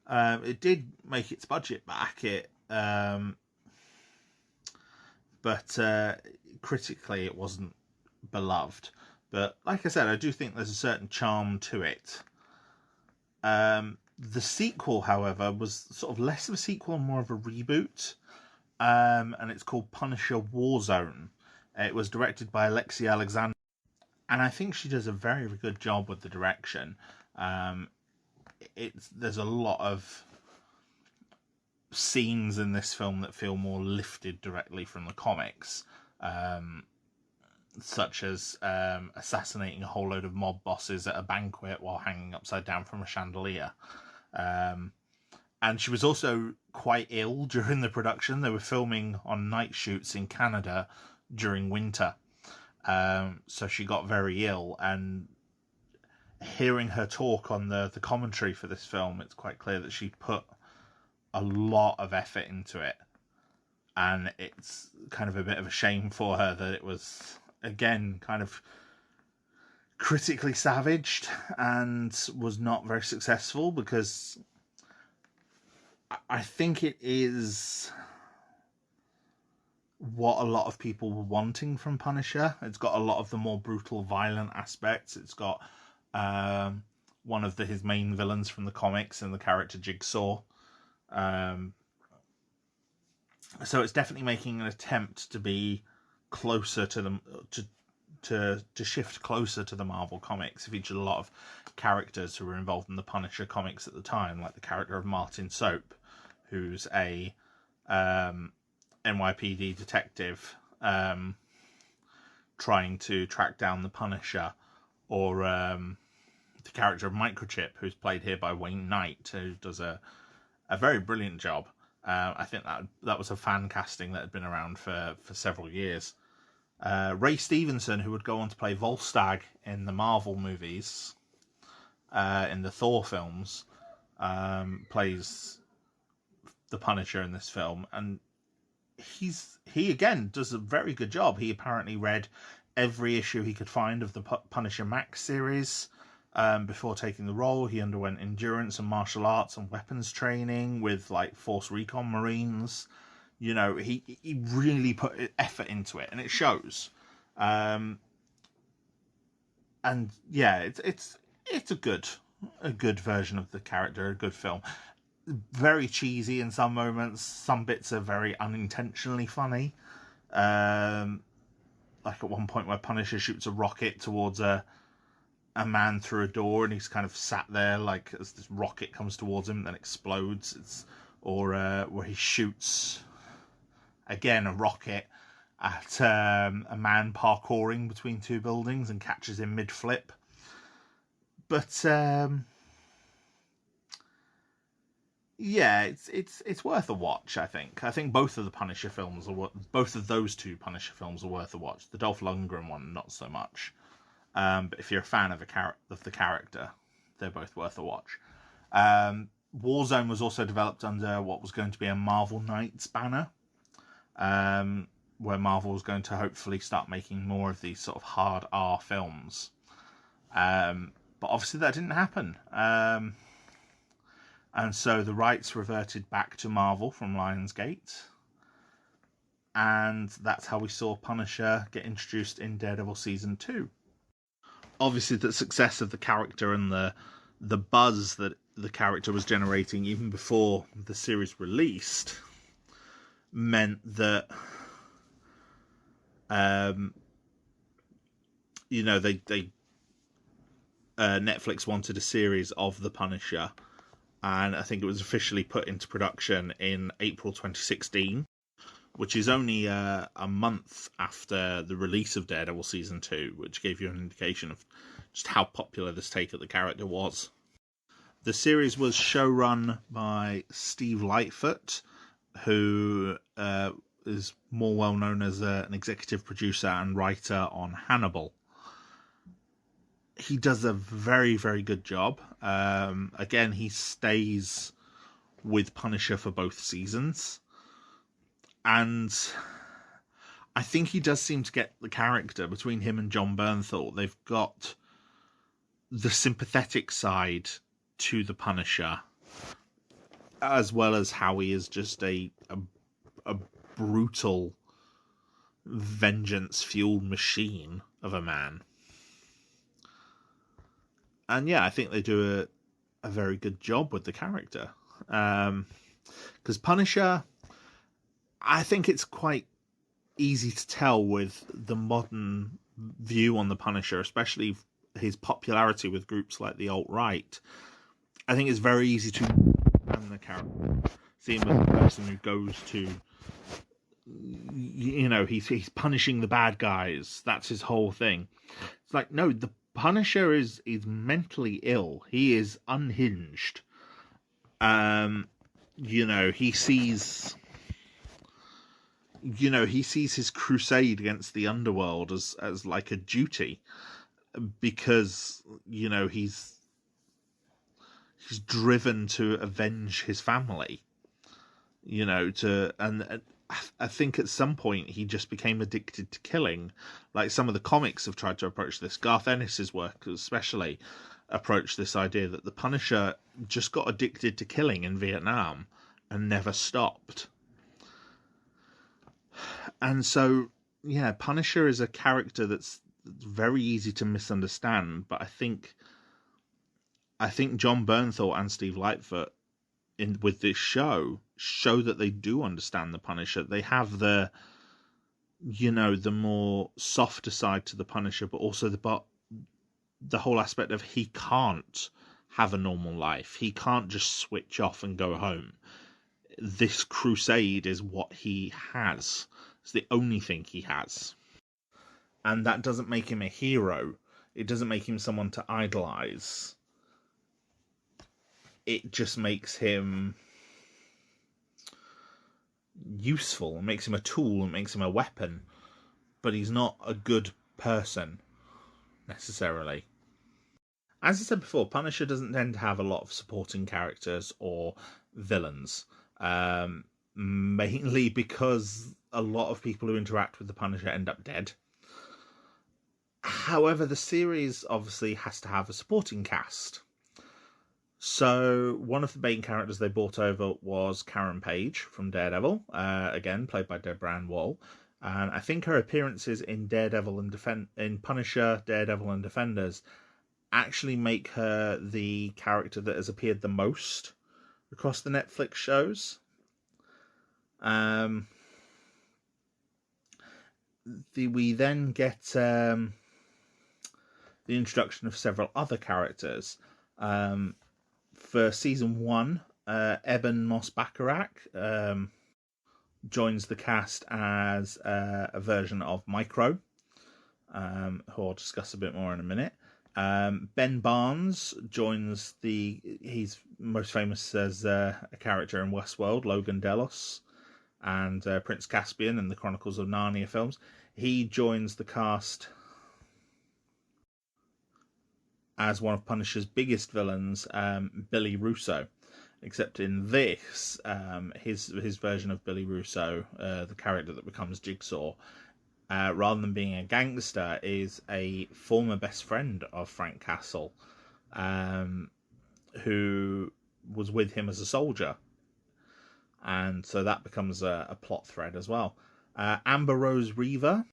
It did make its budget back, but critically it wasn't beloved. But like I said, I do think there's a certain charm to it. The sequel, however, was sort of less of a sequel and more of a reboot. And it's called Punisher Warzone. It was directed by Alexia Alexander, and I think she does a very, very good job with the direction. There's a lot of scenes in this film that feel more lifted directly from the comics, such as assassinating a whole load of mob bosses at a banquet while hanging upside down from a chandelier. And she was also quite ill during the production. They were filming on night shoots in Canada during winter. So she got very ill, and hearing her talk on the commentary for this film, it's quite clear that she put a lot of effort into it. And it's kind of a bit of a shame for her that it was, again, kind of critically savaged and was not very successful, because I think it is what a lot of people were wanting from Punisher. It's got a lot of the more brutal, violent aspects. It's got one of his main villains from the comics and the character Jigsaw. So it's definitely making an attempt to be closer to them, to shift closer to the Marvel comics. It featured a lot of characters who were involved in the Punisher comics at the time, like the character of Martin Soap, who's a NYPD detective trying to track down the Punisher, or the character of Microchip, who's played here by Wayne Knight, who does a very brilliant job. I think that was a fan casting that had been around for several years. Ray Stevenson, who would go on to play Volstagg in the Marvel movies, in the Thor films, plays the Punisher in this film, and he again does a very good job. He apparently read every issue he could find of the Punisher Max series before taking the role. He underwent endurance and martial arts and weapons training with like Force Recon Marines. You know, he really put effort into it, and it shows. And yeah, it's a good version of the character, a good film. Very cheesy in some moments. Some bits are very unintentionally funny. Like at one point where Punisher shoots a rocket towards a man through a door, and he's kind of sat there like as this rocket comes towards him and then explodes. Or where he shoots again a rocket at a man parkouring between two buildings and catches him mid-flip. But yeah, it's worth a watch. I think both of the Punisher films both of those two Punisher films are worth a watch. The Dolph Lundgren one, not so much. But if you're a fan of the character, they're both worth a watch. Warzone was also developed under what was going to be a Marvel Knights banner, where Marvel was going to hopefully start making more of these sort of hard R films. But obviously that didn't happen. And so the rights reverted back to Marvel from Lionsgate. And that's how we saw Punisher get introduced in Daredevil Season 2. Obviously, the success of the character and the buzz that the character was generating even before the series released meant that Netflix wanted a series of the Punisher, and I think it was officially put into production in April 2016, which is only a month after the release of Daredevil Season 2, which gave you an indication of just how popular this take of the character was. The series was showrun by Steve Lightfoot, who is more well known as an executive producer and writer on Hannibal. He does a very, very good job. Again, he stays with Punisher for both seasons. And I think he does seem to get the character. Between him and John Bernthal, they've got the sympathetic side to the Punisher, as well as how he is just a brutal, vengeance-fueled machine of a man. And yeah, I think they do a very good job with the character. Because Punisher, I think it's quite easy to tell with the modern view on the Punisher, especially his popularity with groups like the alt-right. I think it's very easy to understand the character, see him as a person who goes to, he's punishing the bad guys. That's his whole thing. It's like, no, the Punisher is mentally ill. He is unhinged. He sees his crusade against the underworld as like a duty, because he's driven to avenge his family. And I think at some point he just became addicted to killing. Like, some of the comics have tried to approach this. Garth Ennis's work especially approached this idea that the Punisher just got addicted to killing in Vietnam and never stopped. And so, yeah, Punisher is a character that's very easy to misunderstand, but I think John Bernthal and Steve Lightfoot with this show that they do understand the Punisher. They have the more softer side to the Punisher, but also the whole aspect of he can't have a normal life. He can't just switch off and go home. This crusade is what he has. It's the only thing he has. And that doesn't make him a hero. It doesn't make him someone to idolize. It just makes him useful. It makes him a tool. It makes him a weapon. But he's not a good person, necessarily. As I said before, Punisher doesn't tend to have a lot of supporting characters or villains. Mainly because a lot of people who interact with the Punisher end up dead. However, the series obviously has to have a supporting cast. So one of the main characters they brought over was Karen Page from Daredevil, again played by Deborah Ann Woll. And I think her appearances in Daredevil and in Punisher, Daredevil, and Defenders actually make her the character that has appeared the most across the Netflix shows. We then get the introduction of several other characters. For season 1, Eben Moss-Bacharach joins the cast as a version of Micro, who I'll discuss a bit more in a minute. Ben Barnes joins he's most famous as a character in Westworld, Logan Delos, and Prince Caspian in the Chronicles of Narnia films. He joins the cast as one of Punisher's biggest villains, Billy Russo. Except in this, his version of Billy Russo, the character that becomes Jigsaw, rather than being a gangster, is a former best friend of Frank Castle, who was with him as a soldier. And so that becomes a plot thread as well. Amber Rose Reaver,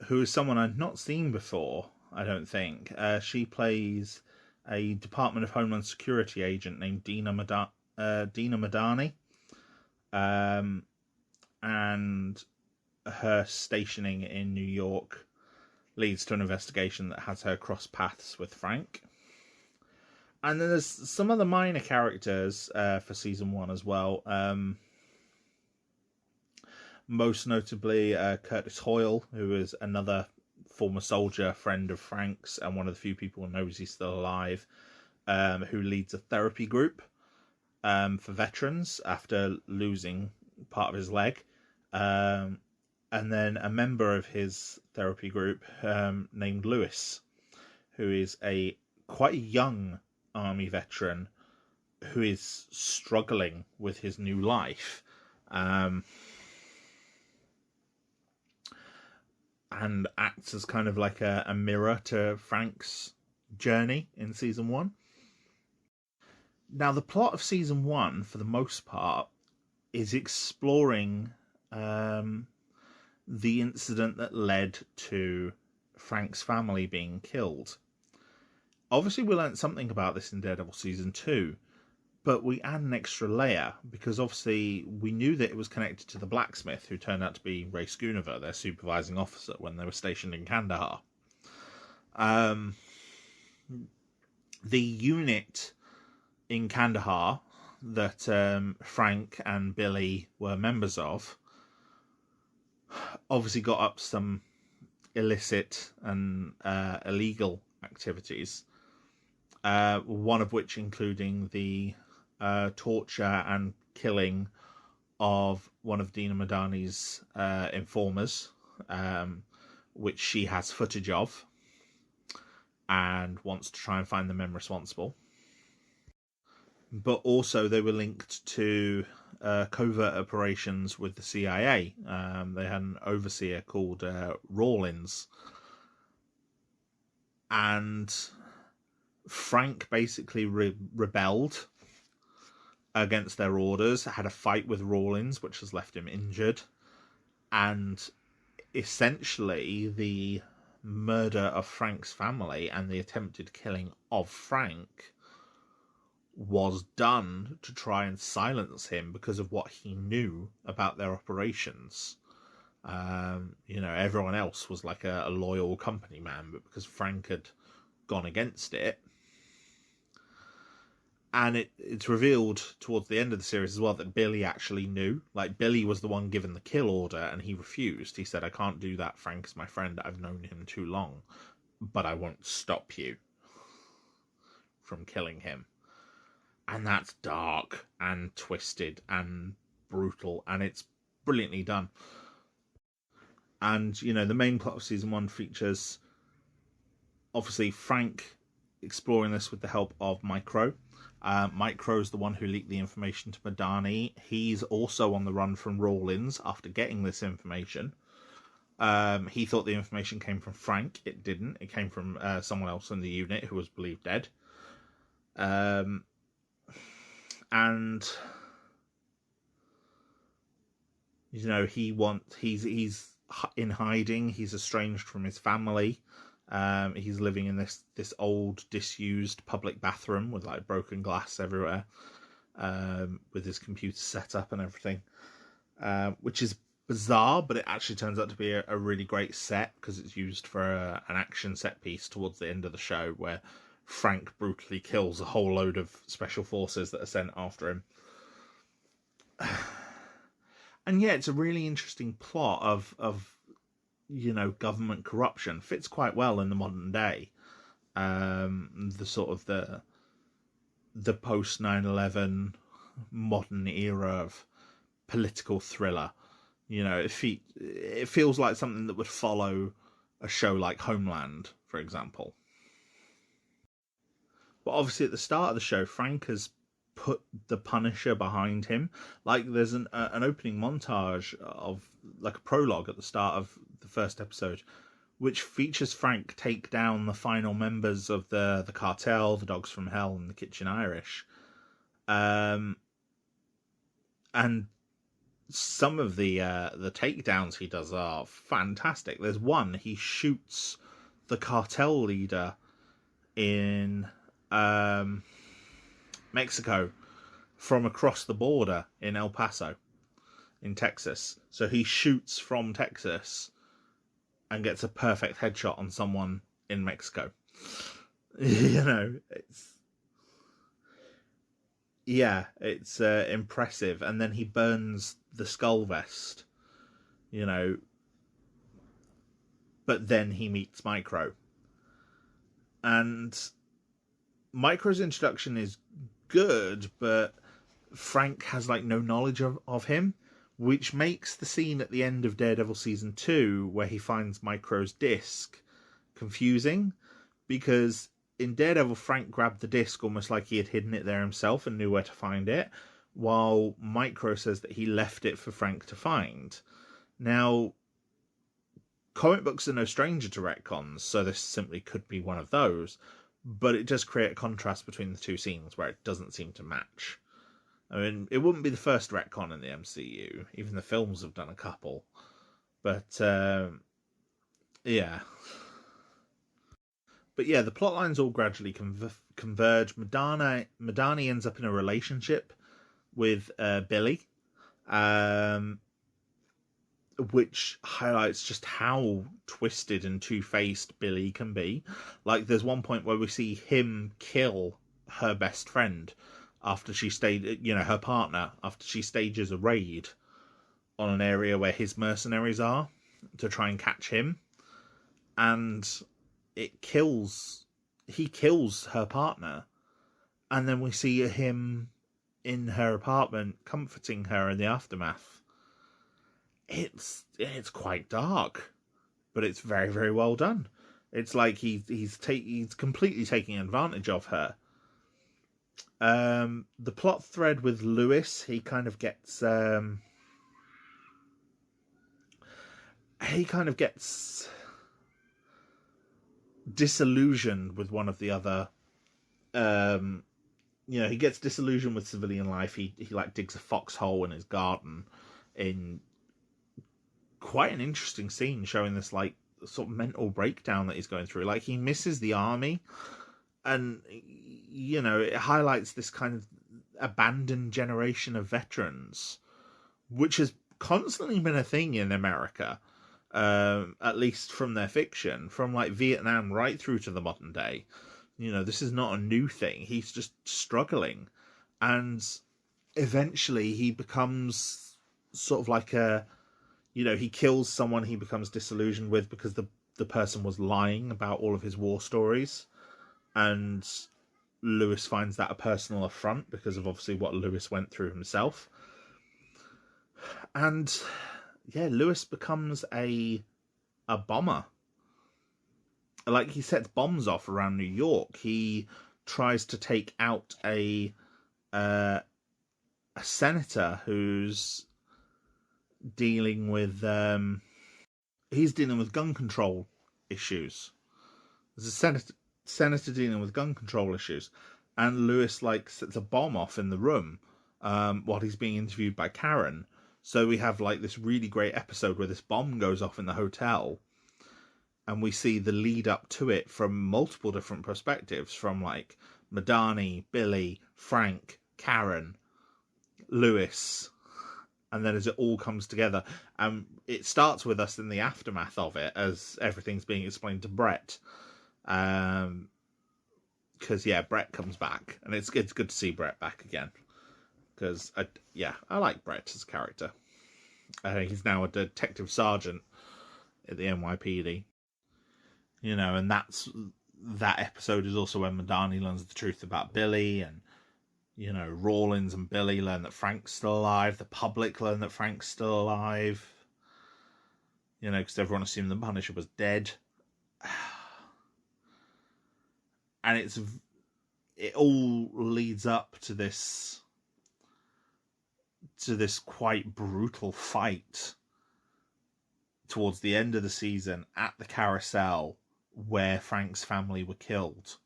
who is someone I'd not seen before, I don't think. She plays a Department of Homeland Security agent named Dina Madani. And her stationing in New York leads to an investigation that has her cross paths with Frank. And then there's some other minor characters for season 1 as well. Most notably, Curtis Hoyle, who is another former soldier, friend of Frank's, and one of the few people who knows he's still alive, who leads a therapy group for veterans after losing part of his leg. And then a member of his therapy group named Lewis, who is a quite young army veteran who is struggling with his new life. And acts as kind of like a mirror to Frank's journey in season 1. Now, the plot of season 1, for the most part, is exploring the incident that led to Frank's family being killed. obviously we learned something about this in Daredevil season 2, but we add an extra layer because obviously we knew that it was connected to the blacksmith, who turned out to be Ray Schoonover, their supervising officer when they were stationed in Kandahar. The unit in Kandahar that Frank and Billy were members of obviously got up some illicit and illegal activities, one of which including the torture and killing of one of Dina Madani's informers, which she has footage of and wants to try and find the men responsible. But also they were linked to covert operations with the CIA. They had an overseer called Rawlins. And Frank basically rebelled against their orders, had a fight with Rawlins, which has left him injured. And essentially the murder of Frank's family and the attempted killing of Frank was done to try and silence him because of what he knew about their operations. Everyone else was like a loyal company man, but because Frank had gone against it. And it's revealed towards the end of the series as well that Billy actually knew. Like, Billy was the one given the kill order and he refused. He said, "I can't do that. Frank is my friend. I've known him too long, but I won't stop you from killing him." And that's dark and twisted and brutal, and it's brilliantly done. And, the main plot of season 1 features, obviously, Frank exploring this with the help of Micro. Micro's the one who leaked the information to Madani. He's also on the run from Rawlins after getting this information. He thought the information came from Frank. It didn't. It came from someone else in the unit who was believed dead. And he's in hiding. He's estranged from his family. He's living in this old disused public bathroom with like broken glass everywhere, with his computer set up and everything, which is bizarre, but it actually turns out to be a really great set because it's used for an action set piece towards the end of the show where Frank brutally kills a whole load of special forces that are sent after him. And yeah, it's a really interesting plot of government corruption. Fits quite well in the modern day. The sort of the post 9/11 modern era of political thriller. It feels like something that would follow a show like Homeland, for example. But obviously at the start of the show, Frank has put the Punisher behind him. Like, there's an opening montage of, like, a prologue at the start of the first episode, which features Frank take down the final members of the cartel, the Dogs from Hell and the Kitchen Irish. And some of the takedowns he does are fantastic. There's one, he shoots the cartel leader in Mexico from across the border in El Paso in Texas. So he shoots from Texas and gets a perfect headshot on someone in Mexico. It's impressive. And then he burns the skull vest, but then he meets Micro. And Micro's introduction is good, but Frank has like no knowledge of him, which makes the scene at the end of Daredevil season 2 where he finds Micro's disc confusing, because in Daredevil Frank grabbed the disc almost like he had hidden it there himself and knew where to find it, while Micro says that he left it for Frank to find. Now, comic books are no stranger to retcons, so this simply could be one of those, but it does create a contrast between the two scenes where it doesn't seem to match. I mean, it wouldn't be the first retcon in the MCU. Even the films have done a couple. But, yeah. But yeah, the plot lines all gradually converge. Madani ends up in a relationship with Billy, um, which highlights just how twisted and two-faced Billy can be. Like, there's one point where we see him kill her best friend after she her partner, after she stages a raid on an area where his mercenaries are to try and catch him. And he kills her partner. And then we see him in her apartment comforting her in the aftermath. It's quite dark, but it's very, very well done. It's like he's completely taking advantage of her. The plot thread with Lewis, he kind of gets disillusioned with one of the other. He gets disillusioned with civilian life. He like digs a foxhole in his garden, in quite an interesting scene showing this like sort of mental breakdown that he's going through. Like, he misses the army, and it highlights this kind of abandoned generation of veterans, which has constantly been a thing in America, at least from their fiction, from like Vietnam right through to the modern day. This is not a new thing. He's just struggling, and eventually he becomes sort of like he kills someone he becomes disillusioned with because the person was lying about all of his war stories, and Lewis finds that a personal affront because of obviously what Lewis went through himself. And yeah, Lewis becomes a bomber. Like, he sets bombs off around New York. He tries to take out a senator who's dealing with gun control issues. There's a senator dealing with gun control issues, and Lewis like sets a bomb off in the room while he's being interviewed by Karen. So we have like this really great episode where this bomb goes off in the hotel, and we see the lead up to it from multiple different perspectives, from like Madani, Billy, Frank, Karen, Lewis, and then as it all comes together, it starts with us in the aftermath of it as everything's being explained to Brett, because Brett comes back, and it's good to see Brett back again, because I like Brett as a character. He's now a detective sergeant at the NYPD. And that episode is also when Madani learns the truth about Billy, and Rawlins and Billy learn that Frank's still alive. The public learn that Frank's still alive. Because everyone assumed the Punisher was dead. And it all leads up to this quite brutal fight towards the end of the season at the carousel, where Frank's family were killed,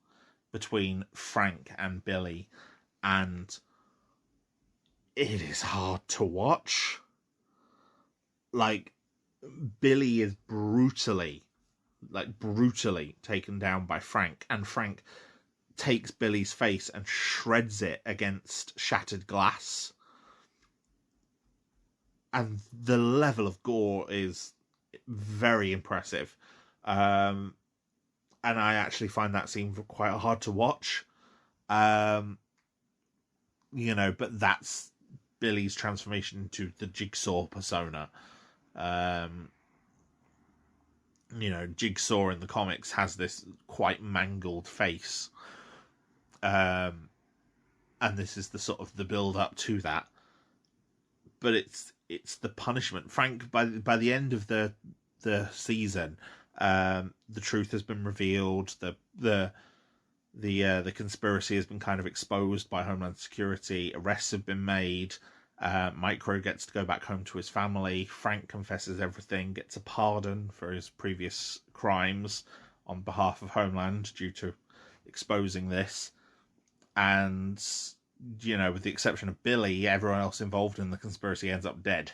between Frank and Billy, and it is hard to watch. Like, Billy is brutally taken down by Frank, and Frank takes Billy's face and shreds it against shattered glass. And the level of gore is very impressive. And I actually find that scene quite hard to watch. But that's Billy's transformation into the Jigsaw persona. Jigsaw in the comics has this quite mangled face. And this is the sort of the build up to that. But it's the punishment. Frank, by the end of the season, the truth has been revealed. The conspiracy has been kind of exposed by Homeland Security. Arrests have been made. Micro gets to go back home to his family. Frank confesses everything, gets a pardon for his previous crimes on behalf of Homeland due to exposing this. And, with the exception of Billy, everyone else involved in the conspiracy ends up dead.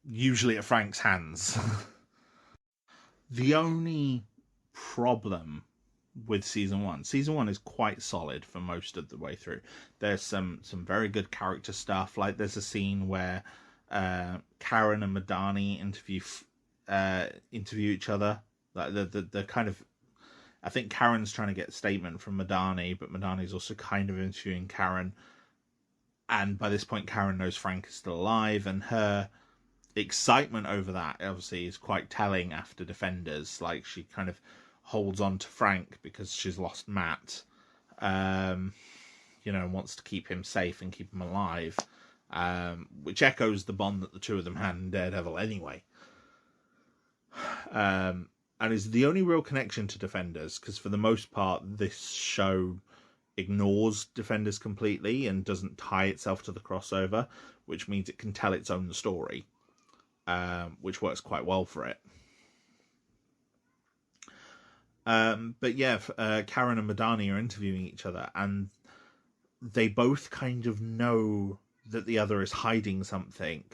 Usually at Frank's hands. The only problem with season one. Season one is quite solid for most of the way through. There's some very good character stuff. Like there's a scene where Karen and Madani interview each other. Like the kind of, I think Karen's trying to get a statement from Madani, but Madani's also kind of interviewing Karen. And by this point, Karen knows Frank is still alive, and her excitement over that obviously is quite telling after Defenders. Like she kind of holds on to Frank because she's lost Matt, wants to keep him safe and keep him alive, which echoes the bond that the two of them had in Daredevil anyway. And is the only real connection to Defenders, because for the most part this show ignores Defenders completely and doesn't tie itself to the crossover, which means it can tell its own story, which works quite well for it. But yeah, Karen and Madani are interviewing each other, and they both kind of know that the other is hiding something,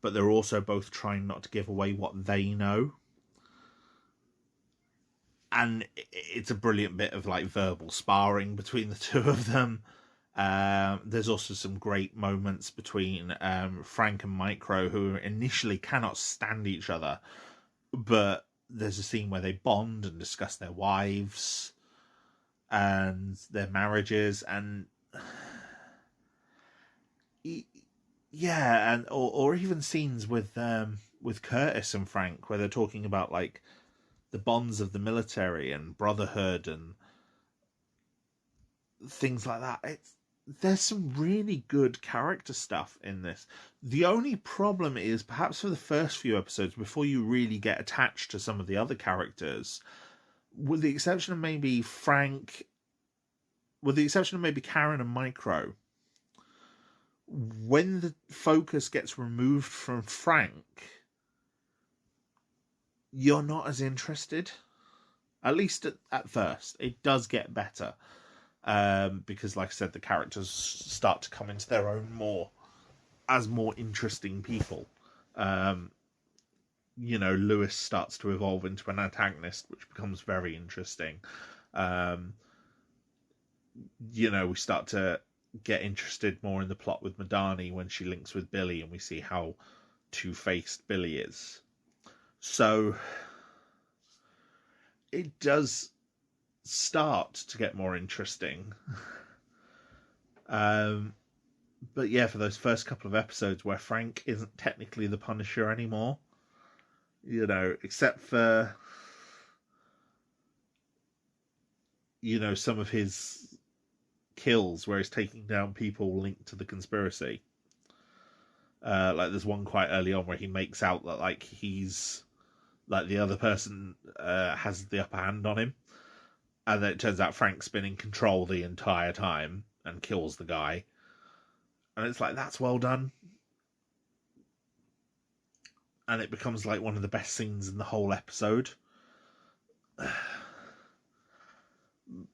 but they're also both trying not to give away what they know. And it's a brilliant bit of like verbal sparring between the two of them. There's also some great moments between Frank and Micro, who initially cannot stand each other, but there's a scene where they bond and discuss their wives and their marriages, and yeah, and or even scenes with Curtis and Frank where they're talking about like the bonds of the military and brotherhood and things like that. There's some really good character stuff in this. The only problem is perhaps for the first few episodes, before you really get attached to some of the other characters, with the exception of maybe Karen and Micro, when the focus gets removed from Frank, you're not as interested. At least at first. It does get better. Because, like I said, the characters start to come into their own more as more interesting people. Lewis starts to evolve into an antagonist, which becomes very interesting. We start to get interested more in the plot with Madani when she links with Billy, and we see how two-faced Billy is. So it does start to get more interesting. But yeah, for those first couple of episodes where Frank isn't technically the Punisher anymore, except for some of his kills where he's taking down people linked to the conspiracy. Like there's one quite early on where he makes out that like he's like the other person has the upper hand on him, and then it turns out Frank's been in control the entire time and kills the guy, and it's like, that's well done. And it becomes like one of the best scenes in the whole episode.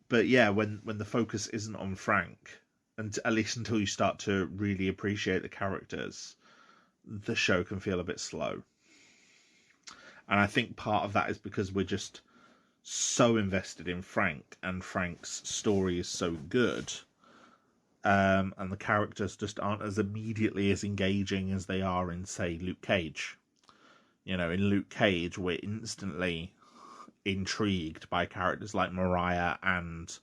But yeah, when the focus isn't on Frank, and at least until you start to really appreciate the characters, the show can feel a bit slow. And I think part of that is because we're just so invested in Frank, and Frank's story is so good, and the characters just aren't as immediately as engaging as they are in, say, Luke Cage. In Luke Cage, we're instantly intrigued by characters like Mariah and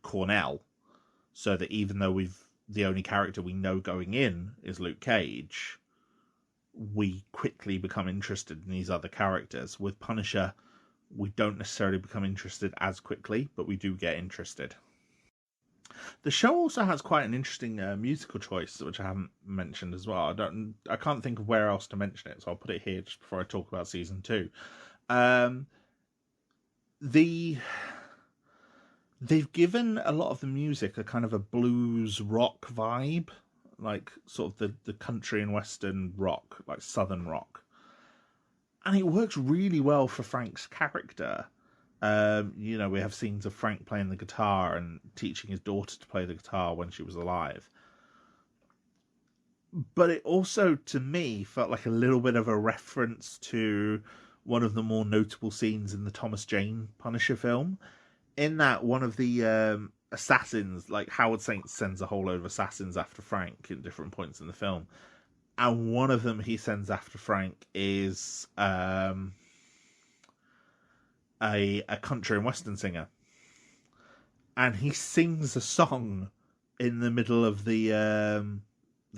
Cornell, so that even though the only character we know going in is Luke Cage, we quickly become interested in these other characters. With Punisher, we don't necessarily become interested as quickly, but we do get interested. The show also has quite an interesting musical choice, which I haven't mentioned as well. I can't think of where else to mention it, so I'll put it here just before I talk about season 2. They've given a lot of the music a kind of a blues rock vibe, like sort of the country and western rock, like southern rock. And it works really well for Frank's character. We have scenes of Frank playing the guitar and teaching his daughter to play the guitar when she was alive. But it also, to me, felt like a little bit of a reference to one of the more notable scenes in the Thomas Jane Punisher film. In that, one of the assassins, like Howard Saint sends a whole load of assassins after Frank at different points in the film, and one of them he sends after Frank is a country and western singer, and he sings a song in the middle of the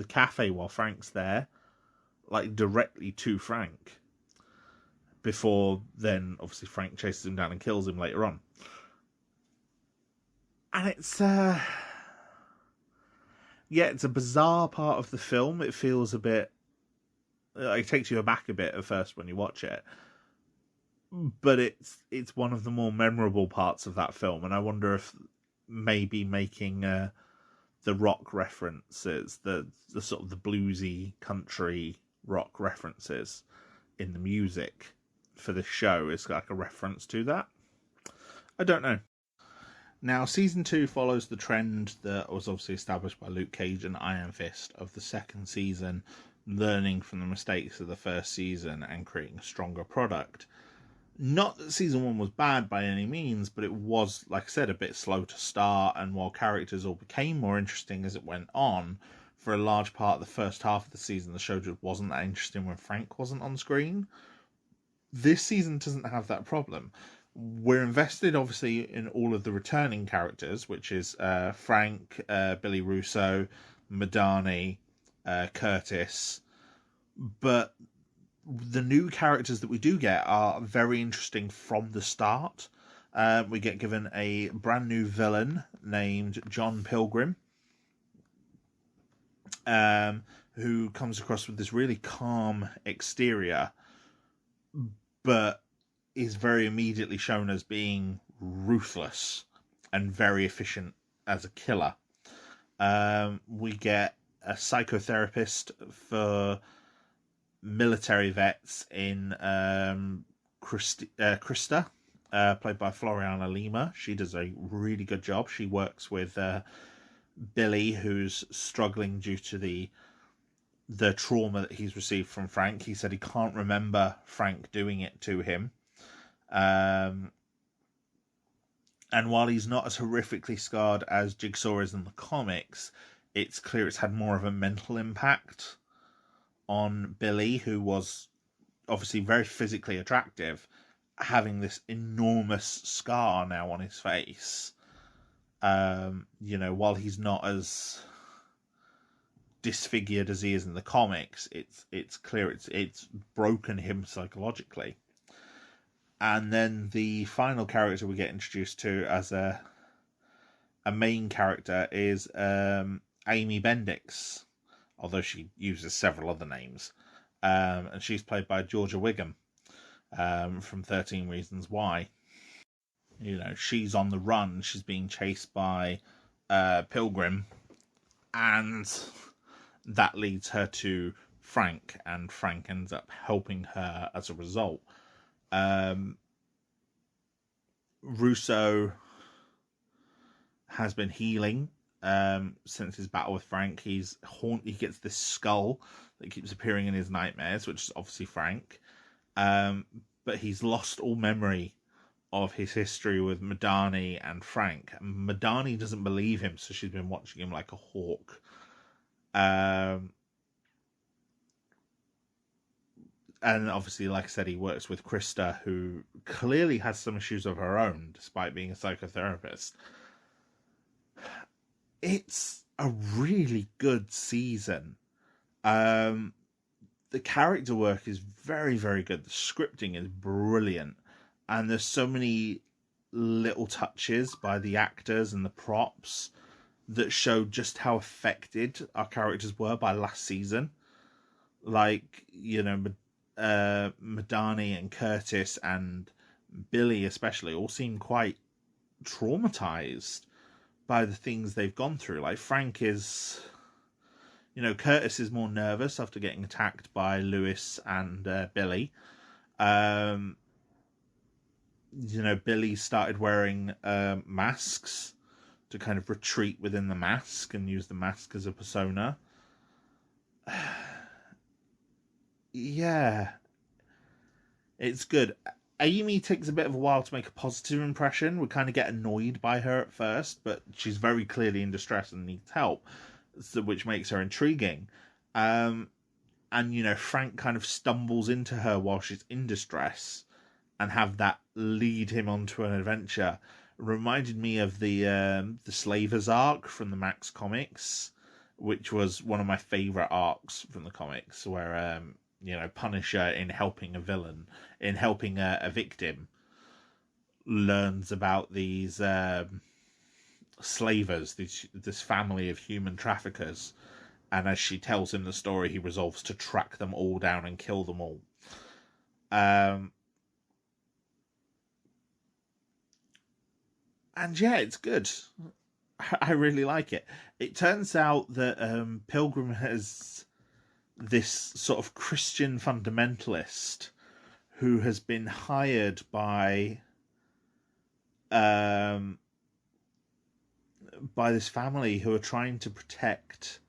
cafe while Frank's there, like directly to Frank. Before then, obviously Frank chases him down and kills him later on. And it's it's a bizarre part of the film. It feels a bit, it takes you aback a bit at first when you watch it, but it's one of the more memorable parts of that film. And I wonder if maybe making the rock references, the sort of the bluesy country rock references in the music for the show is like a reference to that. I don't know. Now, season 2 follows the trend that was obviously established by Luke Cage and Iron Fist of the second season learning from the mistakes of the first season and creating a stronger product. Not that season 1 was bad by any means, but it was, like I said, a bit slow to start, and while characters all became more interesting as it went on, for a large part of the first half of the season, the show just wasn't that interesting when Frank wasn't on screen. This season doesn't have that problem. We're invested, obviously, in all of the returning characters, which is Frank, Billy Russo, Madani, Curtis. But the new characters that we do get are very interesting from the start. We get given a brand new villain named John Pilgrim, who comes across with this really calm exterior, but is very immediately shown as being ruthless and very efficient as a killer. We get a psychotherapist for military vets in Krista, played by Floriana Lima. She does a really good job. She works with Billy, who's struggling due to the trauma that he's received from Frank. He said he can't remember Frank doing it to him. And while he's not as horrifically scarred as Jigsaw is in the comics, it's clear it's had more of a mental impact on Billy, who was obviously very physically attractive, having this enormous scar now on his face. While he's not as disfigured as he is in the comics, it's clear it's broken him psychologically. And then the final character we get introduced to as a main character is Amy Bendix, although she uses several other names. And she's played by Georgia Wiggum from 13 Reasons Why. She's on the run. She's being chased by Pilgrim, and that leads her to Frank, and Frank ends up helping her as a result. Russo has been healing since his battle with Frank. He gets this skull that keeps appearing in his nightmares, which is obviously Frank. But he's lost all memory of his history with Madani and Frank. And Madani doesn't believe him, so she's been watching him like a hawk. And obviously, like I said, he works with Krista, who clearly has some issues of her own, despite being a psychotherapist. It's a really good season. The character work is very, very good. The scripting is brilliant. And there's so many little touches by the actors and the props that show just how affected our characters were by last season. Like, Madani and Curtis and Billy especially all seem quite traumatized by the things they've gone through. Like Frank is, Curtis is more nervous after getting attacked by Lewis and Billy. Billy started wearing masks to kind of retreat within the mask and use the mask as a persona. Yeah. It's good. Amy takes a bit of a while to make a positive impression. We kind of get annoyed by her at first, but she's very clearly in distress and needs help, so, which makes her intriguing. Um, and Frank kind of stumbles into her while she's in distress, and have that lead him onto an adventure. Reminded me of the Slavers arc from the Max comics, which was one of my favorite arcs from the comics, where Punisher, in helping a villain, in helping a victim, learns about these slavers, this family of human traffickers, and as she tells him the story, he resolves to track them all down and kill them all. And yeah, it's good. I really like it. It turns out that Pilgrim has this sort of Christian fundamentalist who has been hired by this family who are trying to protect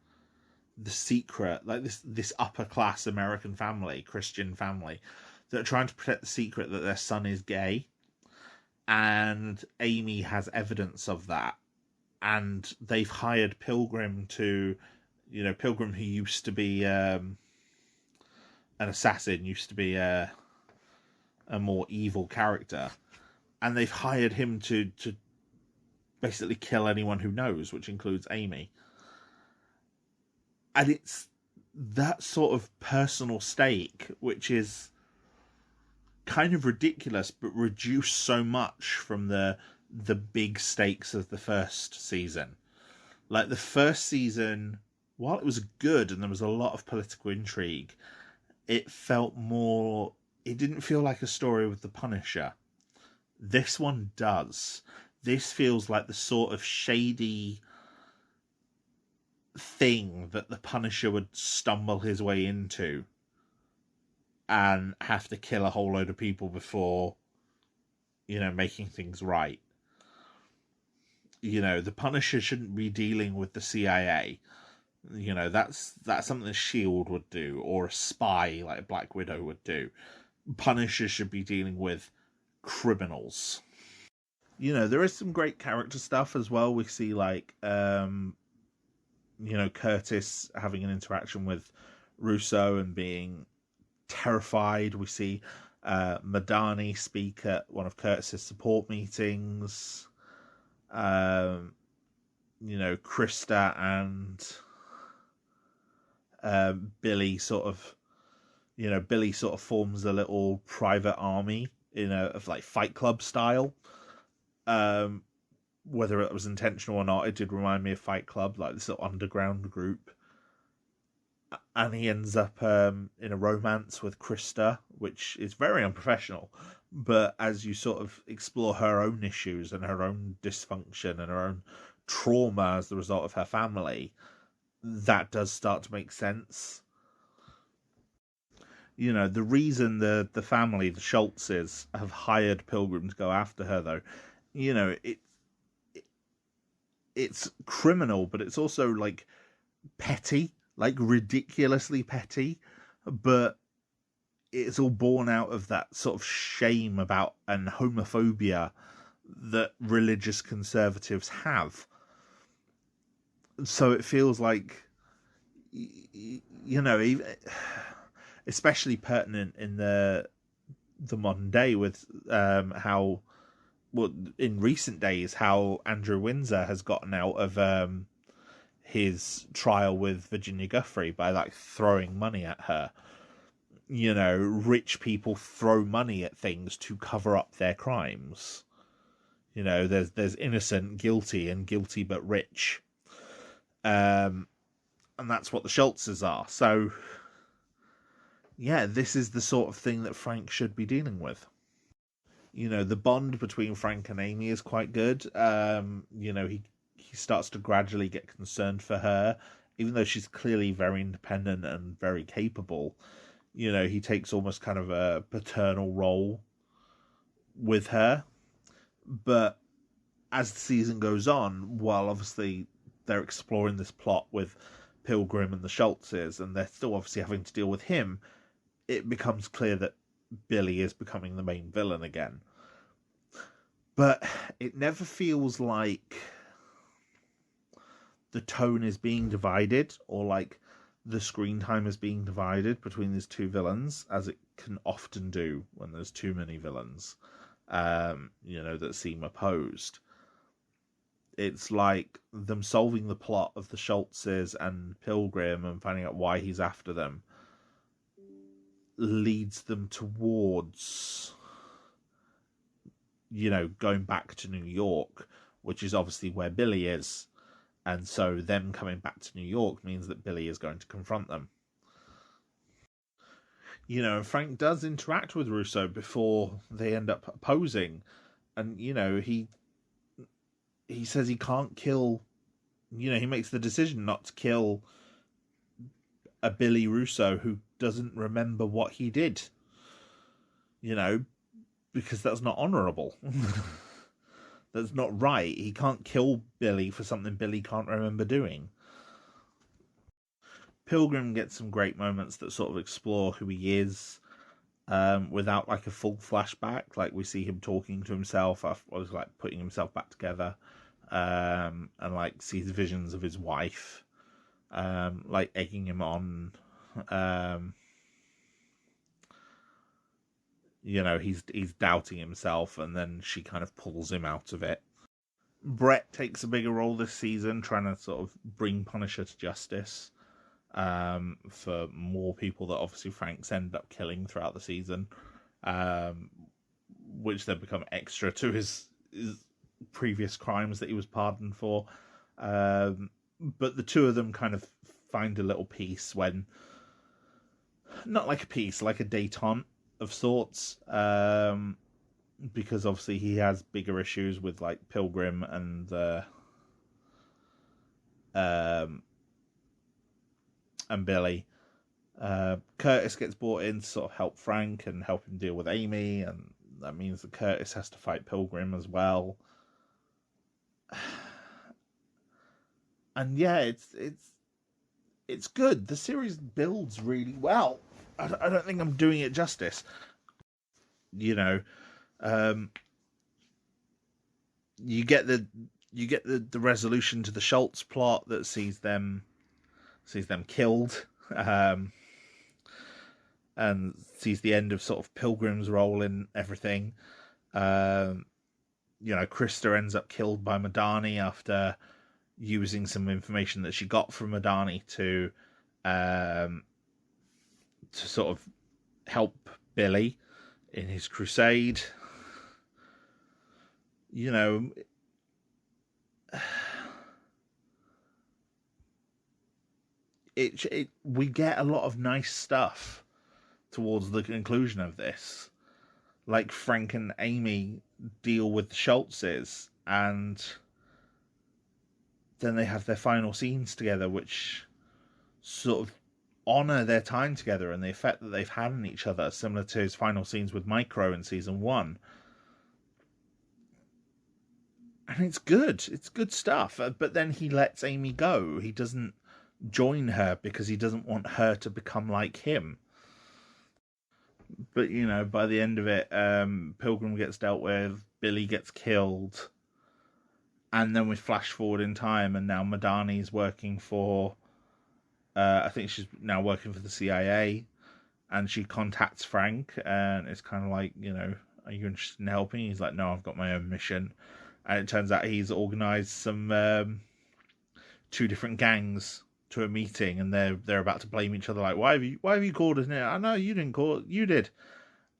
the secret, like this upper class American family, Christian family, that are trying to protect the secret that their son is gay. And Amy has evidence of that, and they've hired Pilgrim to, Pilgrim, who used to be an assassin, used to be a more evil character, and they've hired him to basically kill anyone who knows, which includes Amy. And it's that sort of personal stake, which is kind of ridiculous, but reduced so much from the big stakes of the first season. Like, the first season, while it was good and there was a lot of political intrigue, it didn't feel like a story with the Punisher. This one does. This feels like the sort of shady thing that the Punisher would stumble his way into and have to kill a whole load of people before, making things right. The Punisher shouldn't be dealing with the CIA. That's something the S.H.I.E.L.D. would do, or a spy like Black Widow would do. Punisher should be dealing with criminals. There is some great character stuff as well. We see, like, Curtis having an interaction with Russo and being terrified. We see Madani speak at one of Curtis's support meetings. Krista and Billy sort of forms a little private army of like Fight Club style. Whether it was intentional or not, it did remind me of Fight Club, like this little underground group. And he ends up in a romance with Krista, which is very unprofessional. But as you sort of explore her own issues and her own dysfunction and her own trauma as the result of her family, that does start to make sense. The reason the family, the Schultzes, have hired Pilgrim to go after her, though, it's criminal, but it's also like petty, like ridiculously petty, but it's all born out of that sort of shame about and homophobia that religious conservatives have. So it feels like, even, especially pertinent in the modern day with how, well, in recent days, how Andrew Windsor has gotten out of his trial with Virginia Guthrie by like throwing money at her. Rich people throw money at things to cover up their crimes. There's innocent, guilty, and guilty but rich. And that's what the Schultzes are. So, yeah, this is the sort of thing that Frank should be dealing with. The bond between Frank and Amy is quite good. He starts to gradually get concerned for her, even though she's clearly very independent and very capable. He takes almost kind of a paternal role with her. But as the season goes on, while obviously they're exploring this plot with Pilgrim and the Schultzes, and they're still obviously having to deal with him, it becomes clear that Billy is becoming the main villain again. But it never feels like the tone is being divided, or like the screen time is being divided between these two villains, as it can often do when there's too many villains, that seem opposed. It's like them solving the plot of the Schultzes and Pilgrim and finding out why he's after them leads them towards, going back to New York, which is obviously where Billy is. And so them coming back to New York means that Billy is going to confront them. Frank does interact with Russo before they end up opposing. And, he says he can't kill, he makes the decision not to kill a Billy Russo who doesn't remember what he did. Because that's not honourable. That's not right. He can't kill Billy for something Billy can't remember doing. Pilgrim gets some great moments that sort of explore who he is, without like a full flashback. Like we see him talking to himself, like putting himself back together, and like sees visions of his wife, like egging him on. He's doubting himself, and then she kind of pulls him out of it. Brett takes a bigger role this season, trying to sort of bring Punisher to justice, for more people that obviously Frank's ended up killing throughout the season, which then become extra to his previous crimes that he was pardoned for. But the two of them kind of find a little peace when, not like a peace, like a détente of sorts, because obviously he has bigger issues with like Pilgrim and Billy. Curtis gets brought in to sort of help Frank and help him deal with Amy, and that means that Curtis has to fight Pilgrim as well. And yeah, it's good. The series builds really well. I don't think I'm doing it justice. You get the resolution to the Schultz plot that sees them killed, and sees the end of sort of Pilgrim's role in everything. Krista ends up killed by Madani after using some information that she got from Madani to sort of help Billy in his crusade. We get a lot of nice stuff towards the conclusion of this. Like Frank and Amy deal with the Schultzes, and then they have their final scenes together, which sort of honour their time together and the effect that they've had on each other, similar to his final scenes with Micro in season 1. And it's good stuff. But then he lets Amy go. He doesn't join her because he doesn't want her to become like him. But by the end of it, Pilgrim gets dealt with, Billy gets killed, and then we flash forward in time, and now Madani's working for, I think she's now working for the CIA, and she contacts Frank, and it's kind of like, are you interested in helping? He's like, no, I've got my own mission. And it turns out he's organised some 2 different gangs to a meeting, and they're about to blame each other. Like, why have you called us here? I know you didn't call it, you did.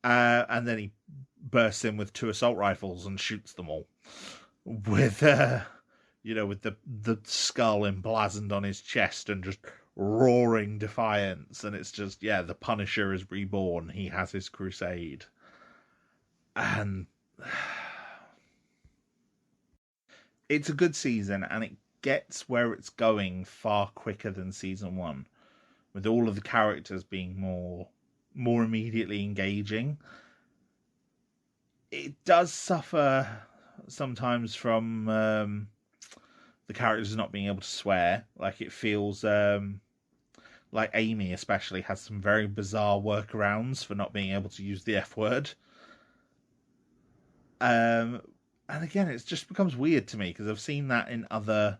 And then he bursts in with 2 assault rifles and shoots them all with with the skull emblazoned on his chest and just roaring defiance. And it's just, the Punisher is reborn. He has his crusade, and it's a good season, and it gets where it's going far quicker than season 1, with all of the characters being more immediately engaging. It does suffer sometimes from the characters not being able to swear. Like, it feels Like Amy especially has some very bizarre workarounds for not being able to use the F word. And again, it just becomes weird to me because I've seen that in other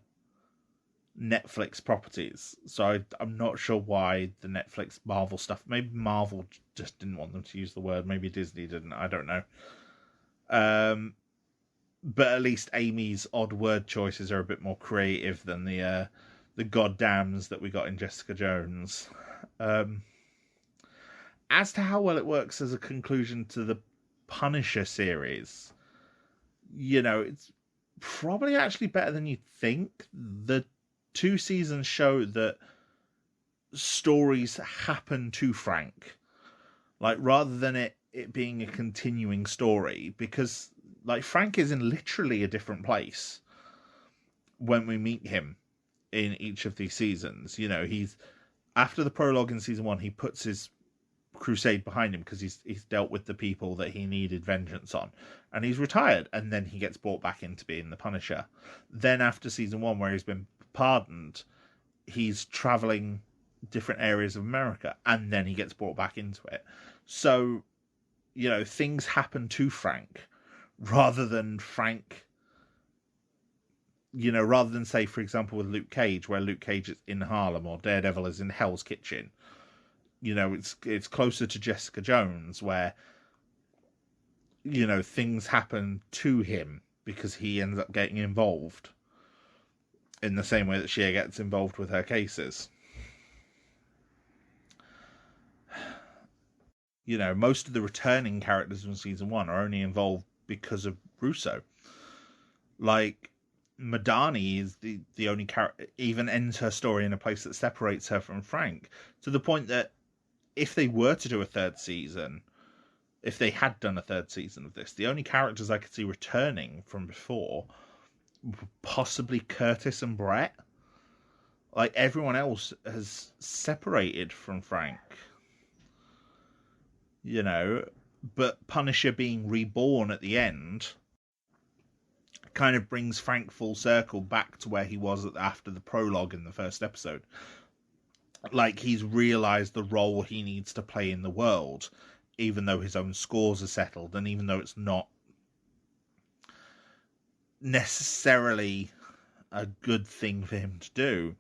Netflix properties. So I'm not sure why the Netflix Marvel stuff. Maybe Marvel just didn't want them to use the word. Maybe Disney didn't. I don't know. But at least Amy's odd word choices are a bit more creative than the goddams that we got in Jessica Jones. As to how well it works as a conclusion to the Punisher series, it's probably actually better than you'd think. The 2 seasons show that stories happen to Frank, like rather than it being a continuing story, because like Frank is in literally a different place when we meet him in each of these seasons. He's after the prologue in season 1, he puts his crusade behind him because he's dealt with the people that he needed vengeance on, and he's retired, and then he gets brought back into being the Punisher. Then after season 1, where he's been pardoned, he's traveling different areas of America, and then he gets brought back into it. So things happen to Frank rather than Frank, rather than, say, for example, with Luke Cage, where Luke Cage is in Harlem or Daredevil is in Hell's Kitchen. It's closer to Jessica Jones, where things happen to him because he ends up getting involved in the same way that she gets involved with her cases. Most of the returning characters from season 1 are only involved because of Russo. Like, Madani is the only character, even ends her story in a place that separates her from Frank, to the point that if they were to do a third season, if they had done a third season of this, the only characters I could see returning from before were possibly Curtis and Brett. Like, everyone else has separated from Frank. But Punisher being reborn at the end kind of brings Frank full circle back to where he was after the prologue in the first episode. Like, he's realised the role he needs to play in the world, even though his own scores are settled, and even though it's not necessarily a good thing for him to do,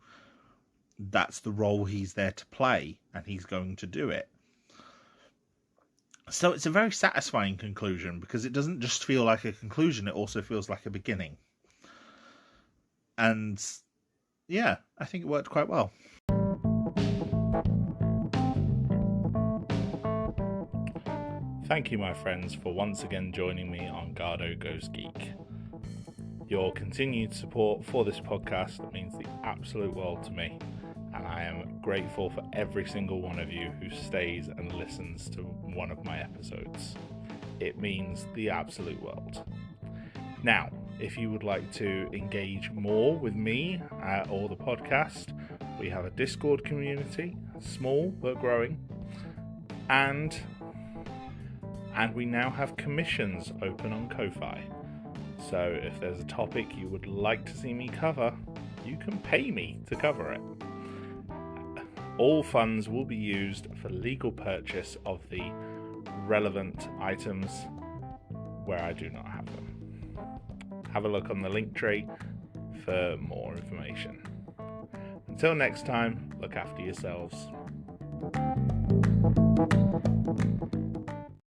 that's the role he's there to play, and he's going to do it. So it's a very satisfying conclusion, because it doesn't just feel like a conclusion, it also feels like a beginning. And yeah, I think it worked quite well. Thank you, my friends, for once again joining me on Garhdo Goes Geek. Your continued support for this podcast means the absolute world to me, and I am grateful for every single one of you who stays and listens to one of my episodes. It means the absolute world. Now, if you would like to engage more with me or the podcast, we have a Discord community, small but growing, and we now have commissions open on Ko-Fi. So if there's a topic you would like to see me cover, you can pay me to cover it. All funds will be used for legal purchase of the relevant items where I do not have them. Have a look on the link tree for more information. Until next time, look after yourselves.